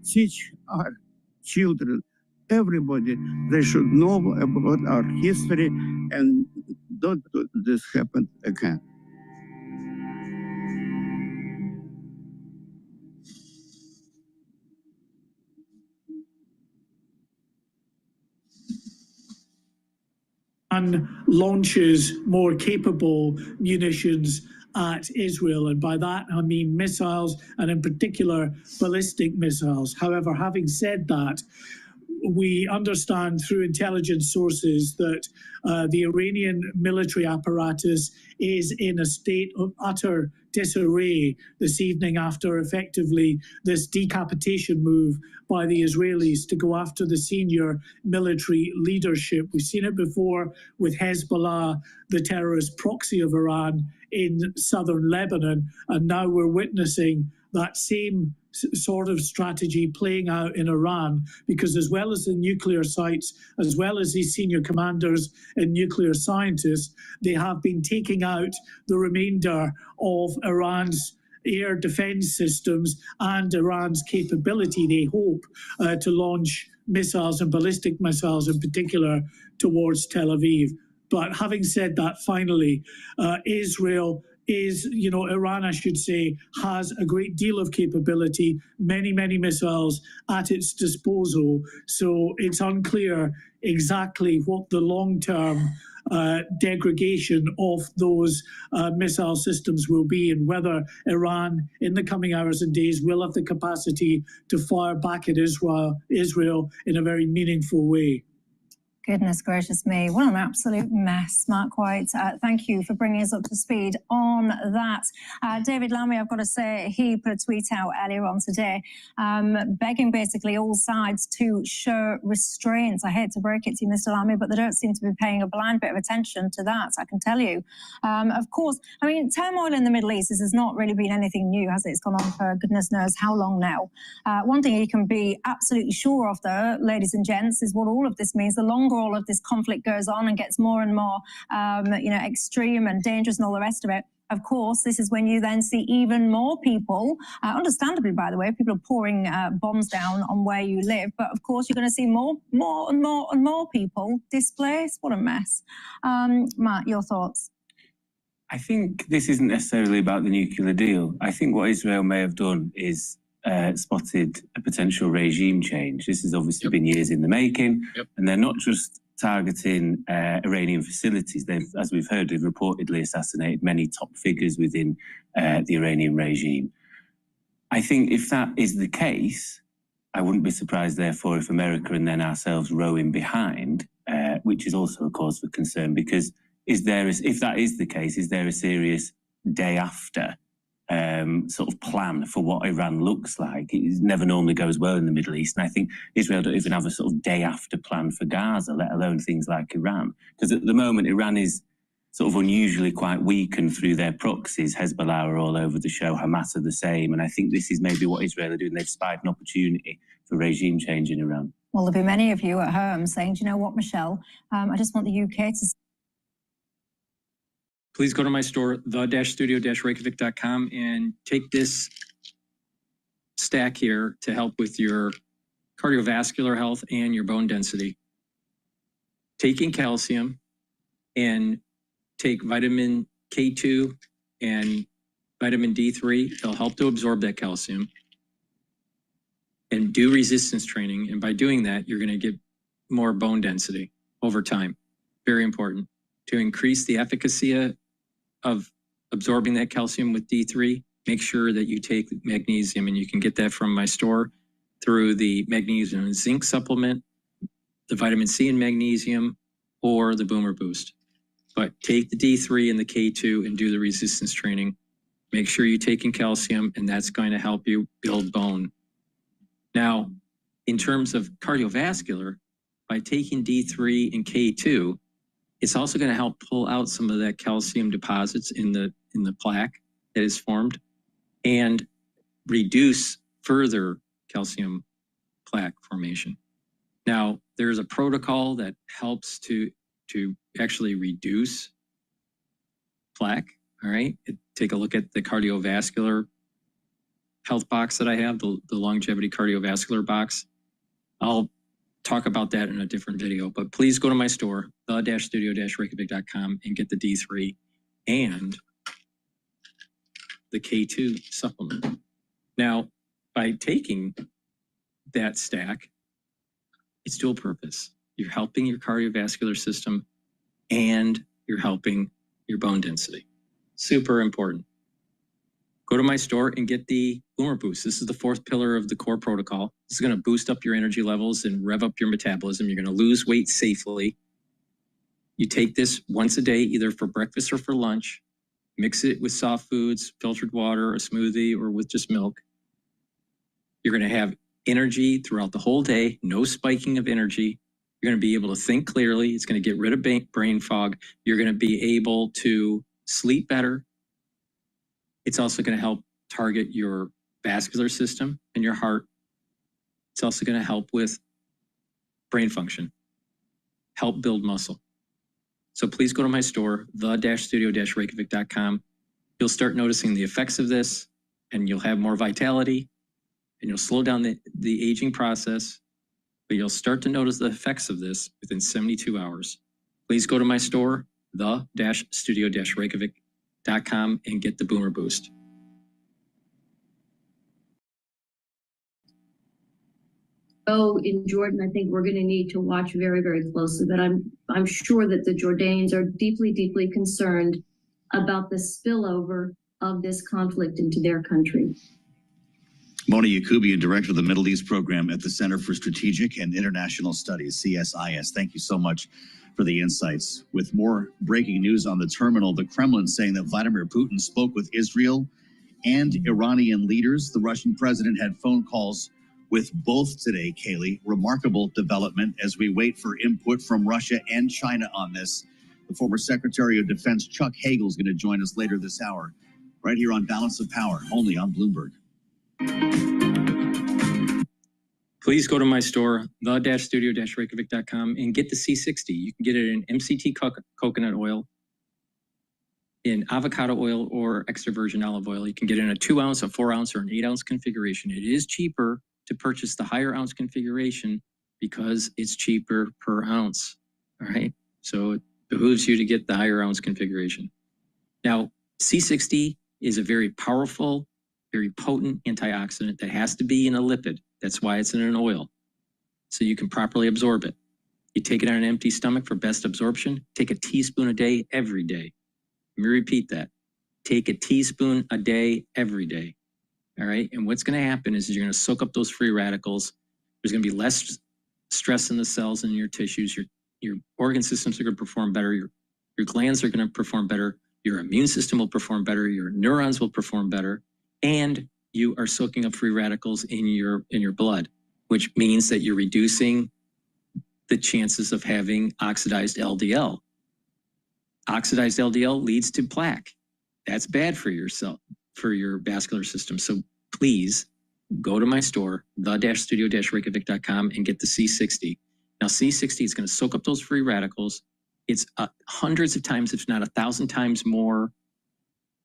teach our children, everybody, they should know about our history and don't let this happen again. launches more capable munitions at Israel. And by that, I mean missiles, and in particular, ballistic missiles. However, having said that, we understand through intelligence sources that the Iranian military apparatus is in a state of utter disarray this evening after effectively this decapitation move by the Israelis to go after the senior military leadership. We've seen it before with Hezbollah, the terrorist proxy of Iran in southern Lebanon, and now we're witnessing that same sort of strategy playing out in Iran, because as well as the nuclear sites, as well as these senior commanders and nuclear scientists, they have been taking out the remainder of Iran's air defense systems and Iran's capability, they hope, to launch missiles and ballistic missiles in particular towards Tel Aviv. But having said that, finally, Iran, I should say, has a great deal of capability, many missiles at its disposal. So it's unclear exactly what the long-term degradation of those missile systems will be, and whether Iran in the coming hours and days will have the capacity to fire back at Israel in a very meaningful way. Goodness gracious me, what an absolute mess. Mark White, thank you for bringing us up to speed on that. David Lammy, I've got to say, he put a tweet out earlier on today begging basically all sides to show restraint. I hate to break it to you, Mr. Lammy, but they don't seem to be paying a blind bit of attention to that, I can tell you. Of course, I mean, turmoil in the Middle East has not really been anything new, has it? It's gone on for goodness knows how long now. One thing you can be absolutely sure of, though, ladies and gents, is what all of this means. The longer all of this conflict goes on and gets more and more, extreme and dangerous and all the rest of it, of course, this is when you then see even more people, understandably, by the way, people are pouring bombs down on where you live. But of course, you're going to see more and more people displaced. What a mess. Matt, your thoughts? I think this isn't necessarily about the nuclear deal. I think what Israel may have done is spotted a potential regime change. This has obviously been years in the making, and they're not just targeting Iranian facilities. They've, as we've heard, they've reportedly assassinated many top figures within the Iranian regime. I think if that is the case, I wouldn't be surprised, therefore, if America and then ourselves row in behind, which is also a cause for concern, because if that is the case, is there a serious day after sort of plan for what Iran looks like? It never normally goes well in the Middle East, and I think Israel don't even have a sort of day after plan for Gaza, let alone things like Iran, because at the moment Iran is sort of unusually quite weakened through their proxies. Hezbollah are all over the show, Hamas are the same, and I think this is maybe what Israel are doing. They've spied an opportunity for regime change in Iran. Well, there'll be many of you at home saying, do you know what, Michelle, I just want the UK to... Please go to my store, the-studio-reykjavik.com, and take this stack here to help with your cardiovascular health and your bone density. Taking calcium and take vitamin K2 and vitamin D3. They'll help to absorb that calcium. and do resistance training. And by doing that, you're going to get more bone density over time. Very important. To increase the efficacy of absorbing that calcium with D3, make sure that you take magnesium, and you can get that from my store through the magnesium and zinc supplement, the vitamin C and magnesium, or the Boomer Boost. But take the D3 and the K2 and do the resistance training. Make sure you're taking calcium, and that's going to help you build bone. Now, in terms of cardiovascular, by taking D3 and K2, it's also going to help pull out some of that calcium deposits in the plaque that is formed and reduce further calcium plaque formation. Now, there's a protocol that helps to actually reduce plaque, all right? Take a look at the cardiovascular health box that I have, the longevity cardiovascular box. I'll talk about that in a different video, but please go to my store, the-studio-reykjavik.com, and get the D3 and the K2 supplement. Now, by taking that stack, it's dual purpose. You're helping your cardiovascular system and you're helping your bone density. Super important. Go to my store and get the Boomer Boost. This is the fourth pillar of the core protocol. This is going to boost up your energy levels and rev up your metabolism. You're going to lose weight safely. You take this once a day, either for breakfast or for lunch. Mix it with soft foods, filtered water, a smoothie, or with just milk. You're going to have energy throughout the whole day, no spiking of energy. You're going to be able to think clearly. It's going to get rid of brain fog. You're going to be able to sleep better. It's also going to help target your vascular system and your heart. It's also going to help with brain function, help build muscle. So please go to my store, the-studio-reykjavik.com. You'll start noticing the effects of this, and you'll have more vitality, and you'll slow down the aging process, but you'll start to notice the effects of this within 72 hours. Please go to my store, the-studio-reykjavik.com, and get the Boomer Boost. Oh, in Jordan, I think we're going to need to watch very, very closely. But I'm sure that the Jordanians are deeply, deeply concerned about the spillover of this conflict into their country. Mona Yakubian, Director of the Middle East Program at the Center for Strategic and International Studies, CSIS. Thank you so much for the insights. With more breaking news on the terminal, the Kremlin saying that Vladimir Putin spoke with Israel and Iranian leaders. The Russian president had phone calls with both today, Kaylee. Remarkable development as we wait for input from Russia and China on this. The former Secretary of Defense, Chuck Hagel, is going to join us later this hour, right here on Balance of Power, only on Bloomberg. Please go to my store, the-studio-reykjavik.com, and get the C60. You can get it in MCT coconut oil, in avocado oil, or extra virgin olive oil. You can get it in a 2 ounce, a 4 ounce, or an 8 ounce configuration. It is cheaper to purchase the higher ounce configuration because it's cheaper per ounce. All right. So it behooves you to get the higher ounce configuration. Now, C60 is a very powerful, very potent antioxidant that has to be in a lipid. That's why it's in an oil, so you can properly absorb it. You take it on an empty stomach for best absorption. Take a teaspoon a day, every day. Let me repeat that. Take a teaspoon a day, every day. All right. And what's going to happen is you're going to soak up those free radicals. There's going to be less stress in the cells and your tissues. Your organ systems are going to perform better. Your glands are going to perform better. Your immune system will perform better. Your neurons will perform better. And you are soaking up free radicals in your blood, which means that you're reducing the chances of having oxidized LDL. Oxidized LDL leads to plaque. That's bad for your for your vascular system. So please go to my store, the-studio-reykjavik.com, and get the C60. Now, C60 is going to soak up those free radicals. It's hundreds of times, if not 1,000 times more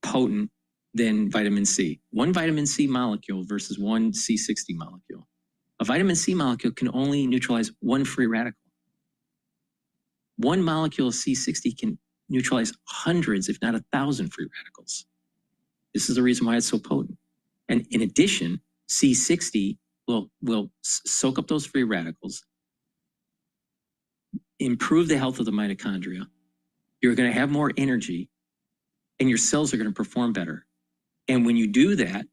potent than vitamin C. One vitamin C molecule versus one C60 molecule. A vitamin C molecule can only neutralize one free radical. One molecule of C60 can neutralize hundreds, if not 1,000 free radicals. This is the reason why it's so potent. And in addition, C60 will soak up those free radicals, improve the health of the mitochondria. You're going to have more energy, and your cells are going to perform better. And when you do that,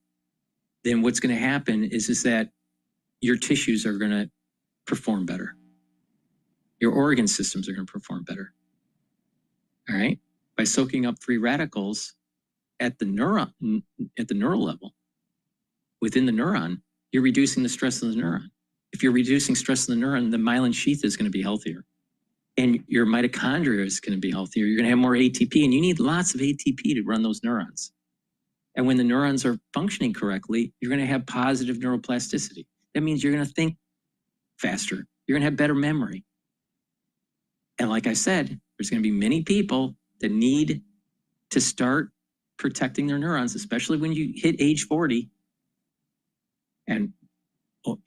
then what's going to happen is that your tissues are going to perform better. Your organ systems are going to perform better. All right? By soaking up free radicals at the neural level, within the neuron, you're reducing the stress of the neuron. If you're reducing stress in the neuron, the myelin sheath is going to be healthier. And your mitochondria is going to be healthier. You're going to have more ATP, and you need lots of ATP to run those neurons. And when the neurons are functioning correctly, you're going to have positive neuroplasticity. That means you're going to think faster. You're going to have better memory. And like I said, there's going to be many people that need to start protecting their neurons, especially when you hit age 40. And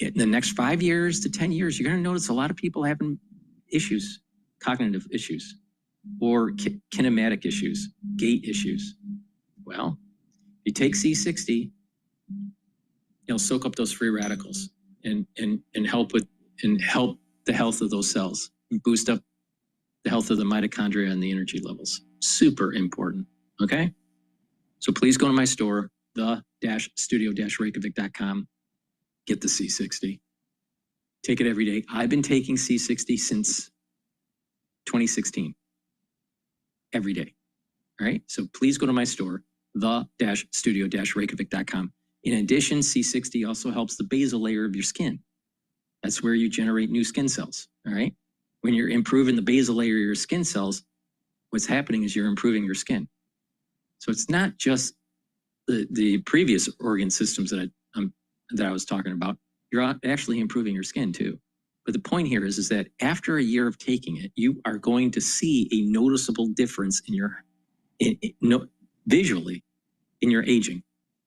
in the next 5 years to 10 years, you're going to notice a lot of people having issues, cognitive issues, or kinematic issues, gait issues. Well, if you take C60, you'll soak up those free radicals and help the health of those cells and boost up the health of the mitochondria and the energy levels. Super important. Okay? So please go to my store, the-studio-reykjavik.com. Get the C60. Take it every day. I've been taking C60 since 2016. Every day. All right? So please go to my store, the-studio-reykjavik.com. In addition, C60 also helps the basal layer of your skin. That's where you generate new skin cells. All right? When you're improving the basal layer of your skin cells, what's happening is you're improving your skin. So it's not just the previous organ systems that I was talking about. You're actually improving your skin too. But the point here is that after a year of taking it, you are going to see a noticeable difference in your visually in your aging.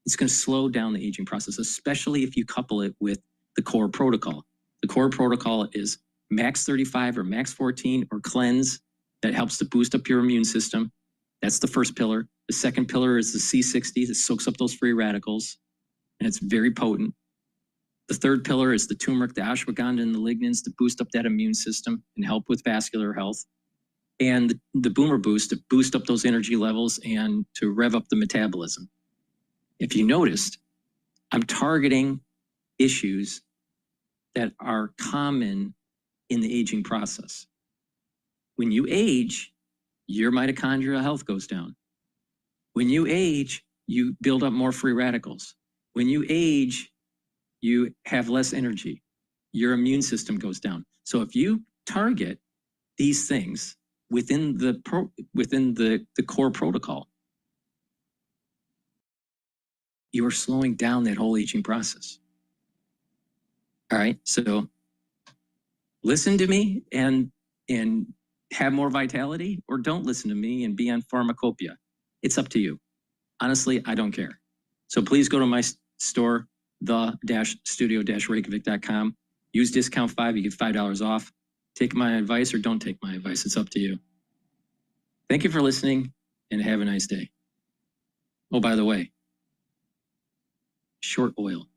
It's going to slow down the aging process, especially if you couple it with the core protocol. The core protocol is max 35 or max 14 or cleanse. That helps to boost up your immune system. That's the first pillar. The second pillar is the C60 that soaks up those free radicals, and it's very potent. The third pillar is the turmeric, the ashwagandha, and the lignans to boost up that immune system and help with vascular health. And the boomer boost to boost up those energy levels and to rev up the metabolism. If you noticed, I'm targeting issues that are common in the aging process. When you age, your mitochondrial health goes down. When you age, you build up more free radicals. When you age, you have less energy. Your immune system goes down. So if you target these things within the core protocol, you are slowing down that whole aging process. All right, so listen to me and have more vitality, or don't listen to me and be on pharmacopoeia. It's up to you. Honestly, I don't care. So please go to my store, the-studio-reykjavik.com. Use discount 5, you get $5 off. Take my advice or don't take my advice. It's up to you. Thank you for listening and have a nice day. Oh, by the way, short oil.